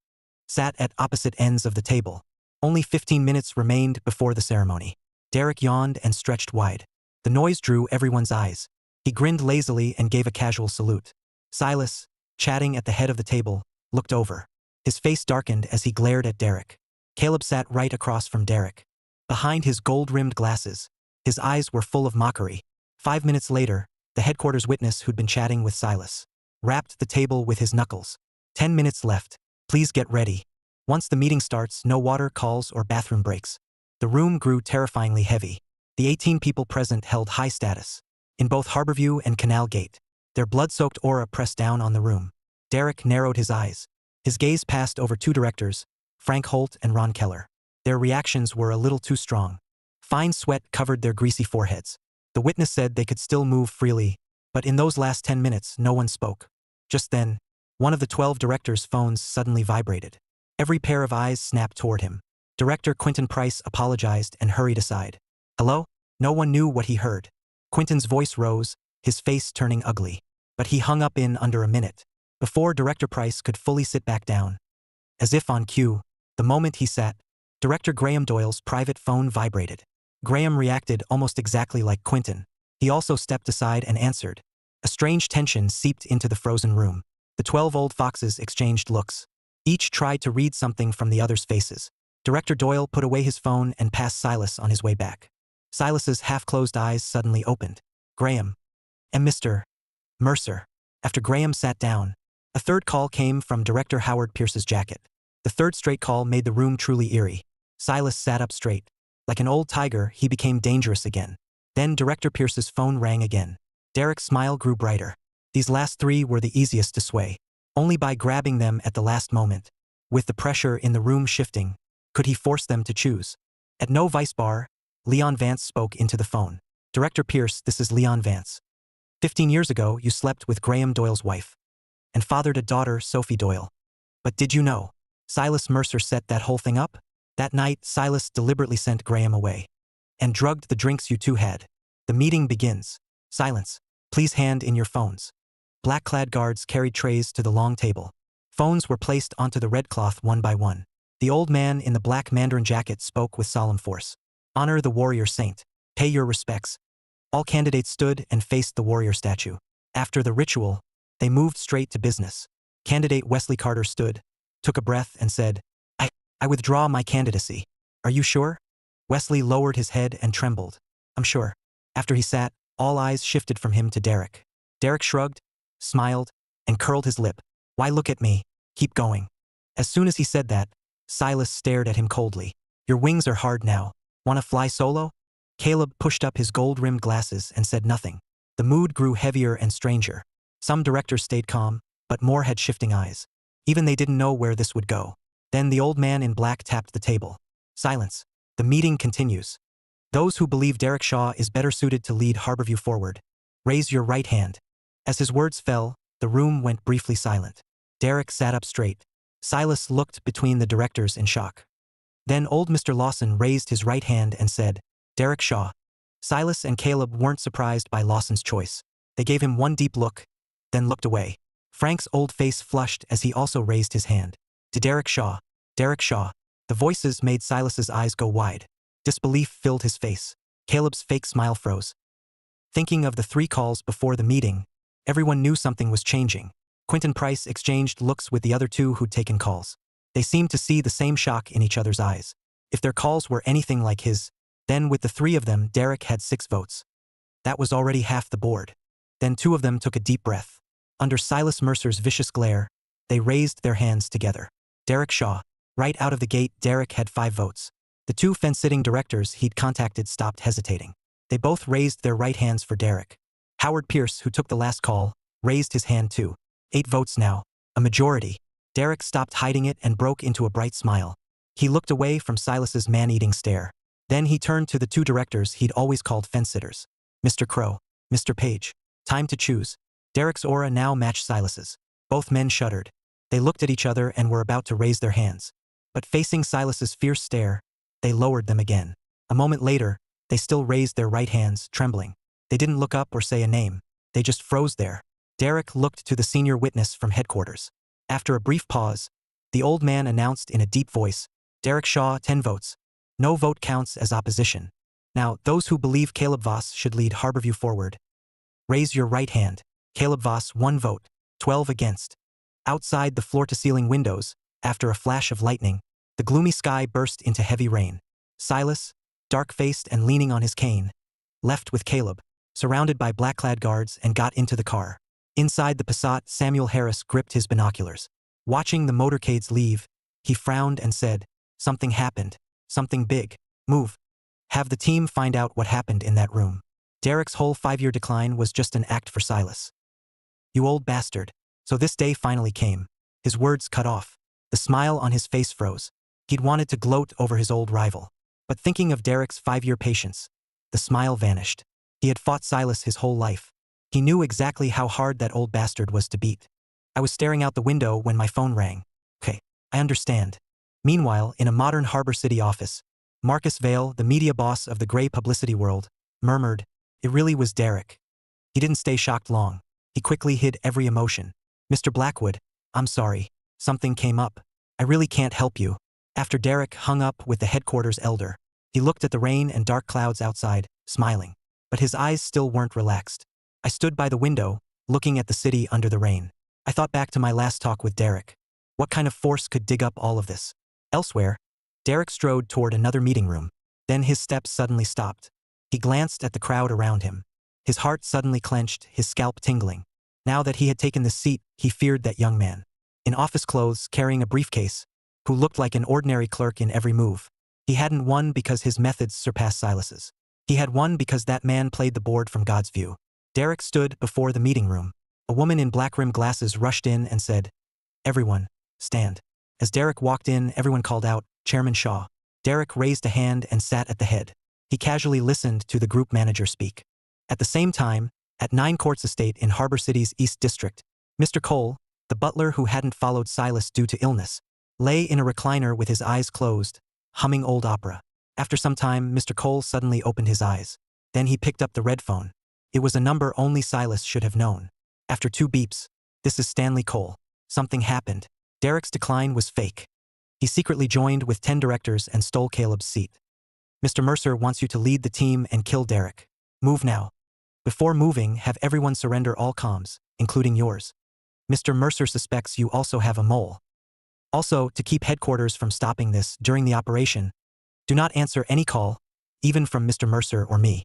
sat at opposite ends of the table. Only 15 minutes remained before the ceremony. Derek yawned and stretched wide. The noise drew everyone's eyes. He grinned lazily and gave a casual salute. Silas, chatting at the head of the table, looked over. His face darkened as he glared at Derek. Caleb sat right across from Derek. Behind his gold-rimmed glasses, his eyes were full of mockery. 5 minutes later, the headquarters witness who'd been chatting with Silas rapped the table with his knuckles. 10 minutes left. Please get ready. Once the meeting starts, no water calls or bathroom breaks. The room grew terrifyingly heavy. The 18 people present held high status. In both Harborview and Canal Gate, their blood-soaked aura pressed down on the room. Derek narrowed his eyes. His gaze passed over 2 directors, Frank Holt and Ron Keller. Their reactions were a little too strong. Fine sweat covered their greasy foreheads. The witness said they could still move freely, but in those last 10 minutes, no one spoke. Just then, one of the 12 directors' phones suddenly vibrated. Every pair of eyes snapped toward him. Director Quentin Price apologized and hurried aside. "Hello?" No one knew what he heard. Quentin's voice rose, his face turning ugly. But he hung up in under a minute, before Director Price could fully sit back down. As if on cue, the moment he sat, Director Graham Doyle's private phone vibrated. Graham reacted almost exactly like Quentin. He also stepped aside and answered. A strange tension seeped into the frozen room. The 12 old foxes exchanged looks. Each tried to read something from the other's faces. Director Doyle put away his phone and passed Silas on his way back. Silas's half-closed eyes suddenly opened. "Graham. And Mr. Mercer." After Graham sat down, a third call came from Director Howard Pierce's jacket. The third straight call made the room truly eerie. Silas sat up straight. Like an old tiger, he became dangerous again. Then Director Pierce's phone rang again. Derek's smile grew brighter. These last 3 were the easiest to sway. Only by grabbing them at the last moment, with the pressure in the room shifting, could he force them to choose. At No Vice Bar, Leon Vance spoke into the phone. "Director Pierce, this is Leon Vance. 15 years ago, you slept with Graham Doyle's wife and fathered a daughter, Sophie Doyle. But did you know Silas Mercer set that whole thing up? That night, Silas deliberately sent Graham away and drugged the drinks you 2 had. The meeting begins. Silence. Please hand in your phones." Black-clad guards carried trays to the long table. Phones were placed onto the red cloth one by one. The old man in the black mandarin jacket spoke with solemn force. "Honor the warrior saint. Pay your respects." All candidates stood and faced the warrior statue. After the ritual, they moved straight to business. Candidate Wesley Carter stood, took a breath and said, I withdraw my candidacy." "Are you sure?" Wesley lowered his head and trembled. "I'm sure." After he sat, all eyes shifted from him to Derek. Derek shrugged, smiled, and curled his lip. "Why look at me? Keep going." As soon as he said that, Silas stared at him coldly. "Your wings are hard now. Wanna fly solo?" Caleb pushed up his gold-rimmed glasses and said nothing. The mood grew heavier and stranger. Some directors stayed calm, but more had shifting eyes. Even they didn't know where this would go. Then the old man in black tapped the table. Silence. The meeting continues. Those who believe Derek Shaw is better suited to lead Harborview forward, raise your right hand. As his words fell, the room went briefly silent. Derek sat up straight. Silas looked between the directors in shock. Then old Mr. Lawson raised his right hand and said, Derek Shaw. Silas and Caleb weren't surprised by Lawson's choice. They gave him one deep look, then looked away. Frank's old face flushed as he also raised his hand. To Derek Shaw. Derek Shaw. The voices made Silas's eyes go wide. Disbelief filled his face. Caleb's fake smile froze. Thinking of the 3 calls before the meeting, everyone knew something was changing. Quentin Price exchanged looks with the other 2 who'd taken calls. They seemed to see the same shock in each other's eyes. If their calls were anything like his, then with the 3 of them, Derek had 6 votes. That was already half the board. Then 2 of them took a deep breath. Under Silas Mercer's vicious glare, they raised their hands together. Derek Shaw. Right out of the gate, Derek had 5 votes. The 2 fence-sitting directors he'd contacted stopped hesitating. They both raised their right hands for Derek. Howard Pierce, who took the last call, raised his hand too. 8 votes now. A majority. Derek stopped hiding it and broke into a bright smile. He looked away from Silas's man-eating stare. Then he turned to the 2 directors he'd always called fence-sitters. Mr. Crow. Mr. Page. Time to choose. Derek's aura now matched Silas's. Both men shuddered. They looked at each other and were about to raise their hands. But facing Silas's fierce stare, they lowered them again. A moment later, they still raised their right hands, trembling. They didn't look up or say a name. They just froze there. Derek looked to the senior witness from headquarters. After a brief pause, the old man announced in a deep voice, Derek Shaw, 10 votes. No vote counts as opposition. Now, those who believe Caleb Voss should lead Harborview forward, raise your right hand. Caleb Voss, 1 vote. 12 against. Outside the floor-to-ceiling windows, after a flash of lightning, the gloomy sky burst into heavy rain. Silas, dark-faced and leaning on his cane, left with Caleb, surrounded by black-clad guards, and got into the car. Inside the Passat, Samuel Harris gripped his binoculars. Watching the motorcades leave, he frowned and said, Something happened. Something big. Move. Have the team find out what happened in that room. Derek's whole 5-year decline was just an act for Silas. You old bastard. So this day finally came. His words cut off. The smile on his face froze. He'd wanted to gloat over his old rival. But thinking of Derek's 5-year patience, the smile vanished. He had fought Silas his whole life. He knew exactly how hard that old bastard was to beat. I was staring out the window when my phone rang. Okay, I understand. Meanwhile, in a modern Harbor City office, Marcus Vale, the media boss of the gray publicity world, murmured, It really was Derek. He didn't stay shocked long. He quickly hid every emotion. Mr. Blackwood, I'm sorry. Something came up. I really can't help you. After Derek hung up with the headquarters elder, he looked at the rain and dark clouds outside, smiling. But his eyes still weren't relaxed. I stood by the window, looking at the city under the rain. I thought back to my last talk with Derek. What kind of force could dig up all of this? Elsewhere, Derek strode toward another meeting room. Then his steps suddenly stopped. He glanced at the crowd around him. His heart suddenly clenched, his scalp tingling. Now that he had taken the seat, he feared that young man, in office clothes carrying a briefcase, who looked like an ordinary clerk in every move. He hadn't won because his methods surpassed Silas's. He had won because that man played the board from God's view. Derek stood before the meeting room. A woman in black-rimmed glasses rushed in and said, Everyone, stand. As Derek walked in, everyone called out, Chairman Shaw. Derek raised a hand and sat at the head. He casually listened to the group manager speak. At the same time, at 9 Courts Estate in Harbor City's East District, Mr. Cole, the butler who hadn't followed Silas due to illness, lay in a recliner with his eyes closed, humming old opera. After some time, Mr. Cole suddenly opened his eyes. Then he picked up the red phone. It was a number only Silas should have known. After 2 beeps, This is Stanley Cole. Something happened. Derek's decline was fake. He secretly joined with 10 directors and stole Caleb's seat. Mr. Mercer wants you to lead the team and kill Derek. Move now. Before moving, have everyone surrender all comms, including yours. Mr. Mercer suspects you also have a mole. Also, to keep headquarters from stopping this during the operation, do not answer any call, even from Mr. Mercer or me.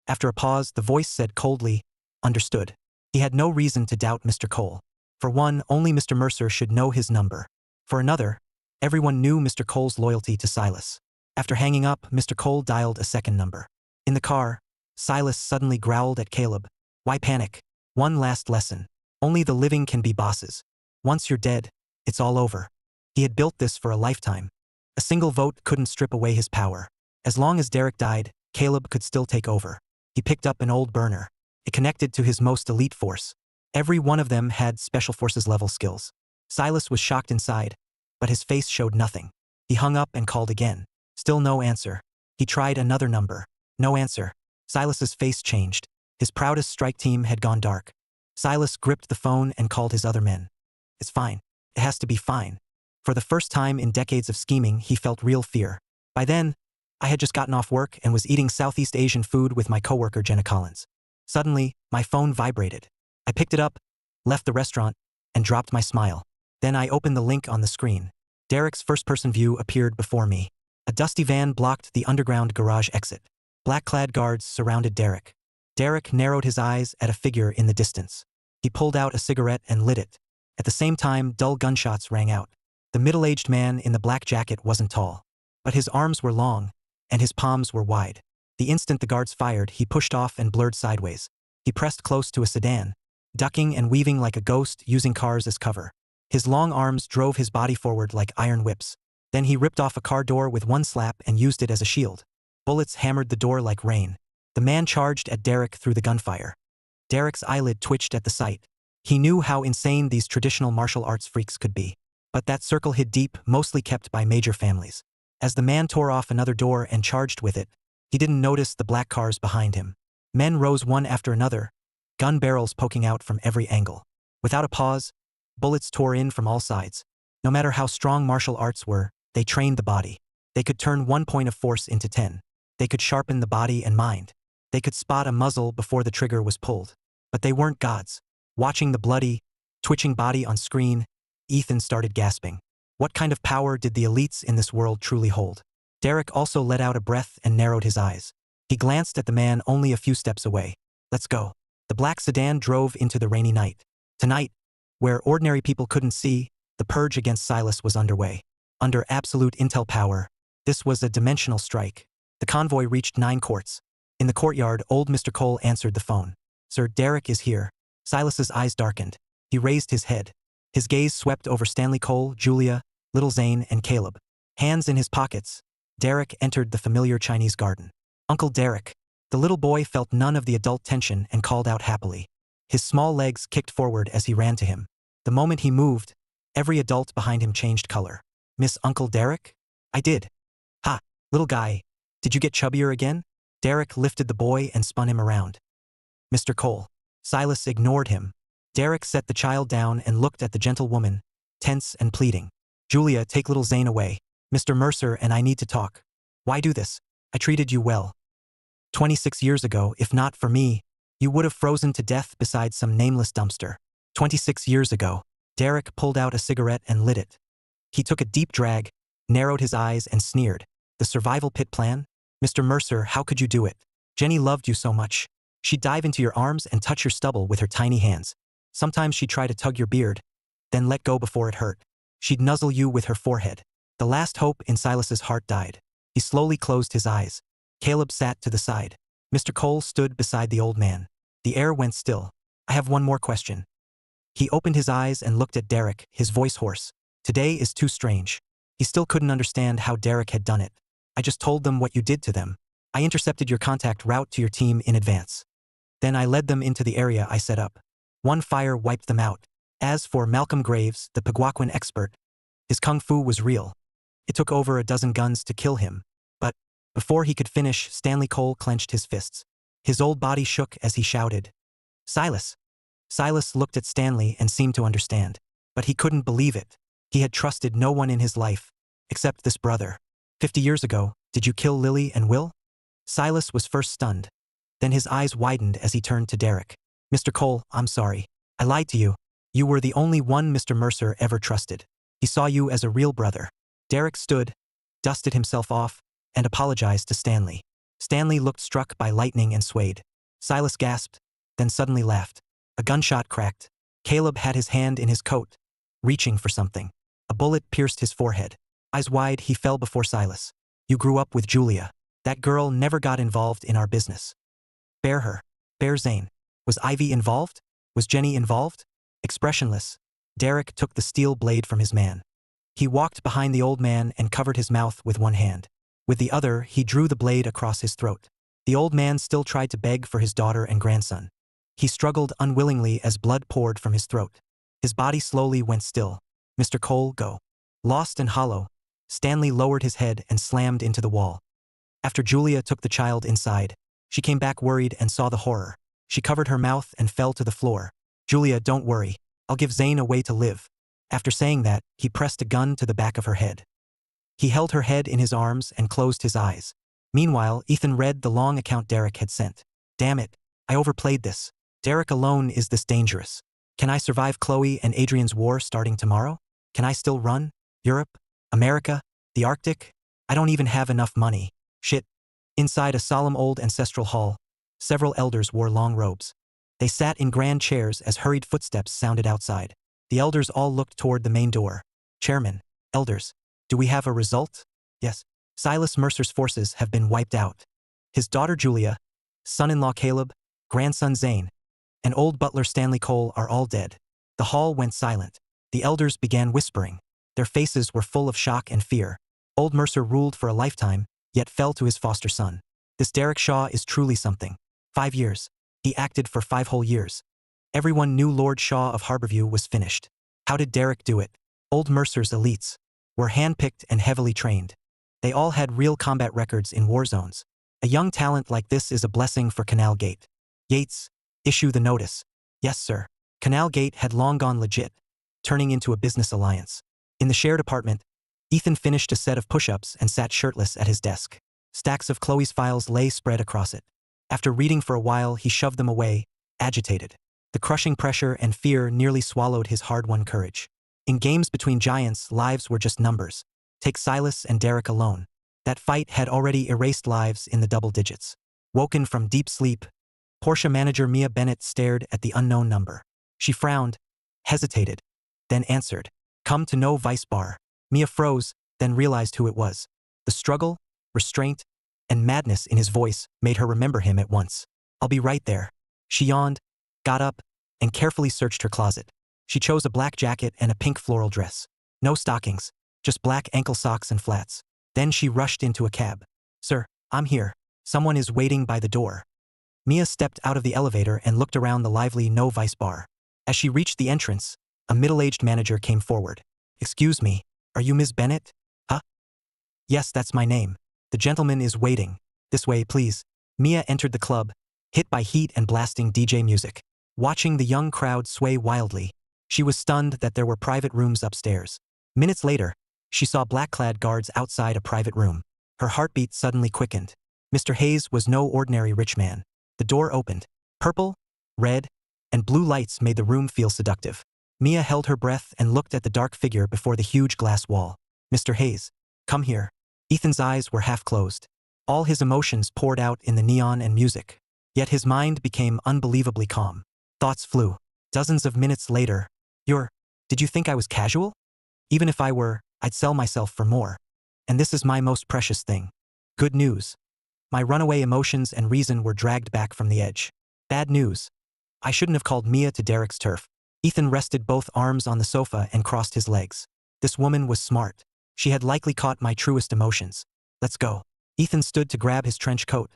After a pause, the voice said coldly, Understood. He had no reason to doubt Mr. Cole. For one, only Mr. Mercer should know his number. For another, everyone knew Mr. Cole's loyalty to Silas. After hanging up, Mr. Cole dialed a second number. In the car, Silas suddenly growled at Caleb. Why panic? One last lesson. Only the living can be bosses. Once you're dead, it's all over. He had built this for a lifetime. A single vote couldn't strip away his power. As long as Derek died, Caleb could still take over. He picked up an old burner. It connected to his most elite force. Every one of them had special forces level skills. Silas was shocked inside, but his face showed nothing. He hung up and called again. Still no answer. He tried another number. No answer. Silas's face changed. His proudest strike team had gone dark. Silas gripped the phone and called his other men. It's fine. It has to be fine. For the first time in decades of scheming, he felt real fear. By then, I had just gotten off work and was eating Southeast Asian food with my coworker Jenna Collins. Suddenly, my phone vibrated. I picked it up, left the restaurant, and dropped my smile. Then I opened the link on the screen. Derek's first-person view appeared before me. A dusty van blocked the underground garage exit. Black-clad guards surrounded Derek. Derek narrowed his eyes at a figure in the distance. He pulled out a cigarette and lit it. At the same time, dull gunshots rang out. The middle-aged man in the black jacket wasn't tall, but his arms were long, and his palms were wide. The instant the guards fired, he pushed off and blurred sideways. He pressed close to a sedan, ducking and weaving like a ghost, using cars as cover. His long arms drove his body forward like iron whips. Then he ripped off a car door with one slap and used it as a shield. Bullets hammered the door like rain. The man charged at Derek through the gunfire. Derek's eyelid twitched at the sight. He knew how insane these traditional martial arts freaks could be. But that circle hid deep, mostly kept by major families. As the man tore off another door and charged with it, he didn't notice the black cars behind him. Men rose one after another, gun barrels poking out from every angle. Without a pause, bullets tore in from all sides. No matter how strong martial arts were, they trained the body. They could turn one point of force into 10. They could sharpen the body and mind. They could spot a muzzle before the trigger was pulled. But they weren't gods. Watching the bloody, twitching body on screen, Ethan started gasping. What kind of power did the elites in this world truly hold? Derek also let out a breath and narrowed his eyes. He glanced at the man only a few steps away. Let's go. The black sedan drove into the rainy night. Tonight, where ordinary people couldn't see, the purge against Silas was underway. Under absolute intel power, this was a dimensional strike. The convoy reached 9 courts. In the courtyard, old Mr. Cole answered the phone. Sir, Derek is here. Silas's eyes darkened. He raised his head. His gaze swept over Stanley Cole, Julia, Little Zane, and Caleb. Hands in his pockets, Derek entered the familiar Chinese garden. Uncle Derek. The little boy felt none of the adult tension and called out happily. His small legs kicked forward as he ran to him. The moment he moved, every adult behind him changed color. Miss Uncle Derek? I did. Ha, little guy. Did you get chubbier again? Derek lifted the boy and spun him around. Mr. Cole. Silas ignored him. Derek set the child down and looked at the gentle woman, tense and pleading. Julia, take little Zane away. Mr. Mercer and I need to talk. Why do this? I treated you well. 26 years ago, if not for me, you would have frozen to death beside some nameless dumpster. 26 years ago. Derek pulled out a cigarette and lit it. He took a deep drag, narrowed his eyes and sneered. The survival pit plan? Mr. Mercer, how could you do it? Jenny loved you so much. She'd dive into your arms and touch your stubble with her tiny hands. Sometimes she'd try to tug your beard, then let go before it hurt. She'd nuzzle you with her forehead. The last hope in Silas's heart died. He slowly closed his eyes. Caleb sat to the side. Mr. Cole stood beside the old man. The air went still. I have one more question. He opened his eyes and looked at Derek, his voice hoarse. Today is too strange. He still couldn't understand how Derek had done it. I just told them what you did to them. I intercepted your contact route to your team in advance. Then I led them into the area I set up. One fire wiped them out. As for Malcolm Graves, the Peguaquan expert, his kung fu was real. It took over a dozen guns to kill him. But before he could finish, Stanley Cole clenched his fists. His old body shook as he shouted, Silas! Silas looked at Stanley and seemed to understand. But he couldn't believe it. He had trusted no one in his life, except this brother. 50 years ago, did you kill Lily and Will? Silas was first stunned. Then his eyes widened as he turned to Derek. Mr. Cole, I'm sorry. I lied to you. You were the only one Mr. Mercer ever trusted. He saw you as a real brother. Derek stood, dusted himself off, and apologized to Stanley. Stanley looked struck by lightning and swayed. Silas gasped, then suddenly laughed. A gunshot cracked. Caleb had his hand in his coat, reaching for something. A bullet pierced his forehead. Eyes wide, he fell before Silas. You grew up with Julia. That girl never got involved in our business. Bear her. Bear Zane. Was Ivy involved? Was Jenny involved? Expressionless, Derek took the steel blade from his man. He walked behind the old man and covered his mouth with one hand. With the other, he drew the blade across his throat. The old man still tried to beg for his daughter and grandson. He struggled unwillingly as blood poured from his throat. His body slowly went still. Mr. Cole, go. Lost and hollow, Stanley lowered his head and slammed into the wall. After Julia took the child inside, she came back worried and saw the horror. She covered her mouth and fell to the floor. Julia, don't worry. I'll give Zane a way to live. After saying that, he pressed a gun to the back of her head. He held her head in his arms and closed his eyes. Meanwhile, Ethan read the long account Derek had sent. Damn it, I overplayed this. Derek alone is this dangerous. Can I survive Chloe and Adrian's war starting tomorrow? Can I still run? Europe? America? The Arctic? I don't even have enough money. Shit. Inside a solemn old ancestral hall, several elders wore long robes. They sat in grand chairs as hurried footsteps sounded outside. The elders all looked toward the main door. Chairman, elders, do we have a result? Yes. Silas Mercer's forces have been wiped out. His daughter Julia, son-in-law Caleb, grandson Zane, and old butler Stanley Cole are all dead. The hall went silent. The elders began whispering. Their faces were full of shock and fear. Old Mercer ruled for a lifetime, yet fell to his foster son. This Derek Shaw is truly something. 5 years. He acted for 5 whole years. Everyone knew Lord Shaw of Harborview was finished. How did Derek do it? Old Mercer's elites were handpicked and heavily trained. They all had real combat records in war zones. A young talent like this is a blessing for Canal Gate. Yates, issue the notice. Yes, sir. Canal Gate had long gone legit, turning into a business alliance. In the shared apartment, Ethan finished a set of push-ups and sat shirtless at his desk. Stacks of Chloe's files lay spread across it. After reading for a while, he shoved them away, agitated. The crushing pressure and fear nearly swallowed his hard-won courage. In games between giants, lives were just numbers. Take Silas and Derek alone. That fight had already erased lives in the double digits. Woken from deep sleep, Porsche manager Mia Bennett stared at the unknown number. She frowned, hesitated, then answered. Come to no vice bar. Mia froze, then realized who it was. The struggle, restraint, and madness in his voice made her remember him at once. I'll be right there. She yawned, got up, and carefully searched her closet. She chose a black jacket and a pink floral dress. No stockings, just black ankle socks and flats. Then she rushed into a cab. Sir, I'm here. Someone is waiting by the door. Mia stepped out of the elevator and looked around the lively No Vice bar. As she reached the entrance, a middle-aged manager came forward. Excuse me, are you Ms. Bennett? Huh? Yes, that's my name. The gentleman is waiting. This way, please. Mia entered the club, hit by heat and blasting DJ music. Watching the young crowd sway wildly, she was stunned that there were private rooms upstairs. Minutes later, she saw black-clad guards outside a private room. Her heartbeat suddenly quickened. Mr. Hayes was no ordinary rich man. The door opened. Purple, red, and blue lights made the room feel seductive. Mia held her breath and looked at the dark figure before the huge glass wall. Mr. Hayes, come here. Ethan's eyes were half closed. All his emotions poured out in the neon and music. Yet his mind became unbelievably calm. Thoughts flew. Dozens of minutes later, did you think I was casual? Even if I were, I'd sell myself for more. And this is my most precious thing. Good news. My runaway emotions and reason were dragged back from the edge. Bad news. I shouldn't have called Mia to Derek's turf. Ethan rested both arms on the sofa and crossed his legs. This woman was smart. She had likely caught my truest emotions. Let's go. Ethan stood to grab his trench coat,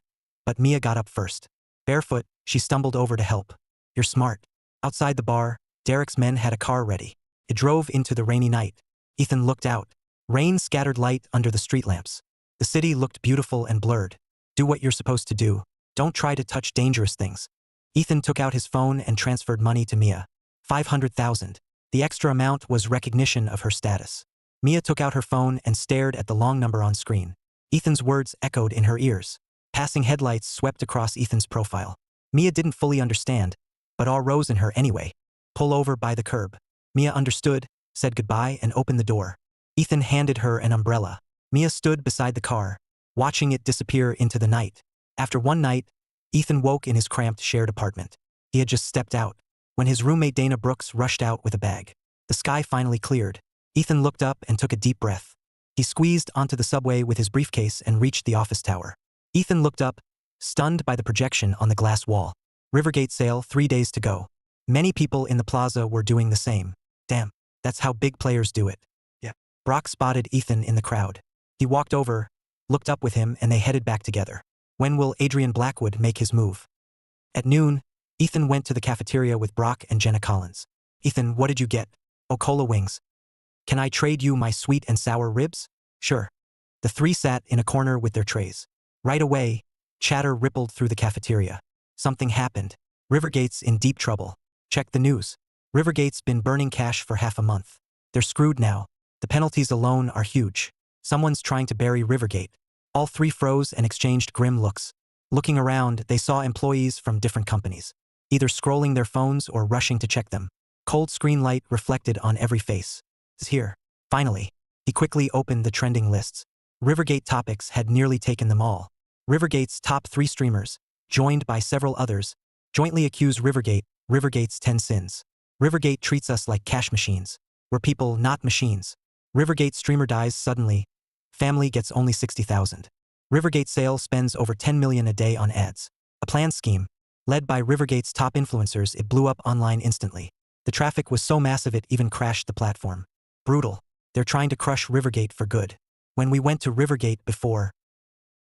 but Mia got up first. Barefoot, she stumbled over to help. You're smart. Outside the bar, Derek's men had a car ready. It drove into the rainy night. Ethan looked out. Rain scattered light under the street lamps. The city looked beautiful and blurred. Do what you're supposed to do. Don't try to touch dangerous things. Ethan took out his phone and transferred money to Mia. 500,000. The extra amount was recognition of her status. Mia took out her phone and stared at the long number on screen. Ethan's words echoed in her ears. Passing headlights swept across Ethan's profile. Mia didn't fully understand, but awe rose in her anyway. Pull over by the curb. Mia understood, said goodbye and opened the door. Ethan handed her an umbrella. Mia stood beside the car, watching it disappear into the night. After one night, Ethan woke in his cramped shared apartment. He had just stepped out, when his roommate Dana Brooks rushed out with a bag. The sky finally cleared. Ethan looked up and took a deep breath. He squeezed onto the subway with his briefcase and reached the office tower. Ethan looked up, stunned by the projection on the glass wall. Rivergate sale, 3 days to go. Many people in the plaza were doing the same. Damn, that's how big players do it. Yeah. Brock spotted Ethan in the crowd. He walked over, looked up with him, and they headed back together. When will Adrian Blackwood make his move? At noon, Ethan went to the cafeteria with Brock and Jenna Collins. Ethan, what did you get? Oh, cola wings. Can I trade you my sweet and sour ribs? Sure. The three sat in a corner with their trays. Right away, chatter rippled through the cafeteria. Something happened. Rivergate's in deep trouble. Check the news. Rivergate's been burning cash for half a month. They're screwed now. The penalties alone are huge. Someone's trying to bury Rivergate. All three froze and exchanged grim looks. Looking around, they saw employees from different companies, either scrolling their phones or rushing to check them. Cold screen light reflected on every face. It's here. Finally, he quickly opened the trending lists. Rivergate topics had nearly taken them all. Rivergate's top 3 streamers, joined by several others, jointly accuse Rivergate's 10 sins. Rivergate treats us like cash machines. We're people, not machines. Rivergate streamer dies suddenly. Family gets only 60,000. Rivergate sale spends over 10 million a day on ads. A planned scheme. Led by Rivergate's top influencers, it blew up online instantly. The traffic was so massive it even crashed the platform. Brutal. They're trying to crush Rivergate for good. When we went to Rivergate before,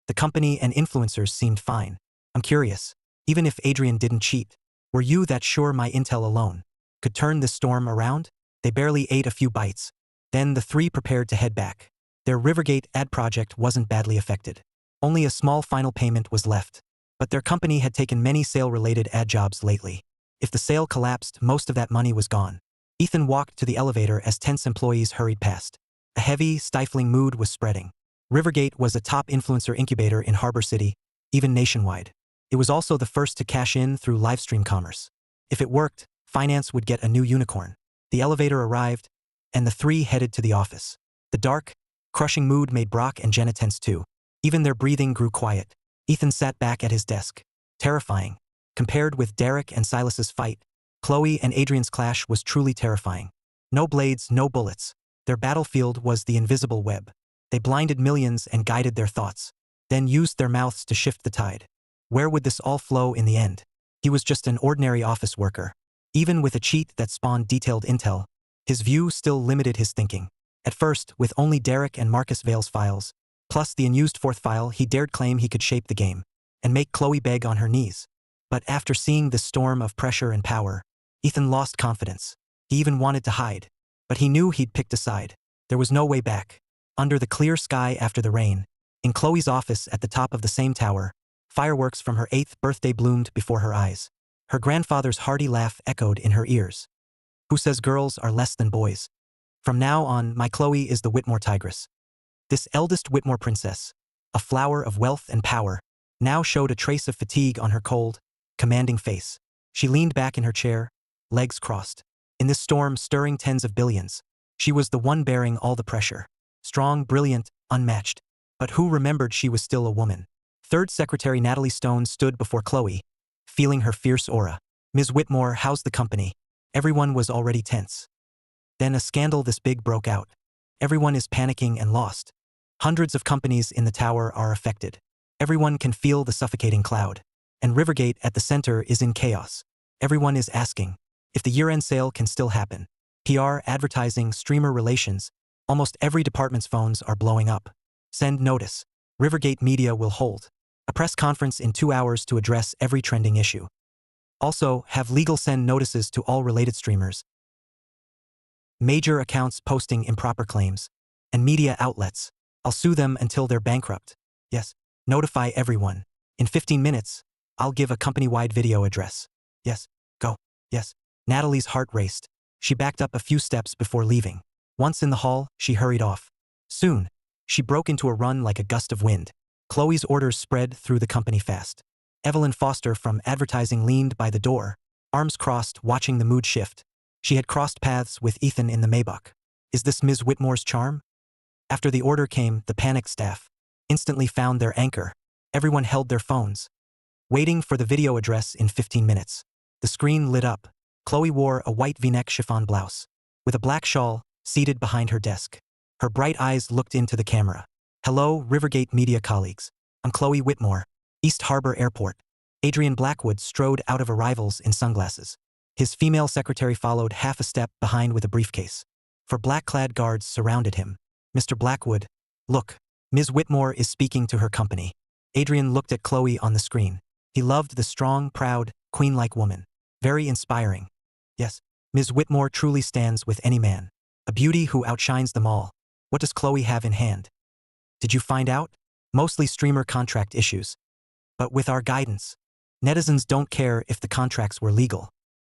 the company and influencers seemed fine. I'm curious. Even if Adrian didn't cheat, were you that sure my intel alone could turn this storm around? They barely ate a few bites. Then the three prepared to head back. Their Rivergate ad project wasn't badly affected. Only a small final payment was left. But their company had taken many sale-related ad jobs lately. If the sale collapsed, most of that money was gone. Ethan walked to the elevator as tense employees hurried past. A heavy, stifling mood was spreading. Rivergate was a top influencer incubator in Harbor City, even nationwide. It was also the first to cash in through livestream commerce. If it worked, finance would get a new unicorn. The elevator arrived, and the three headed to the office. The dark, crushing mood made Brock and Jenna tense too. Even their breathing grew quiet. Ethan sat back at his desk. Terrifying. Compared with Derek and Silas's fight, Chloe and Adrian's clash was truly terrifying. No blades, no bullets. Their battlefield was the invisible web. They blinded millions and guided their thoughts, then used their mouths to shift the tide. Where would this all flow in the end? He was just an ordinary office worker. Even with a cheat that spawned detailed intel, his view still limited his thinking. At first, with only Derek and Marcus Vale's files, plus the unused 4th file, he dared claim he could shape the game and make Chloe beg on her knees. But after seeing this storm of pressure and power, Ethan lost confidence. He even wanted to hide. But he knew he'd picked a side. There was no way back. Under the clear sky after the rain, in Chloe's office at the top of the same tower, fireworks from her 8th birthday bloomed before her eyes. Her grandfather's hearty laugh echoed in her ears. Who says girls are less than boys? From now on, my Chloe is the Whitmore Tigress. This eldest Whitmore princess, a flower of wealth and power, now showed a trace of fatigue on her cold, commanding face. She leaned back in her chair, legs crossed. In this storm stirring tens of billions, she was the one bearing all the pressure. Strong, brilliant, unmatched. But who remembered she was still a woman? Third Secretary Natalie Stone stood before Chloe, feeling her fierce aura. Ms. Whitmore, how's the company? Everyone was already tense. Then a scandal this big broke out. Everyone is panicking and lost. Hundreds of companies in the tower are affected. Everyone can feel the suffocating cloud. And Rivergate at the center is in chaos. Everyone is asking if the year-end sale can still happen. PR, advertising, streamer relations, almost every department's phones are blowing up. Send notice. Rivergate Media will hold a press conference in 2 hours to address every trending issue. Also, have legal send notices to all related streamers, major accounts posting improper claims, and media outlets. I'll sue them until they're bankrupt. Yes. Notify everyone. In 15 minutes, I'll give a company-wide video address. Yes. Go. Yes. Natalie's heart raced. She backed up a few steps before leaving. Once in the hall, she hurried off. Soon, she broke into a run like a gust of wind. Chloe's orders spread through the company fast. Evelyn Foster from advertising leaned by the door, arms crossed, watching the mood shift. She had crossed paths with Ethan in the Maybach. Is this Ms. Whitmore's charm? After the order came, the panicked staff instantly found their anchor. Everyone held their phones, waiting for the video address in 15 minutes. The screen lit up. Chloe wore a white V-neck chiffon blouse, with a black shawl, seated behind her desk. Her bright eyes looked into the camera. Hello, Rivergate Media colleagues. I'm Chloe Whitmore, East Harbor Airport. Adrian Blackwood strode out of arrivals in sunglasses. His female secretary followed half a step behind with a briefcase. Four black-clad guards surrounded him. Mr. Blackwood, look, Ms. Whitmore is speaking to her company. Adrian looked at Chloe on the screen. He loved the strong, proud, queen-like woman. Very inspiring. Yes, Ms. Whitmore truly stands with any man. A beauty who outshines them all. What does Chloe have in hand? Did you find out? Mostly streamer contract issues. But with our guidance, netizens don't care if the contracts were legal.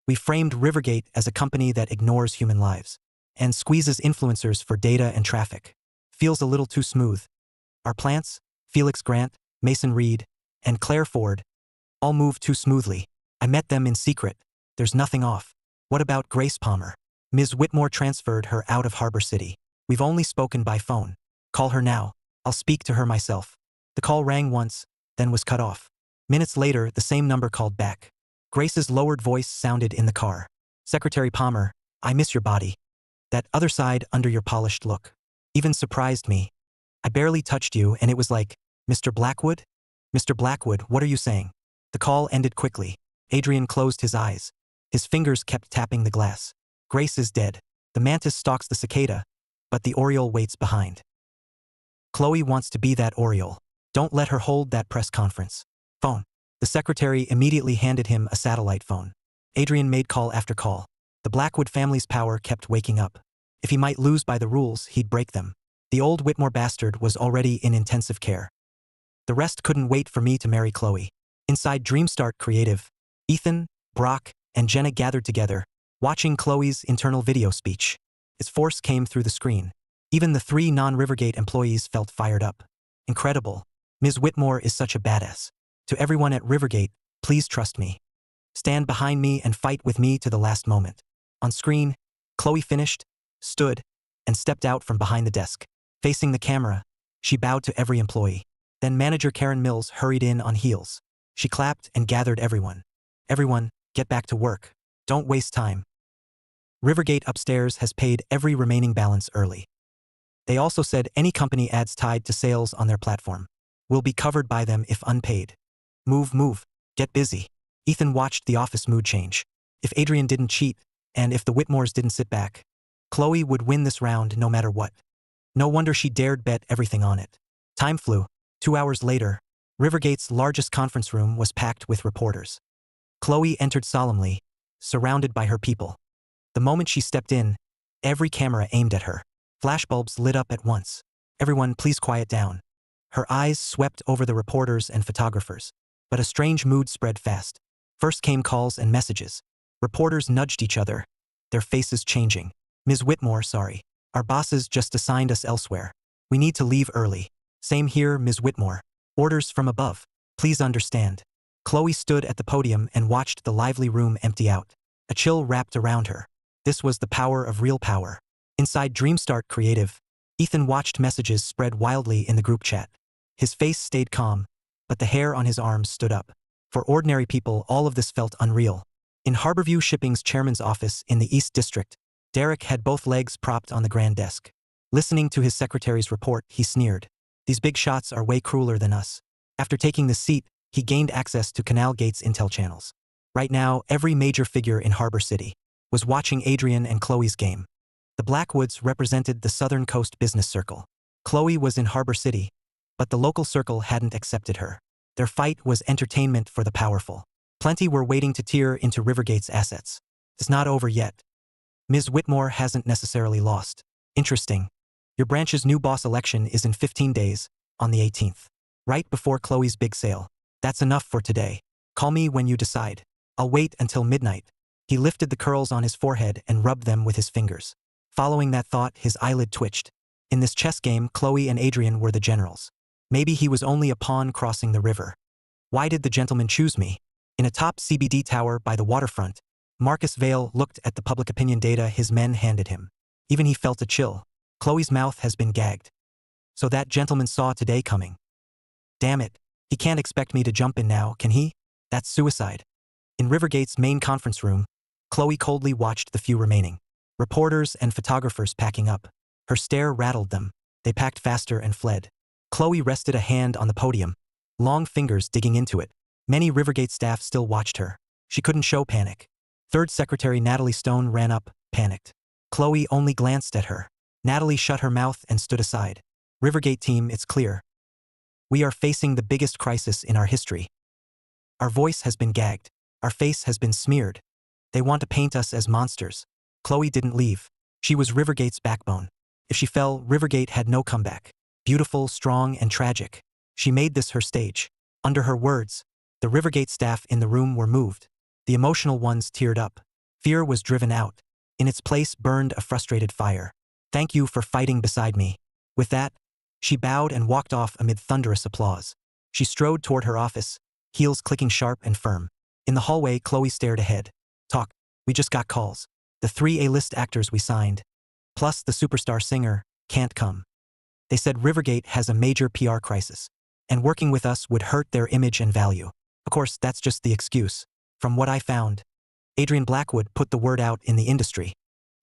We framed Rivergate as a company that ignores human lives and squeezes influencers for data and traffic. Feels a little too smooth. Our plants, Felix Grant, Mason Reed, and Claire Ford, all move too smoothly. I met them in secret. There's nothing off. What about Grace Palmer? Ms. Whitmore transferred her out of Harbor City. We've only spoken by phone. Call her now. I'll speak to her myself. The call rang once, then was cut off. Minutes later, the same number called back. Grace's lowered voice sounded in the car. Secretary Palmer, I miss your body. That other side under your polished look. Even surprised me. I barely touched you and it was like, Mr. Blackwood? Mr. Blackwood, what are you saying? The call ended quickly. Adrian closed his eyes. His fingers kept tapping the glass. Grace is dead. The mantis stalks the cicada, but the oriole waits behind. Chloe wants to be that oriole. Don't let her hold that press conference. Phone. The secretary immediately handed him a satellite phone. Adrian made call after call. The Blackwood family's power kept waking up. If he might lose by the rules, he'd break them. The old Whitmore bastard was already in intensive care. The rest couldn't wait for me to marry Chloe. Inside Dreamstart Creative, Ethan, Brock, and Jenna gathered together, watching Chloe's internal video speech. Its force came through the screen. Even the 3 non-Rivergate employees felt fired up. Incredible. Ms. Whitmore is such a badass. To everyone at Rivergate, please trust me. Stand behind me and fight with me to the last moment. On screen, Chloe finished, stood, and stepped out from behind the desk. Facing the camera, she bowed to every employee. Then manager Karen Mills hurried in on heels. She clapped and gathered everyone. Everyone, get back to work. Don't waste time. Rivergate upstairs has paid every remaining balance early. They also said any company ads tied to sales on their platform will be covered by them if unpaid. Move, get busy. Ethan watched the office mood change. If Adrian didn't cheat, and if the Whitmores didn't sit back, Chloe would win this round no matter what. No wonder she dared bet everything on it. Time flew. 2 hours later, Rivergate's largest conference room was packed with reporters. Chloe entered solemnly, surrounded by her people. The moment she stepped in, every camera aimed at her. Flashbulbs lit up at once. Everyone, please quiet down. Her eyes swept over the reporters and photographers. But a strange mood spread fast. First came calls and messages. Reporters nudged each other, their faces changing. Ms. Whitmore, sorry. Our bosses just assigned us elsewhere. We need to leave early. Same here, Ms. Whitmore. Orders from above. Please understand. Chloe stood at the podium and watched the lively room empty out. A chill wrapped around her. This was the power of real power. Inside Dreamstart Creative, Ethan watched messages spread wildly in the group chat. His face stayed calm, but the hair on his arms stood up. For ordinary people, all of this felt unreal. In Harborview Shipping's chairman's office in the East District, Derek had both legs propped on the grand desk. Listening to his secretary's report, he sneered. These big shots are way crueler than us. After taking the seat, he gained access to Canal Gate's intel channels. Right now, every major figure in Harbor City was watching Adrian and Chloe's game. The Blackwoods represented the Southern Coast business circle. Chloe was in Harbor City, but the local circle hadn't accepted her. Their fight was entertainment for the powerful. Plenty were waiting to tear into Rivergate's assets. It's not over yet. Ms. Whitmore hasn't necessarily lost. Interesting. Your branch's new boss election is in 15 days, on the 18th. Right before Chloe's big sale. That's enough for today. Call me when you decide. I'll wait until midnight. He lifted the curls on his forehead and rubbed them with his fingers. Following that thought, his eyelid twitched. In this chess game, Chloe and Adrian were the generals. Maybe he was only a pawn crossing the river. Why did the gentleman choose me? In a top CBD tower by the waterfront, Marcus Vale looked at the public opinion data his men handed him. Even he felt a chill. Chloe's mouth has been gagged. So that gentleman saw today coming. Damn it. He can't expect me to jump in now, can he? That's suicide. In Rivergate's main conference room, Chloe coldly watched the few remaining reporters and photographers packing up. Her stare rattled them. They packed faster and fled. Chloe rested a hand on the podium, long fingers digging into it. Many Rivergate staff still watched her. She couldn't show panic. Third secretary Natalie Stone ran up, panicked. Chloe only glanced at her. Natalie shut her mouth and stood aside. Rivergate team, it's clear. We are facing the biggest crisis in our history. Our voice has been gagged. Our face has been smeared. They want to paint us as monsters. Chloe didn't leave. She was Rivergate's backbone. If she fell, Rivergate had no comeback. Beautiful, strong, and tragic. She made this her stage. Under her words, the Rivergate staff in the room were moved. The emotional ones teared up. Fear was driven out. In its place burned a frustrated fire. Thank you for fighting beside me. With that, she bowed and walked off amid thunderous applause. She strode toward her office, heels clicking sharp and firm. In the hallway, Chloe stared ahead. Talk. We just got calls. The 3 A-list actors we signed, plus the superstar singer, can't come. They said Rivergate has a major PR crisis, and working with us would hurt their image and value. Of course, that's just the excuse. From what I found, Adrian Blackwood put the word out in the industry.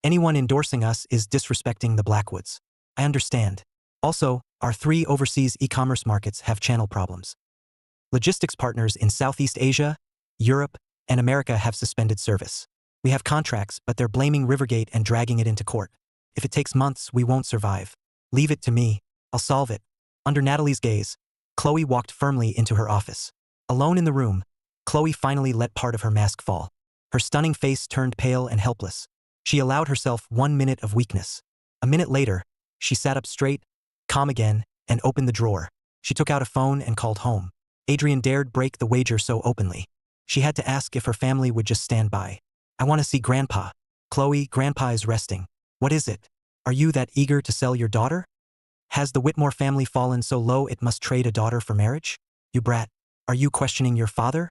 Anyone endorsing us is disrespecting the Blackwoods. I understand. Also, our 3 overseas e-commerce markets have channel problems. Logistics partners in Southeast Asia, Europe, and America have suspended service. We have contracts, but they're blaming Rivergate and dragging it into court. If it takes months, we won't survive. Leave it to me. I'll solve it. Under Natalie's gaze, Chloe walked firmly into her office. Alone in the room, Chloe finally let part of her mask fall. Her stunning face turned pale and helpless. She allowed herself 1 minute of weakness. A minute later, she sat up straight, calm again, and opened the drawer. She took out a phone and called home. Adrian dared break the wager so openly. She had to ask if her family would just stand by. I want to see Grandpa. Chloe, Grandpa is resting. What is it? Are you that eager to sell your daughter? Has the Whitmore family fallen so low it must trade a daughter for marriage? You brat. Are you questioning your father?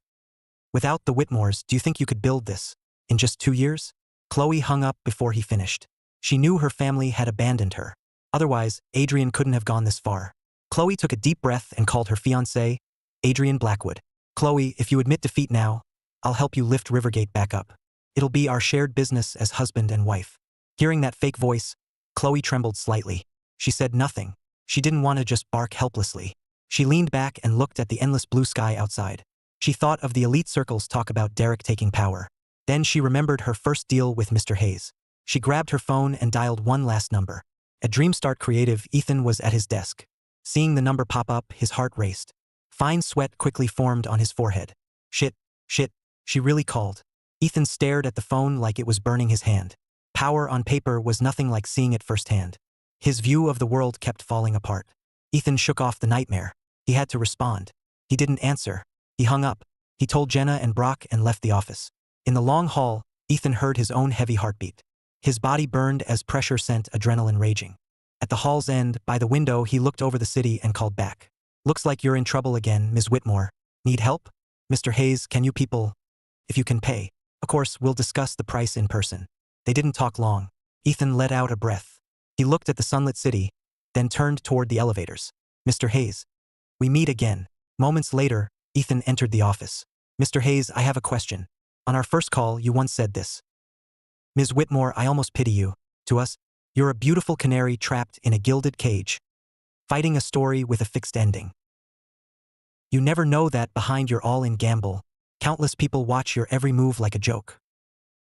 Without the Whitmores, do you think you could build this? In just 2 years? Chloe hung up before he finished. She knew her family had abandoned her. Otherwise, Adrian couldn't have gone this far. Chloe took a deep breath and called her fiancé, Adrian Blackwood. Chloe, if you admit defeat now, I'll help you lift Rivergate back up. It'll be our shared business as husband and wife. Hearing that fake voice, Chloe trembled slightly. She said nothing. She didn't want to just bark helplessly. She leaned back and looked at the endless blue sky outside. She thought of the elite circle's talk about Derek taking power. Then she remembered her first deal with Mr. Hayes. She grabbed her phone and dialed one last number. At Dreamstart Creative, Ethan was at his desk. Seeing the number pop up, his heart raced. Fine sweat quickly formed on his forehead. Shit, she really called. Ethan stared at the phone like it was burning his hand. Power on paper was nothing like seeing it firsthand. His view of the world kept falling apart. Ethan shook off the nightmare. He had to respond. He didn't answer. He hung up. He told Jenna and Brock and left the office. In the long hall, Ethan heard his own heavy heartbeat. His body burned as pressure sent adrenaline raging. At the hall's end, by the window, he looked over the city and called back. Looks like you're in trouble again, Ms. Whitmore. Need help? Mr. Hayes, can you people? If you can pay. Of course, we'll discuss the price in person. They didn't talk long. Ethan let out a breath. He looked at the sunlit city, then turned toward the elevators. Mr. Hayes. We meet again. Moments later, Ethan entered the office. Mr. Hayes, I have a question. On our first call, you once said this. Ms. Whitmore, I almost pity you. To us, you're a beautiful canary trapped in a gilded cage, fighting a story with a fixed ending. You never know that behind your all-in gamble, countless people watch your every move like a joke.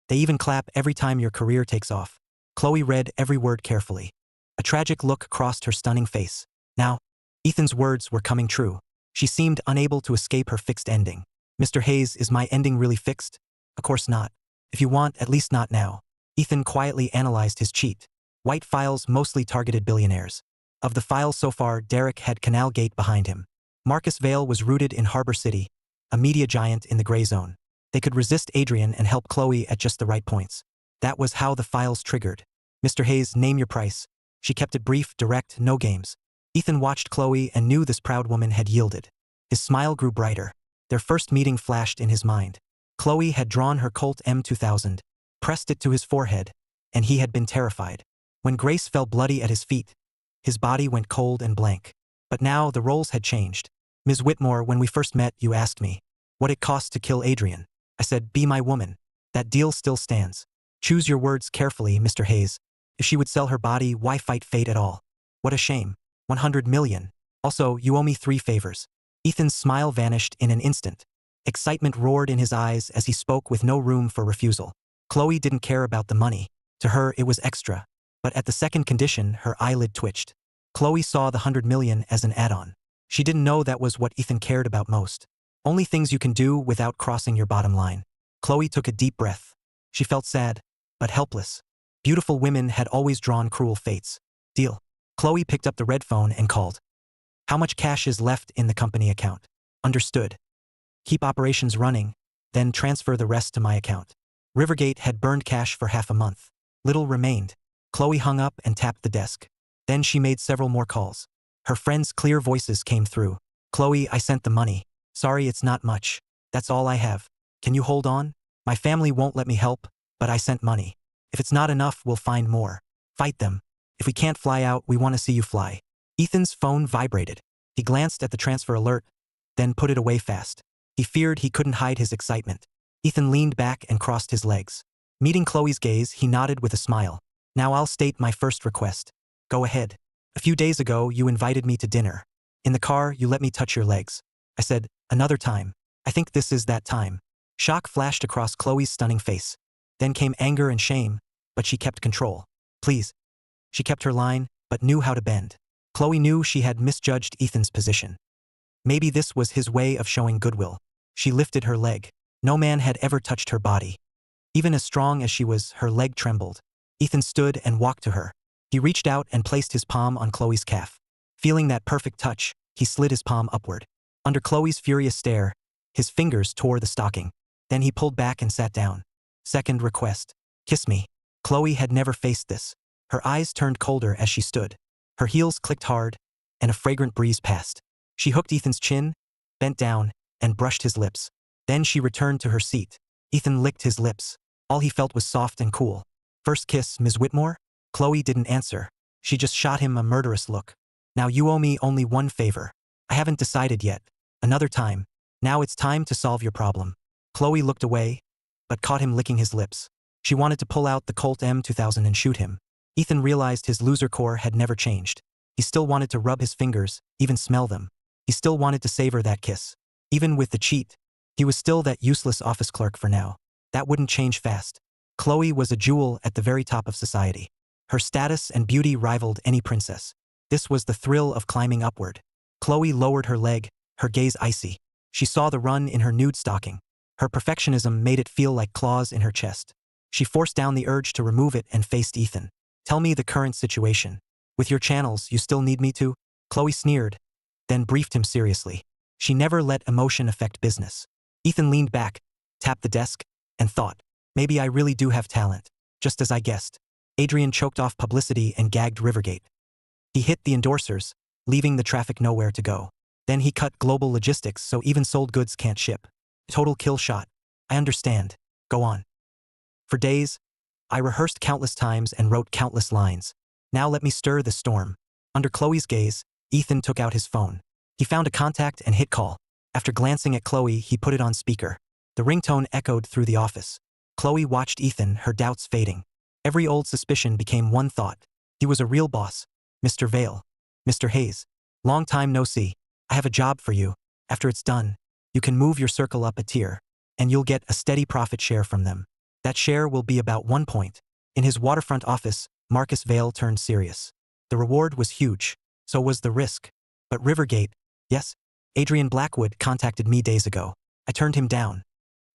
They even clap every time your career takes off. Chloe read every word carefully. A tragic look crossed her stunning face. Now, Ethan's words were coming true. She seemed unable to escape her fixed ending. Mr. Hayes, is my ending really fixed? Of course not. If you want, at least not now. Ethan quietly analyzed his cheat. White files mostly targeted billionaires. Of the files so far, Derek had Canal Gate behind him. Marcus Vale was rooted in Harbor City, a media giant in the gray zone. They could resist Adrian and help Chloe at just the right points. That was how the files triggered. Mr. Hayes, name your price. She kept it brief, direct, no games. Ethan watched Chloe and knew this proud woman had yielded. His smile grew brighter. Their first meeting flashed in his mind. Chloe had drawn her Colt M2000, pressed it to his forehead, and he had been terrified. When Grace fell bloody at his feet, his body went cold and blank. But now the roles had changed. Ms. Whitmore, when we first met, you asked me what it cost to kill Adrian. I said, be my woman. That deal still stands. Choose your words carefully, Mr. Hayes. If she would sell her body, why fight fate at all? What a shame. 100 million. Also, you owe me 3 favors. Ethan's smile vanished in an instant. Excitement roared in his eyes as he spoke with no room for refusal. Chloe didn't care about the money. To her, it was extra. But at the second condition, her eyelid twitched. Chloe saw the 100 million as an add-on. She didn't know that was what Ethan cared about most. Only things you can do without crossing your bottom line. Chloe took a deep breath. She felt sad, but helpless. Beautiful women had always drawn cruel fates. Deal. Chloe picked up the red phone and called. How much cash is left in the company account? Understood. Keep operations running, then transfer the rest to my account. Rivergate had burned cash for half a month. Little remained. Chloe hung up and tapped the desk. Then she made several more calls. Her friends' clear voices came through. Chloe, I sent the money. Sorry, it's not much. That's all I have. Can you hold on? My family won't let me help, but I sent money. If it's not enough, we'll find more. Fight them. If we can't fly out, we want to see you fly. Ethan's phone vibrated. He glanced at the transfer alert, then put it away fast. He feared he couldn't hide his excitement. Ethan leaned back and crossed his legs. Meeting Chloe's gaze, he nodded with a smile. Now I'll state my first request. Go ahead. A few days ago, you invited me to dinner. In the car, you let me touch your legs. I said, another time. I think this is that time. Shock flashed across Chloe's stunning face. Then came anger and shame, but she kept control. Please. She kept her line, but knew how to bend. Chloe knew she had misjudged Ethan's position. Maybe this was his way of showing goodwill. She lifted her leg. No man had ever touched her body. Even as strong as she was, her leg trembled. Ethan stood and walked to her. He reached out and placed his palm on Chloe's calf. Feeling that perfect touch, he slid his palm upward. Under Chloe's furious stare, his fingers tore the stocking. Then he pulled back and sat down. Second request. Kiss me. Chloe had never faced this. Her eyes turned colder as she stood. Her heels clicked hard, and a fragrant breeze passed. She hooked Ethan's chin, bent down, and brushed his lips. Then she returned to her seat. Ethan licked his lips. All he felt was soft and cool. First kiss, Ms. Whitmore? Chloe didn't answer. She just shot him a murderous look. Now you owe me only one favor. I haven't decided yet. Another time. Now it's time to solve your problem. Chloe looked away, but caught him licking his lips. She wanted to pull out the Colt M2000 and shoot him. Ethan realized his loser core had never changed. He still wanted to rub his fingers, even smell them. He still wanted to savor that kiss. Even with the cheat, he was still that useless office clerk for now. That wouldn't change fast. Chloe was a jewel at the very top of society. Her status and beauty rivaled any princess. This was the thrill of climbing upward. Chloe lowered her leg, her gaze icy. She saw the run in her nude stocking. Her perfectionism made it feel like claws in her chest. She forced down the urge to remove it and faced Ethan. Tell me the current situation. With your channels, you still need me to? Chloe sneered, then briefed him seriously. She never let emotion affect business. Ethan leaned back, tapped the desk, and thought, maybe I really do have talent, just as I guessed. Adrian choked off publicity and gagged Rivergate. He hit the endorsers, leaving the traffic nowhere to go. Then he cut global logistics so even sold goods can't ship. Total kill shot. I understand. Go on. For days, I rehearsed countless times and wrote countless lines. Now let me stir the storm. Under Chloe's gaze, Ethan took out his phone. He found a contact and hit call. After glancing at Chloe, he put it on speaker. The ringtone echoed through the office. Chloe watched Ethan, her doubts fading. Every old suspicion became one thought. He was a real boss. Mr. Vale. Mr. Hayes. Long time no see. I have a job for you. After it's done, you can move your circle up a tier, and you'll get a steady profit share from them. That share will be about 1 point. In his waterfront office, Marcus Vale turned serious. The reward was huge. So was the risk. But Rivergate, yes? Adrian Blackwood contacted me days ago. I turned him down.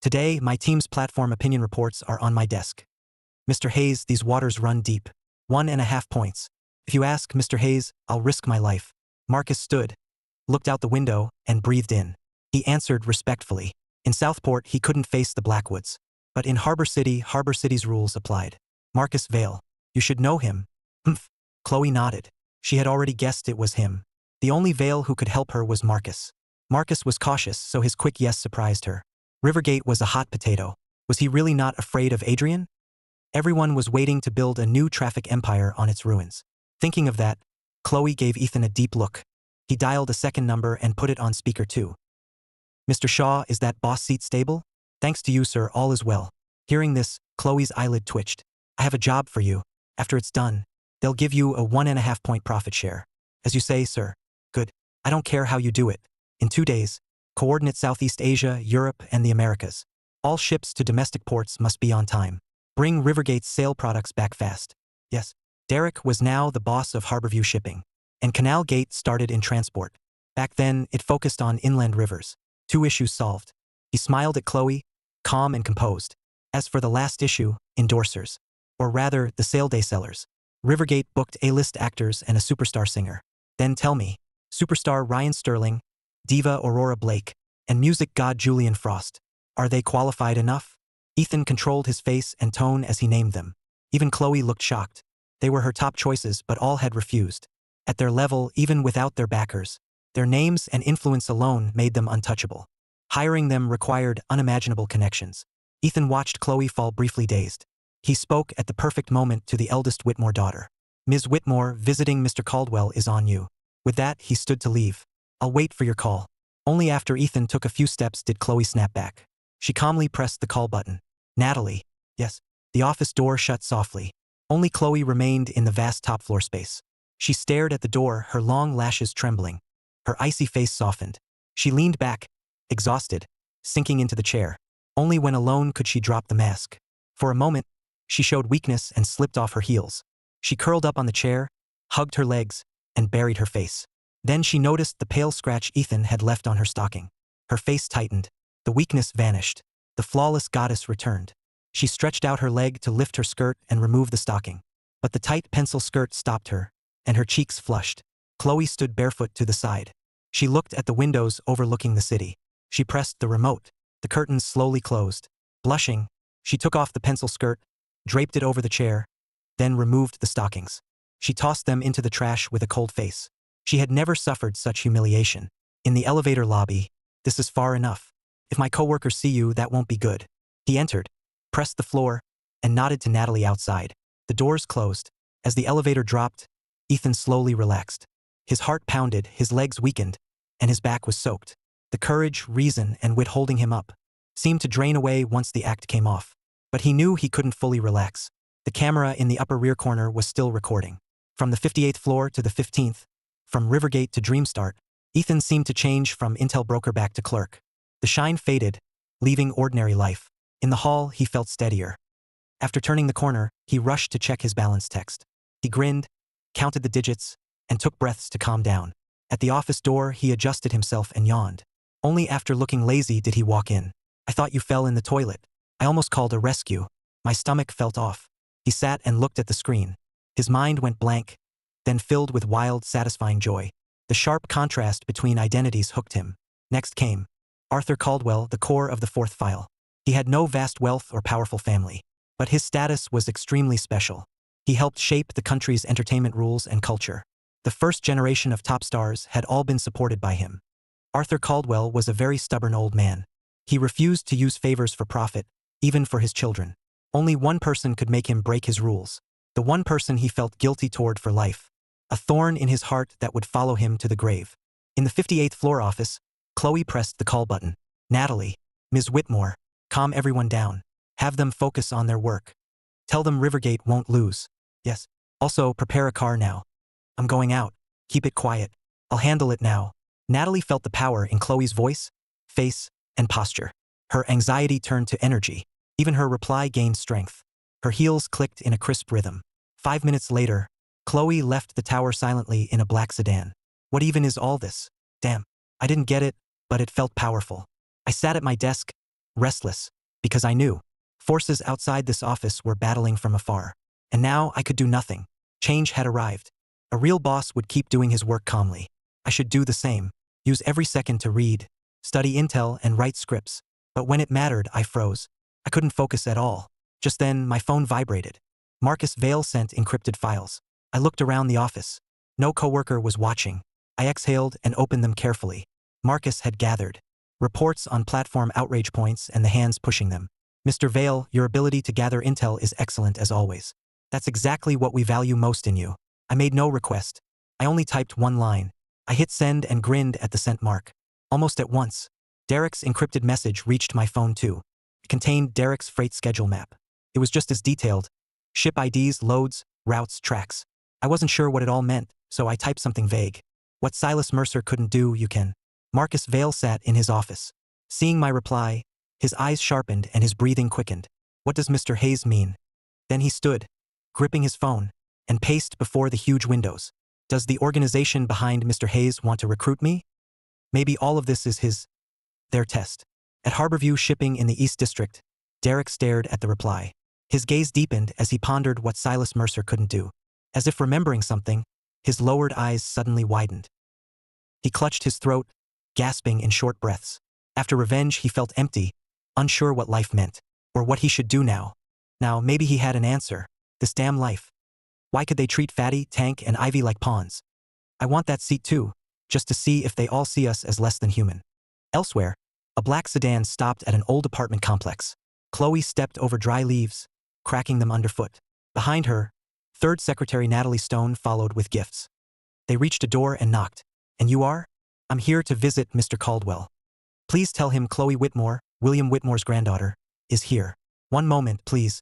Today, my team's platform opinion reports are on my desk. Mr. Hayes, these waters run deep. 1.5 points. If you ask, Mr. Hayes, I'll risk my life. Marcus stood, looked out the window, and breathed in. He answered respectfully. In Southport, he couldn't face the Blackwoods. But in Harbor City's rules applied. Marcus Vale. You should know him. Humph. Chloe nodded. She had already guessed it was him. The only Vale who could help her was Marcus. Marcus was cautious, so his quick yes surprised her. Rivergate was a hot potato. Was he really not afraid of Adrian? Everyone was waiting to build a new traffic empire on its ruins. Thinking of that, Chloe gave Ethan a deep look. He dialed a second number and put it on speaker too. Mr. Shaw, is that boss seat stable? Thanks to you, sir, all is well. Hearing this, Chloe's eyelid twitched. I have a job for you. After it's done, they'll give you a 1.5 point profit share. As you say, sir. Good. I don't care how you do it. In 2 days, Coordinate Southeast Asia, Europe, and the Americas. All ships to domestic ports must be on time. Bring Rivergate's sail products back fast. Yes. Derek was now the boss of Harborview Shipping. And Canal Gate started in transport. Back then, it focused on inland rivers. 2 issues solved. He smiled at Chloe, calm and composed. As for the last issue, endorsers. Or rather, the sale day sellers. Rivergate booked A-list actors and a superstar singer. Then tell me, superstar Ryan Sterling, diva Aurora Blake, and music god Julian Frost. Are they qualified enough? Ethan controlled his face and tone as he named them. Even Chloe looked shocked. They were her top choices, but all had refused. At their level, even without their backers, their names and influence alone made them untouchable. Hiring them required unimaginable connections. Ethan watched Chloe fall briefly dazed. He spoke at the perfect moment to the eldest Whitmore daughter. Ms. Whitmore, visiting Mr. Caldwell is on you. With that, he stood to leave. I'll wait for your call. Only after Ethan took a few steps did Chloe snap back. She calmly pressed the call button. Natalie. Yes. The office door shut softly. Only Chloe remained in the vast top-floor space. She stared at the door, her long lashes trembling. Her icy face softened. She leaned back, exhausted, sinking into the chair. Only when alone could she drop the mask. For a moment, she showed weakness and slipped off her heels. She curled up on the chair, hugged her legs, and buried her face. Then she noticed the pale scratch Ethan had left on her stocking. Her face tightened. The weakness vanished. The flawless goddess returned. She stretched out her leg to lift her skirt and remove the stocking. But the tight pencil skirt stopped her, and her cheeks flushed. Chloe stood barefoot to the side. She looked at the windows overlooking the city. She pressed the remote. The curtains slowly closed. Blushing, she took off the pencil skirt, draped it over the chair, then removed the stockings. She tossed them into the trash with a cold face. She had never suffered such humiliation. In the elevator lobby, this is far enough. If my coworkers see you, that won't be good. He entered, pressed the floor, and nodded to Natalie outside. The doors closed. As the elevator dropped, Ethan slowly relaxed. His heart pounded, his legs weakened, and his back was soaked. The courage, reason, and wit holding him up seemed to drain away once the act came off. But he knew he couldn't fully relax. The camera in the upper rear corner was still recording. From the 58th floor to the 15th, from Rivergate to Dreamstart, Ethan seemed to change from intel broker back to clerk. The shine faded, leaving ordinary life. In the hall, he felt steadier. After turning the corner, he rushed to check his balance text. He grinned, counted the digits, and took breaths to calm down. At the office door, he adjusted himself and yawned. Only after looking lazy did he walk in. I thought you fell in the toilet. I almost called a rescue. My stomach felt off. He sat and looked at the screen. His mind went blank, then filled with wild, satisfying joy. The sharp contrast between identities hooked him. Next came Arthur Caldwell, the core of the fourth file. He had no vast wealth or powerful family, but his status was extremely special. He helped shape the country's entertainment rules and culture. The first generation of top stars had all been supported by him. Arthur Caldwell was a very stubborn old man. He refused to use favors for profit, even for his children. Only one person could make him break his rules. The one person he felt guilty toward for life. A thorn in his heart that would follow him to the grave. In the 58th floor office, Chloe pressed the call button. Natalie, Ms. Whitmore, calm everyone down. Have them focus on their work. Tell them Rivergate won't lose. Yes. Also, prepare a car now. I'm going out. Keep it quiet. I'll handle it now. Natalie felt the power in Chloe's voice, face, and posture. Her anxiety turned to energy. Even her reply gained strength. Her heels clicked in a crisp rhythm. 5 minutes later, Chloe left the tower silently in a black sedan. What even is all this? Damn. I didn't get it, but it felt powerful. I sat at my desk, restless, because I knew forces outside this office were battling from afar. And now I could do nothing. Change had arrived. A real boss would keep doing his work calmly. I should do the same. Use every second to read, study intel, and write scripts. But when it mattered, I froze. I couldn't focus at all. Just then, my phone vibrated. Marcus Vale sent encrypted files. I looked around the office. No coworker was watching. I exhaled and opened them carefully. Marcus had gathered reports on platform outrage points and the hands pushing them. Mr. Vale, your ability to gather intel is excellent as always. That's exactly what we value most in you. I made no request. I only typed one line. I hit send and grinned at the sent mark. Almost at once, Derek's encrypted message reached my phone too. It contained Derek's freight schedule map. It was just as detailed. Ship IDs, loads, routes, tracks. I wasn't sure what it all meant, so I typed something vague. What Silas Mercer couldn't do, you can. Marcus Vale sat in his office. Seeing my reply, his eyes sharpened and his breathing quickened. What does Mr. Hayes mean? Then he stood, gripping his phone, and paced before the huge windows. Does the organization behind Mr. Hayes want to recruit me? Maybe all of this is their test. At Harborview Shipping in the East District, Derek stared at the reply. His gaze deepened as he pondered what Silas Mercer couldn't do. As if remembering something, his lowered eyes suddenly widened. He clutched his throat, gasping in short breaths. After revenge, he felt empty, unsure what life meant, or what he should do now. Now, maybe he had an answer. This damn life. Why could they treat Fatty, Tank, and Ivy like pawns? I want that seat too, just to see if they all see us as less than human. Elsewhere, a black sedan stopped at an old apartment complex. Chloe stepped over dry leaves, cracking them underfoot. Behind her, Third Secretary Natalie Stone followed with gifts. They reached a door and knocked. And you are? I'm here to visit Mr. Caldwell. Please tell him Chloe Whitmore, William Whitmore's granddaughter, is here. One moment, please.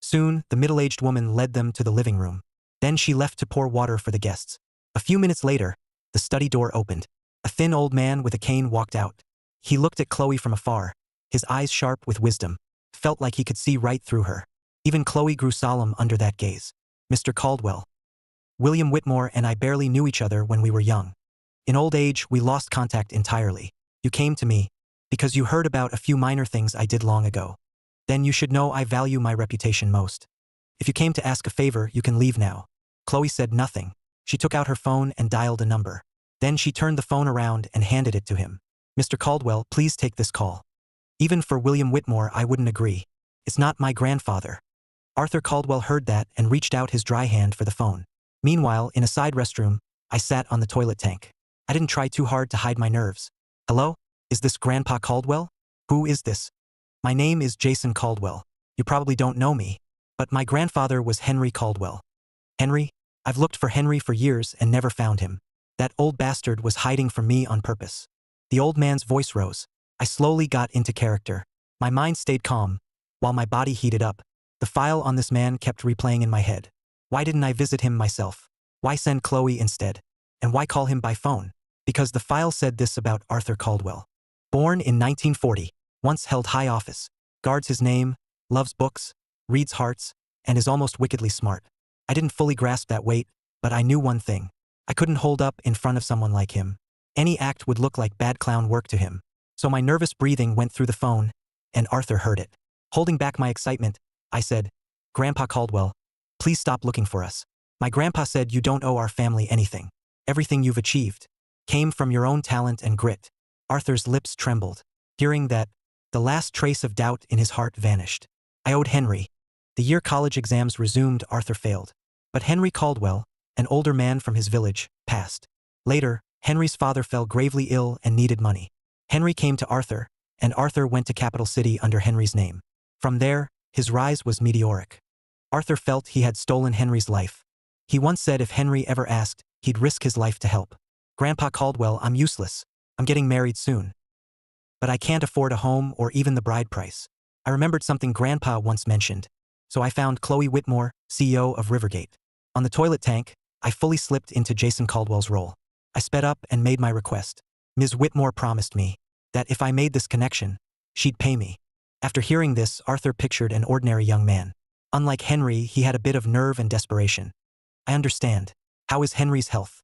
Soon, the middle-aged woman led them to the living room. Then she left to pour water for the guests. A few minutes later, the study door opened. A thin old man with a cane walked out. He looked at Chloe from afar, his eyes sharp with wisdom. Felt like he could see right through her. Even Chloe grew solemn under that gaze. Mr. Caldwell. William Whitmore and I barely knew each other when we were young. In old age, we lost contact entirely. You came to me because you heard about a few minor things I did long ago. Then you should know I value my reputation most. If you came to ask a favor, you can leave now. Chloe said nothing. She took out her phone and dialed a number. Then she turned the phone around and handed it to him. Mr. Caldwell, please take this call. Even for William Whitmore, I wouldn't agree. It's not my grandfather. Arthur Caldwell heard that and reached out his dry hand for the phone. Meanwhile, in a side restroom, I sat on the toilet tank. I didn't try too hard to hide my nerves. Hello? Is this Grandpa Caldwell? Who is this? My name is Jason Caldwell. You probably don't know me, but my grandfather was Henry Caldwell. Henry? I've looked for Henry for years and never found him. That old bastard was hiding from me on purpose. The old man's voice rose. I slowly got into character. My mind stayed calm, while my body heated up. The file on this man kept replaying in my head. Why didn't I visit him myself? Why send Chloe instead? And why call him by phone? Because the file said this about Arthur Caldwell. Born in 1940, once held high office, guards his name, loves books, reads hearts, and is almost wickedly smart. I didn't fully grasp that weight, but I knew one thing. I couldn't hold up in front of someone like him. Any act would look like bad clown work to him. So my nervous breathing went through the phone, and Arthur heard it. Holding back my excitement, I said, Grandpa Caldwell, please stop looking for us. My grandpa said you don't owe our family anything. Everything you've achieved came from your own talent and grit. Arthur's lips trembled. Hearing that, the last trace of doubt in his heart vanished. I owed Henry. The year college exams resumed, Arthur failed. But Henry Caldwell, an older man from his village, passed. Later, Henry's father fell gravely ill and needed money. Henry came to Arthur, and Arthur went to Capital City under Henry's name. From there, his rise was meteoric. Arthur felt he had stolen Henry's life. He once said if Henry ever asked, he'd risk his life to help. Grandpa Caldwell, I'm useless. I'm getting married soon. But I can't afford a home or even the bride price. I remembered something Grandpa once mentioned. So I found Chloe Whitmore, CEO of Rivergate. On the toilet tank, I fully slipped into Jason Caldwell's role. I sped up and made my request. Ms. Whitmore promised me that if I made this connection, she'd pay me. After hearing this, Arthur pictured an ordinary young man. Unlike Henry, he had a bit of nerve and desperation. I understand. How is Henry's health?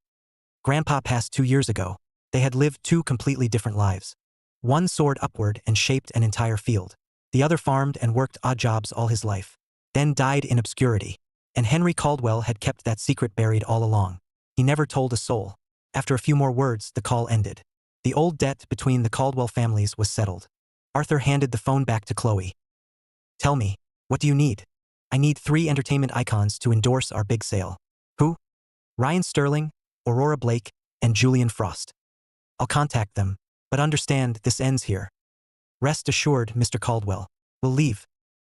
Grandpa passed 2 years ago. They had lived 2 completely different lives. One soared upward and shaped an entire field. The other farmed and worked odd jobs all his life. Then died in obscurity. And Henry Caldwell had kept that secret buried all along. He never told a soul. After a few more words, the call ended. The old debt between the Caldwell families was settled. Arthur handed the phone back to Chloe. Tell me, what do you need? I need 3 entertainment icons to endorse our big sale. Who? Ryan Sterling, Aurora Blake, and Julian Frost. I'll contact them, but understand this ends here. Rest assured, Mr. Caldwell. We'll leave.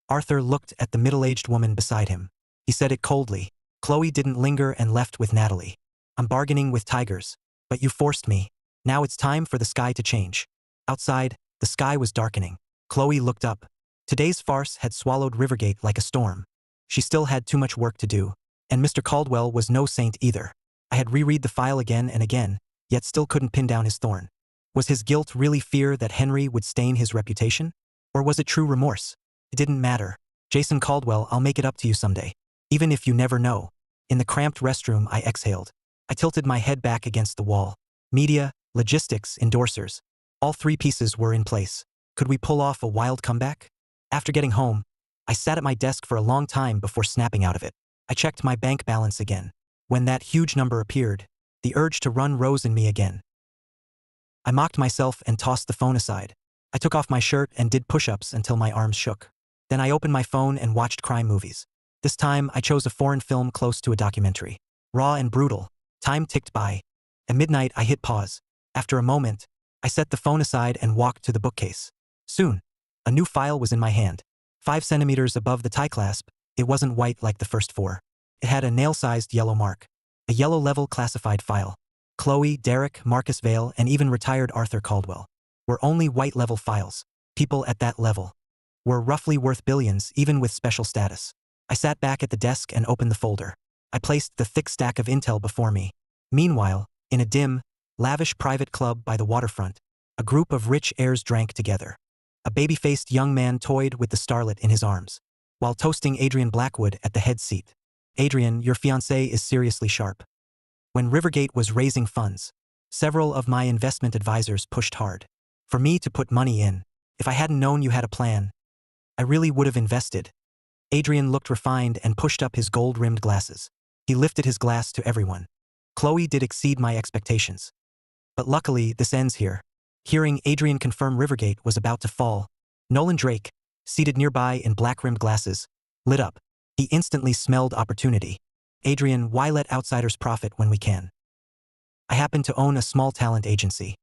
Arthur looked at the middle-aged woman beside him. He said it coldly. Chloe didn't linger and left with Natalie. I'm bargaining with tigers, but you forced me. Now it's time for the sky to change. Outside, the sky was darkening. Chloe looked up. Today's farce had swallowed Rivergate like a storm. She still had too much work to do, and Mr. Caldwell was no saint either. I had reread the file again and again, yet still couldn't pin down his thorn. Was his guilt really fear that Henry would stain his reputation? Or was it true remorse? It didn't matter. Jason Caldwell, I'll make it up to you someday. Even if you never know. In the cramped restroom, I exhaled. I tilted my head back against the wall. Media, logistics, endorsers. All three pieces were in place. Could we pull off a wild comeback? After getting home, I sat at my desk for a long time before snapping out of it. I checked my bank balance again. When that huge number appeared, the urge to run rose in me again. I mocked myself and tossed the phone aside. I took off my shirt and did push-ups until my arms shook. Then I opened my phone and watched crime movies. This time, I chose a foreign film close to a documentary. Raw and brutal. Time ticked by. At midnight, I hit pause. After a moment, I set the phone aside and walked to the bookcase. Soon, a new file was in my hand. 5 centimeters above the tie clasp, it wasn't white like the first 4. It had a nail-sized yellow mark. A yellow-level classified file. Chloe, Derek, Marcus Vale, and even retired Arthur Caldwell were only white-level files. People at that level were roughly worth billions, even with special status. I sat back at the desk and opened the folder. I placed the thick stack of intel before me. Meanwhile, in a dim, lavish private club by the waterfront, a group of rich heirs drank together. A baby-faced young man toyed with the starlet in his arms, while toasting Adrian Blackwood at the head seat. Adrian, your fiancé is seriously sharp. When Rivergate was raising funds, several of my investment advisors pushed hard for me to put money in. If I hadn't known you had a plan, I really would have invested. Adrian looked refined and pushed up his gold-rimmed glasses. He lifted his glass to everyone. Chloe did exceed my expectations. But luckily, this ends here. Hearing Adrian confirm Rivergate was about to fall, Nolan Drake, seated nearby in black-rimmed glasses, lit up. He instantly smelled opportunity. Adrian, why let outsiders profit when we can? I happen to own a small talent agency.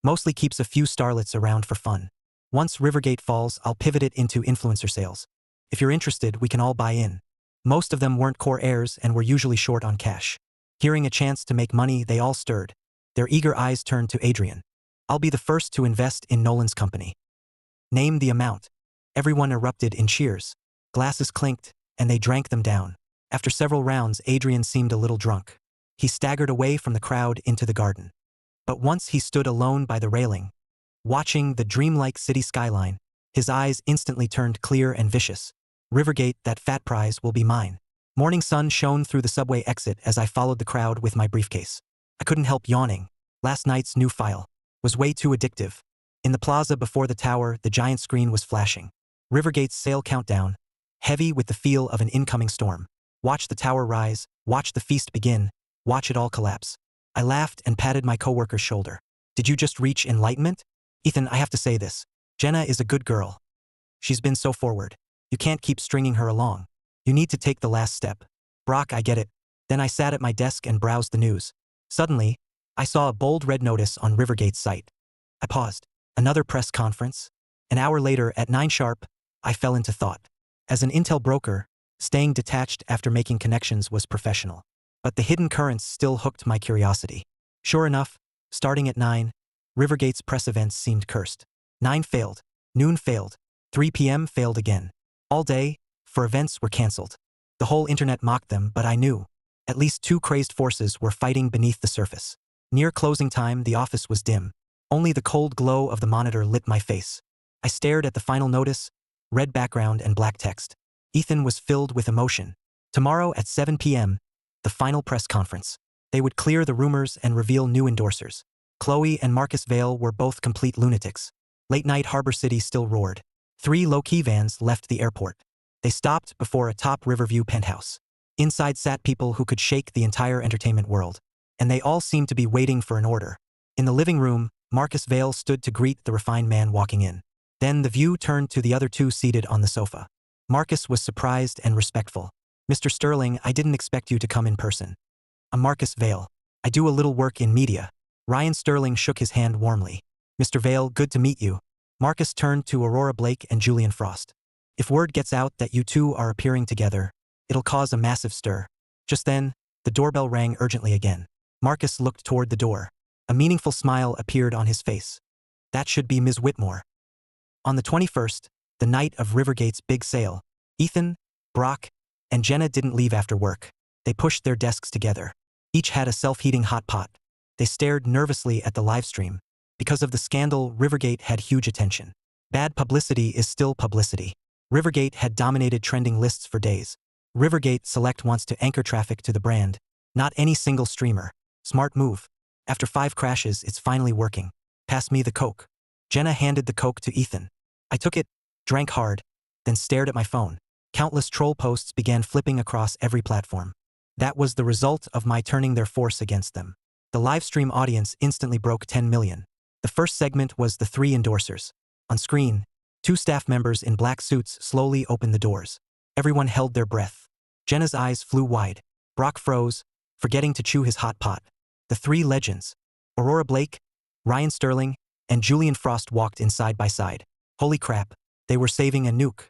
Mostly keeps a few starlets around for fun. Once Rivergate falls, I'll pivot it into influencer sales. If you're interested, we can all buy in. Most of them weren't core heirs and were usually short on cash. Hearing a chance to make money, they all stirred. Their eager eyes turned to Adrian. I'll be the first to invest in Nolan's company. Name the amount. Everyone erupted in cheers. Glasses clinked, and they drank them down. After several rounds, Adrian seemed a little drunk. He staggered away from the crowd into the garden. But once he stood alone by the railing, watching the dreamlike city skyline, his eyes instantly turned clear and vicious. Rivergate, that fat prize will be mine. Morning sun shone through the subway exit as I followed the crowd with my briefcase. I couldn't help yawning. Last night's new file was way too addictive. In the plaza before the tower, the giant screen was flashing. Rivergate's sale countdown, heavy with the feel of an incoming storm. Watch the tower rise, watch the feast begin, watch it all collapse. I laughed and patted my coworker's shoulder. Did you just reach enlightenment? Ethan, I have to say this. Jenna is a good girl. She's been so forward. You can't keep stringing her along. You need to take the last step. Brock, I get it. Then I sat at my desk and browsed the news. Suddenly, I saw a bold red notice on Rivergate's site. I paused. Another press conference? An hour later, at 9 sharp, I fell into thought. As an intel broker, staying detached after making connections was professional. But the hidden currents still hooked my curiosity. Sure enough, starting at 9, Rivergate's press events seemed cursed. 9 failed. Noon failed. 3 p.m. failed again. All day, for events were cancelled. The whole internet mocked them, but I knew. At least 2 crazed forces were fighting beneath the surface. Near closing time, the office was dim. Only the cold glow of the monitor lit my face. I stared at the final notice, red background and black text. Ethan was filled with emotion. Tomorrow at 7 p.m., the final press conference. They would clear the rumors and reveal new endorsers. Chloe and Marcus Vale were both complete lunatics. Late-night Harbor City still roared. 3 low-key vans left the airport. They stopped before a top Riverview penthouse. Inside sat people who could shake the entire entertainment world. And they all seemed to be waiting for an order. In the living room, Marcus Vale stood to greet the refined man walking in. Then the view turned to the other 2 seated on the sofa. Marcus was surprised and respectful. Mr. Sterling, I didn't expect you to come in person. I'm Marcus Vale. I do a little work in media. Ryan Sterling shook his hand warmly. Mr. Vale, good to meet you. Marcus turned to Aurora Blake and Julian Frost. If word gets out that you 2 are appearing together, it'll cause a massive stir. Just then, the doorbell rang urgently again. Marcus looked toward the door. A meaningful smile appeared on his face. That should be Ms. Whitmore. On the 21st, the night of Rivergate's big sale, Ethan, Brock, and Jenna didn't leave after work. They pushed their desks together. Each had a self-heating hot pot. They stared nervously at the livestream. Because of the scandal, Rivergate had huge attention. Bad publicity is still publicity. Rivergate had dominated trending lists for days. Rivergate Select wants to anchor traffic to the brand, not any single streamer. Smart move. After 5 crashes, it's finally working. Pass me the Coke. Jenna handed the Coke to Ethan. I took it, drank hard, then stared at my phone. Countless troll posts began flipping across every platform. That was the result of my turning their force against them. The livestream audience instantly broke 10 million. The first segment was the 3 endorsers. On screen, 2 staff members in black suits slowly opened the doors. Everyone held their breath. Jenna's eyes flew wide. Brock froze, forgetting to chew his hot pot. The 3 legends, Aurora Blake, Ryan Sterling, and Julian Frost walked in side by side. Holy crap, they were saving a nuke.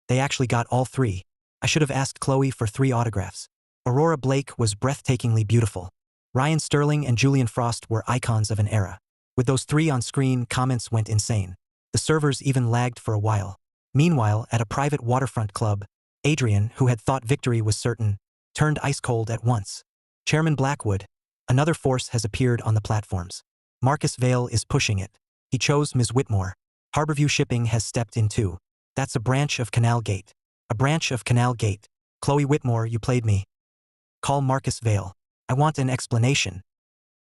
They actually got all 3. I should have asked Chloe for 3 autographs. Aurora Blake was breathtakingly beautiful. Ryan Sterling and Julian Frost were icons of an era. With those 3 on screen, comments went insane. The servers even lagged for a while. Meanwhile, at a private waterfront club, Adrian, who had thought victory was certain, turned ice cold at once. Chairman Blackwood, another force has appeared on the platforms. Marcus Vale is pushing it. He chose Ms. Whitmore. Harborview Shipping has stepped in too. That's a branch of Canal Gate. A branch of Canal Gate. Chloe Whitmore, you played me. Call Marcus Vale. I want an explanation.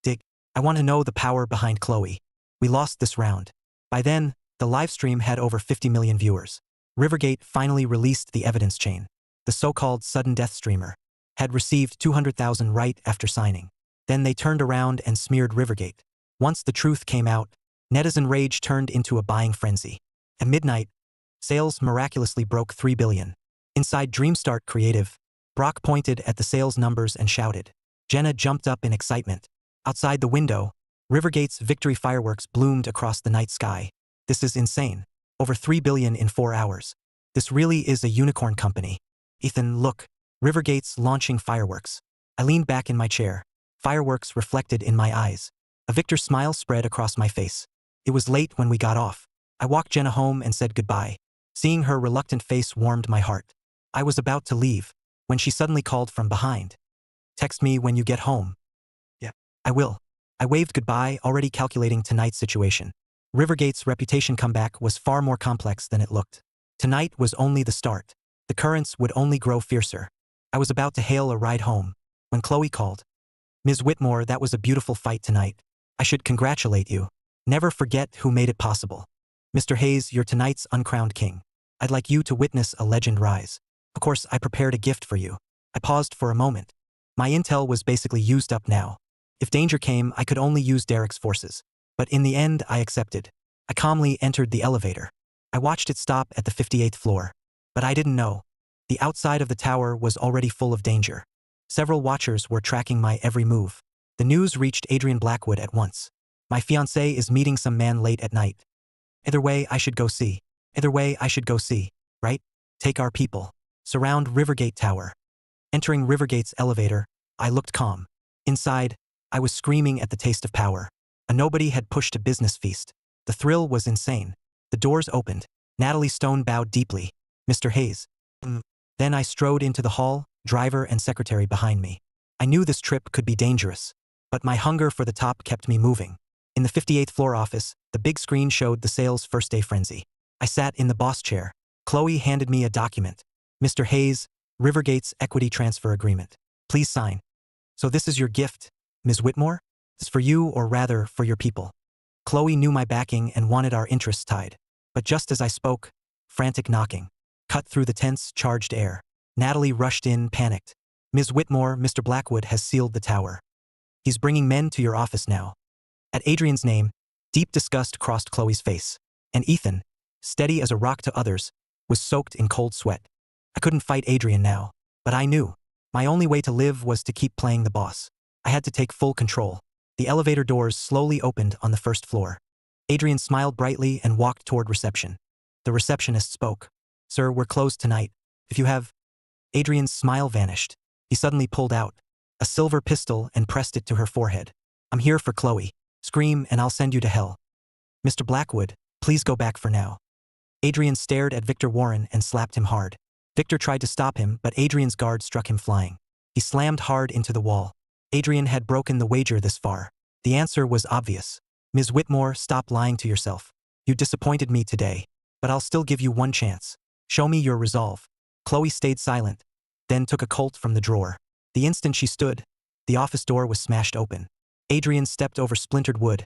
Dick, I want to know the power behind Chloe. We lost this round. By then, the livestream had over 50 million viewers. Rivergate finally released the evidence chain. The so-called sudden death streamer had received 200,000 right after signing. Then they turned around and smeared Rivergate. Once the truth came out, netizen rage turned into a buying frenzy. At midnight, sales miraculously broke 3 billion. Inside Dreamstart Creative, Brock pointed at the sales numbers and shouted. Jenna jumped up in excitement. Outside the window, Rivergate's victory fireworks bloomed across the night sky. This is insane. Over 3 billion in 4 hours. This really is a unicorn company. Ethan, look. Rivergate's launching fireworks. I leaned back in my chair. Fireworks reflected in my eyes. A victor smile spread across my face. It was late when we got off. I walked Jenna home and said goodbye. Seeing her reluctant face warmed my heart. I was about to leave, when she suddenly called from behind. Text me when you get home. Yeah, I will. I waved goodbye, already calculating tonight's situation. Rivergate's reputation comeback was far more complex than it looked. Tonight was only the start. The currents would only grow fiercer. I was about to hail a ride home, when Chloe called. Ms. Whitmore, that was a beautiful fight tonight. I should congratulate you. Never forget who made it possible. Mr. Hayes, you're tonight's uncrowned king. I'd like you to witness a legend rise. Of course, I prepared a gift for you. I paused for a moment. My intel was basically used up now. If danger came, I could only use Derek's forces. But in the end, I accepted. I calmly entered the elevator. I watched it stop at the 58th floor. But I didn't know. The outside of the tower was already full of danger. Several watchers were tracking my every move. The news reached Adrian Blackwood at once. My fiancé is meeting some man late at night. Either way, I should go see. Either way, I should go see. Right? Take our people. Surround Rivergate Tower. Entering Rivergate's elevator, I looked calm. Inside, I was screaming at the taste of power. A nobody had pushed a business feast. The thrill was insane. The doors opened. Natalie Stone bowed deeply. Mr. Hayes. Then I strode into the hall, driver and secretary behind me. I knew this trip could be dangerous, but my hunger for the top kept me moving. In the 58th floor office, the big screen showed the sales first day frenzy. I sat in the boss chair. Chloe handed me a document. Mr. Hayes, Rivergate's equity transfer agreement. Please sign. So this is your gift, Ms. Whitmore? It's for you, or rather, for your people. Chloe knew my backing and wanted our interests tied. But just as I spoke, frantic knocking cut through the tense, charged air. Natalie rushed in, panicked. Ms. Whitmore, Mr. Blackwood has sealed the tower. He's bringing men to your office now. At Adrian's name, deep disgust crossed Chloe's face. And Ethan, steady as a rock to others, was soaked in cold sweat. I couldn't fight Adrian now, but I knew. My only way to live was to keep playing the boss. I had to take full control. The elevator doors slowly opened on the first floor. Adrian smiled brightly and walked toward reception. The receptionist spoke. Sir, we're closed tonight. If you have... Adrian's smile vanished. He suddenly pulled out a silver pistol and pressed it to her forehead. I'm here for Chloe. Scream and I'll send you to hell. Mr. Blackwood, please go back for now. Adrian stared at Victor Warren and slapped him hard. Victor tried to stop him, but Adrian's guard struck him flying. He slammed hard into the wall. Adrian had broken the wager this far. The answer was obvious. Ms. Whitmore, stop lying to yourself. You disappointed me today, but I'll still give you one chance. Show me your resolve. Chloe stayed silent, then took a Colt from the drawer. The instant she stood, the office door was smashed open. Adrian stepped over splintered wood,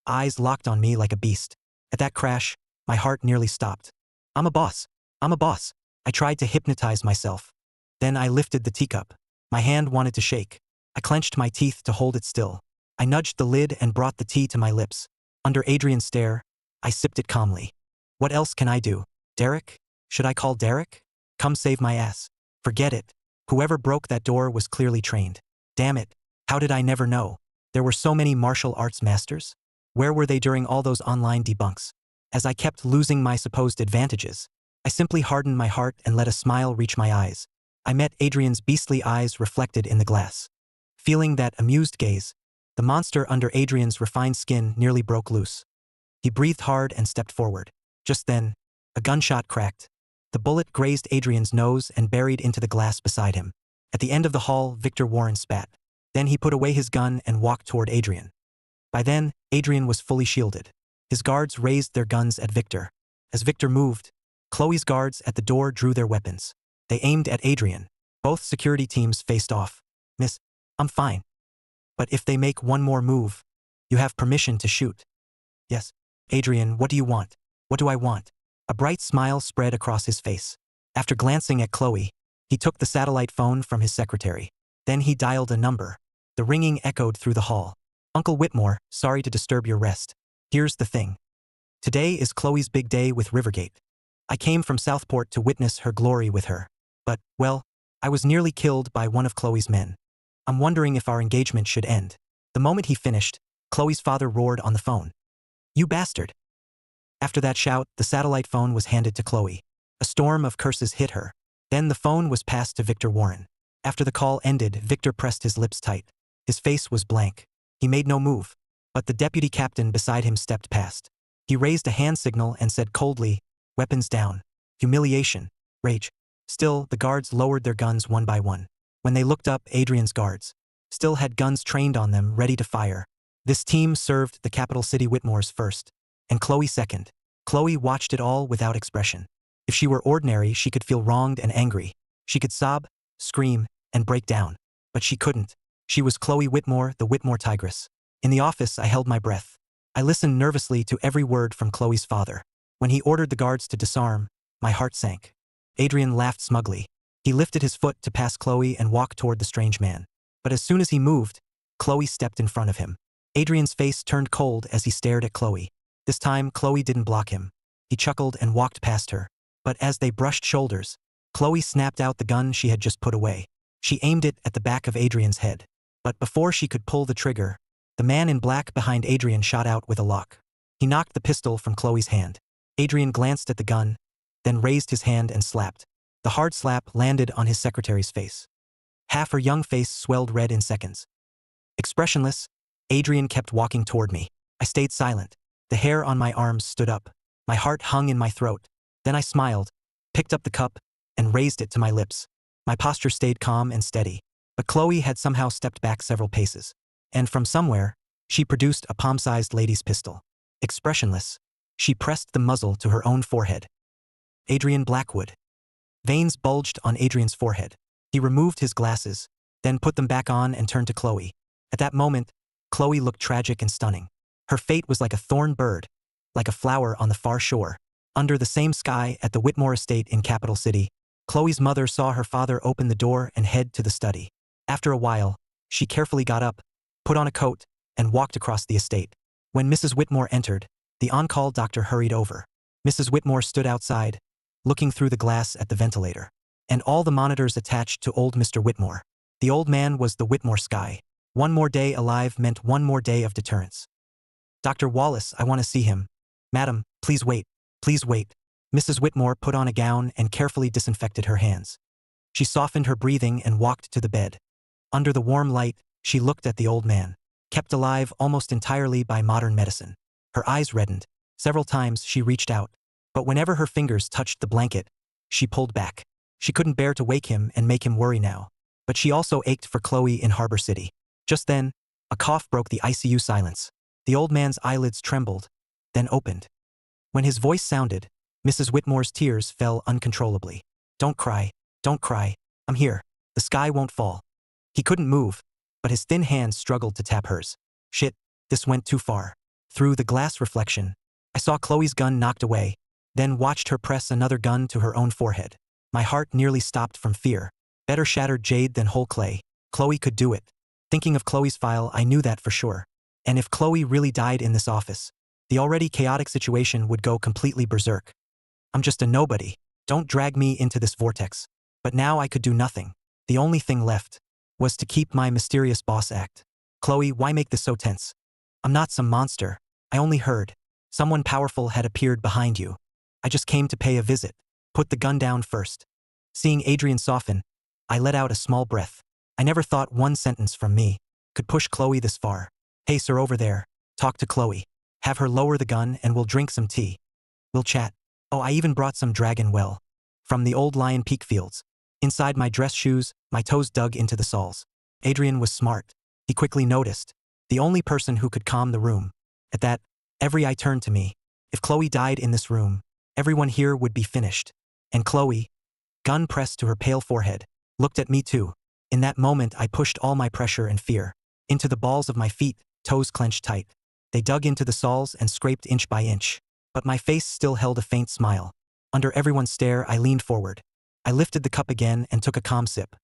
eyes locked on me like a beast. At that crash, my heart nearly stopped. I'm a boss. I'm a boss. I tried to hypnotize myself. Then I lifted the teacup. My hand wanted to shake. I clenched my teeth to hold it still. I nudged the lid and brought the tea to my lips. Under Adrian's stare, I sipped it calmly. What else can I do? Derek? Should I call Derek? Come save my ass. Forget it. Whoever broke that door was clearly trained. Damn it. How did I never know? There were so many martial arts masters. Where were they during all those online debunks? As I kept losing my supposed advantages, I simply hardened my heart and let a smile reach my eyes. I met Adrian's beastly eyes reflected in the glass. Feeling that amused gaze, the monster under Adrian's refined skin nearly broke loose. He breathed hard and stepped forward. Just then, a gunshot cracked. The bullet grazed Adrian's nose and buried into the glass beside him. At the end of the hall, Victor Warren spat. Then he put away his gun and walked toward Adrian. By then, Adrian was fully shielded. His guards raised their guns at Victor. As Victor moved, Chloe's guards at the door drew their weapons. They aimed at Adrian. Both security teams faced off. Miss, I'm fine. But if they make one more move, you have permission to shoot. Yes. Adrian, what do you want? What do I want? A bright smile spread across his face. After glancing at Chloe, he took the satellite phone from his secretary. Then he dialed a number. The ringing echoed through the hall. Uncle Whitmore, sorry to disturb your rest. Here's the thing. Today is Chloe's big day with Rivergate. I came from Southport to witness her glory with her. But, well, I was nearly killed by one of Chloe's men. I'm wondering if our engagement should end. The moment he finished, Chloe's father roared on the phone. You bastard! After that shout, the satellite phone was handed to Chloe. A storm of curses hit her. Then the phone was passed to Victor Warren. After the call ended, Victor pressed his lips tight. His face was blank. He made no move. But the deputy captain beside him stepped past. He raised a hand signal and said coldly, weapons down. Humiliation. Rage. Still, the guards lowered their guns one by one. When they looked up, Adrian's guards still had guns trained on them, ready to fire. This team served the capital city Whitmores first, and Chloe second. Chloe watched it all without expression. If she were ordinary, she could feel wronged and angry. She could sob, scream, and break down. But she couldn't. She was Chloe Whitmore, the Whitmore Tigress. In the office, I held my breath. I listened nervously to every word from Chloe's father. When he ordered the guards to disarm, my heart sank. Adrian laughed smugly. He lifted his foot to pass Chloe and walk toward the strange man. But as soon as he moved, Chloe stepped in front of him. Adrian's face turned cold as he stared at Chloe. This time, Chloe didn't block him. He chuckled and walked past her. But as they brushed shoulders, Chloe snapped out the gun she had just put away. She aimed it at the back of Adrian's head. But before she could pull the trigger, the man in black behind Adrian shot out with a lock. He knocked the pistol from Chloe's hand. Adrian glanced at the gun, then raised his hand and slapped. The hard slap landed on his secretary's face. Half her young face swelled red in seconds. Expressionless, Adrian kept walking toward me. I stayed silent. The hair on my arms stood up. My heart hung in my throat. Then I smiled, picked up the cup, and raised it to my lips. My posture stayed calm and steady. But Chloe had somehow stepped back several paces. And from somewhere, she produced a palm-sized lady's pistol. Expressionless, she pressed the muzzle to her own forehead. Adrian Blackwood. Veins bulged on Adrian's forehead. He removed his glasses, then put them back on and turned to Chloe. At that moment, Chloe looked tragic and stunning. Her fate was like a thorn bird, like a flower on the far shore. Under the same sky at the Whitmore estate in Capital City, Chloe's mother saw her father open the door and head to the study. After a while, she carefully got up, put on a coat, and walked across the estate. When Mrs. Whitmore entered, the on-call doctor hurried over. Mrs. Whitmore stood outside, looking through the glass at the ventilator, and all the monitors attached to old Mr. Whitmore. The old man was the Whitmore Sky. One more day alive meant one more day of deterrence. Dr. Wallace, I want to see him. Madam, please wait. Please wait. Mrs. Whitmore put on a gown and carefully disinfected her hands. She softened her breathing and walked to the bed. Under the warm light, she looked at the old man, kept alive almost entirely by modern medicine. Her eyes reddened. Several times she reached out, but whenever her fingers touched the blanket, she pulled back. She couldn't bear to wake him and make him worry now. But she also ached for Chloe in Harbor City. Just then, a cough broke the ICU silence. The old man's eyelids trembled, then opened. When his voice sounded, Mrs. Whitmore's tears fell uncontrollably. Don't cry, don't cry, I'm here. The sky won't fall. He couldn't move, but his thin hands struggled to tap hers. Shit, this went too far. Through the glass reflection, I saw Chloe's gun knocked away, then watched her press another gun to her own forehead. My heart nearly stopped from fear. Better shattered jade than whole clay. Chloe could do it. Thinking of Chloe's file, I knew that for sure. And if Chloe really died in this office, the already chaotic situation would go completely berserk. I'm just a nobody. Don't drag me into this vortex. But now I could do nothing. The only thing left was to keep my mysterious boss act. Chloe, why make this so tense? I'm not some monster. I only heard. Someone powerful had appeared behind you. I just came to pay a visit. Put the gun down first. Seeing Adrian soften, I let out a small breath. I never thought one sentence from me could push Chloe this far. Hey sir over there, talk to Chloe. Have her lower the gun and we'll drink some tea. We'll chat. Oh, I even brought some dragon well. From the old Lion Peak fields. Inside my dress shoes, my toes dug into the soles. Adrian was smart. He quickly noticed. The only person who could calm the room. At that, every eye turned to me. If Chloe died in this room, everyone here would be finished. And Chloe, gun pressed to her pale forehead, looked at me too. In that moment I pushed all my pressure and fear into the balls of my feet, toes clenched tight. They dug into the soles and scraped inch by inch. But my face still held a faint smile. Under everyone's stare, I leaned forward. I lifted the cup again and took a calm sip.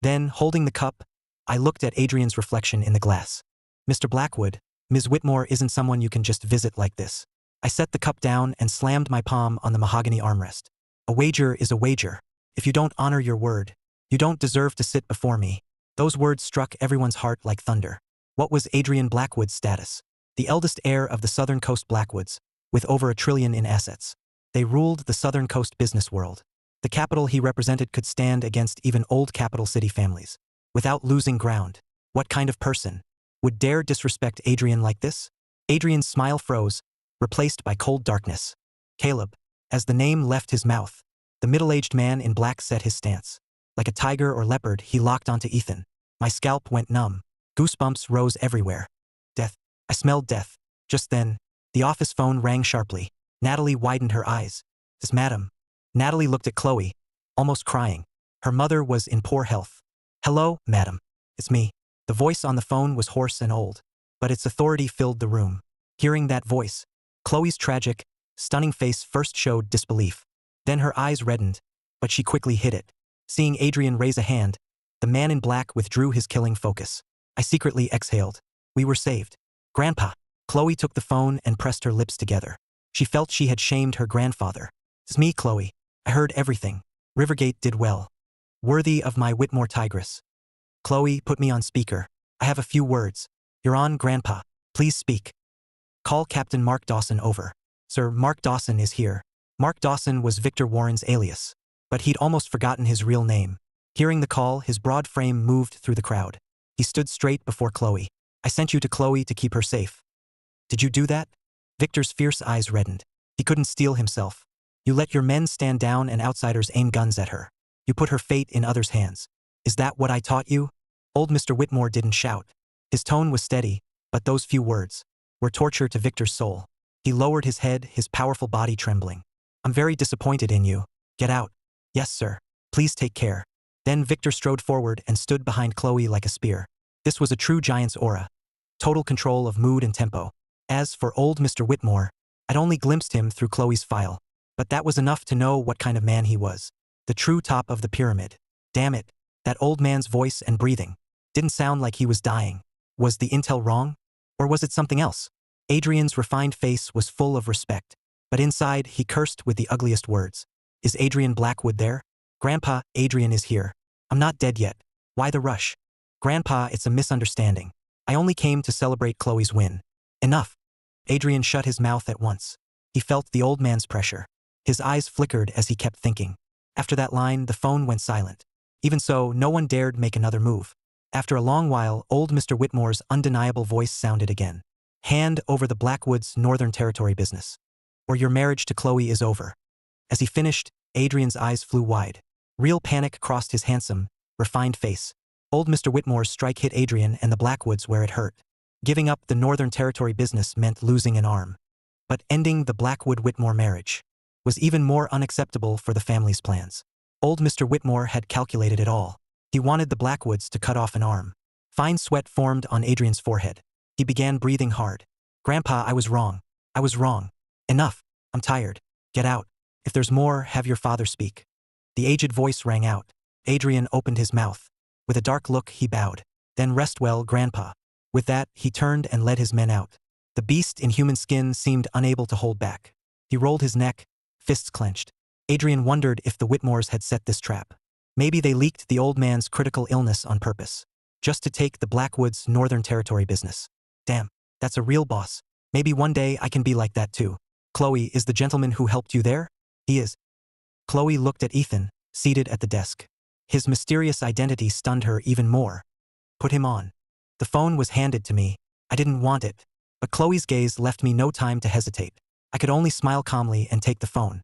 Then, holding the cup, I looked at Adrian's reflection in the glass. Mr. Blackwood, Ms. Whitmore isn't someone you can just visit like this. I set the cup down and slammed my palm on the mahogany armrest. A wager is a wager. If you don't honor your word, you don't deserve to sit before me. Those words struck everyone's heart like thunder. What was Adrian Blackwood's status? The eldest heir of the Southern Coast Blackwoods, with over $1 trillion in assets. They ruled the Southern Coast business world. The capital he represented could stand against even old capital city families. Without losing ground, what kind of person would dare disrespect Adrian like this? Adrian's smile froze, replaced by cold darkness. Caleb. As the name left his mouth, the middle-aged man in black set his stance. Like a tiger or leopard, he locked onto Ethan. My scalp went numb. Goosebumps rose everywhere. Death. I smelled death. Just then, the office phone rang sharply. Natalie widened her eyes. This madam. Natalie looked at Chloe, almost crying. Her mother was in poor health. Hello, madam. It's me. The voice on the phone was hoarse and old, but its authority filled the room. Hearing that voice, Chloe's tragic, stunning face first showed disbelief. Then her eyes reddened, but she quickly hid it. Seeing Adrian raise a hand, the man in black withdrew his killing focus. I secretly exhaled. We were saved. Grandpa. Chloe took the phone and pressed her lips together. She felt she had shamed her grandfather. It's me, Chloe. I heard everything. Rivergate did well. Worthy of my Whitmore tigress. Chloe, put me on speaker. I have a few words. You're on, Grandpa. Please speak. Call Captain Mark Dawson over. Sir, Mark Dawson is here. Mark Dawson was Victor Warren's alias, but he'd almost forgotten his real name. Hearing the call, his broad frame moved through the crowd. He stood straight before Chloe. I sent you to Chloe to keep her safe. Did you do that? Victor's fierce eyes reddened. He couldn't steel himself. You let your men stand down and outsiders aim guns at her. You put her fate in others' hands. Is that what I taught you? Old Mr. Whitmore didn't shout. His tone was steady, but those few words were torture to Victor's soul. He lowered his head, his powerful body trembling. I'm very disappointed in you. Get out. Yes, sir. Please take care. Then Victor strode forward and stood behind Chloe like a spear. This was a true giant's aura. Total control of mood and tempo. As for old Mr. Whitmore, I'd only glimpsed him through Chloe's file, but that was enough to know what kind of man he was. The true top of the pyramid. Damn it, that old man's voice and breathing didn't sound like he was dying. Was the intel wrong? Or was it something else? Adrian's refined face was full of respect, but inside he cursed with the ugliest words. Is Adrian Blackwood there? Grandpa, Adrian is here. I'm not dead yet. Why the rush? Grandpa, it's a misunderstanding. I only came to celebrate Chloe's win. Enough. Adrian shut his mouth at once. He felt the old man's pressure. His eyes flickered as he kept thinking. After that line, the phone went silent. Even so, no one dared make another move. After a long while, old Mr. Whitmore's undeniable voice sounded again. Hand over the Blackwoods Northern Territory business, or your marriage to Chloe is over. As he finished, Adrian's eyes flew wide. Real panic crossed his handsome, refined face. Old Mr. Whitmore's strike hit Adrian and the Blackwoods where it hurt. Giving up the Northern Territory business meant losing an arm. But ending the Blackwood-Whitmore marriage was even more unacceptable for the family's plans. Old Mr. Whitmore had calculated it all. He wanted the Blackwoods to cut off an arm. Fine sweat formed on Adrian's forehead. He began breathing hard. "Grandpa, I was wrong. I was wrong. Enough. I'm tired. Get out. If there's more, have your father speak." The aged voice rang out. Adrian opened his mouth. With a dark look, he bowed. "Then rest well, Grandpa." With that, he turned and led his men out. The beast in human skin seemed unable to hold back. He rolled his neck, fists clenched. Adrian wondered if the Whitmores had set this trap. Maybe they leaked the old man's critical illness on purpose, just to take the Blackwoods Northern Territory business. Damn, that's a real boss. Maybe one day I can be like that too. "Chloe, is the gentleman who helped you there?" "He is." Chloe looked at Ethan, seated at the desk. His mysterious identity stunned her even more. "Put him on." The phone was handed to me. I didn't want it. But Chloe's gaze left me no time to hesitate. I could only smile calmly and take the phone.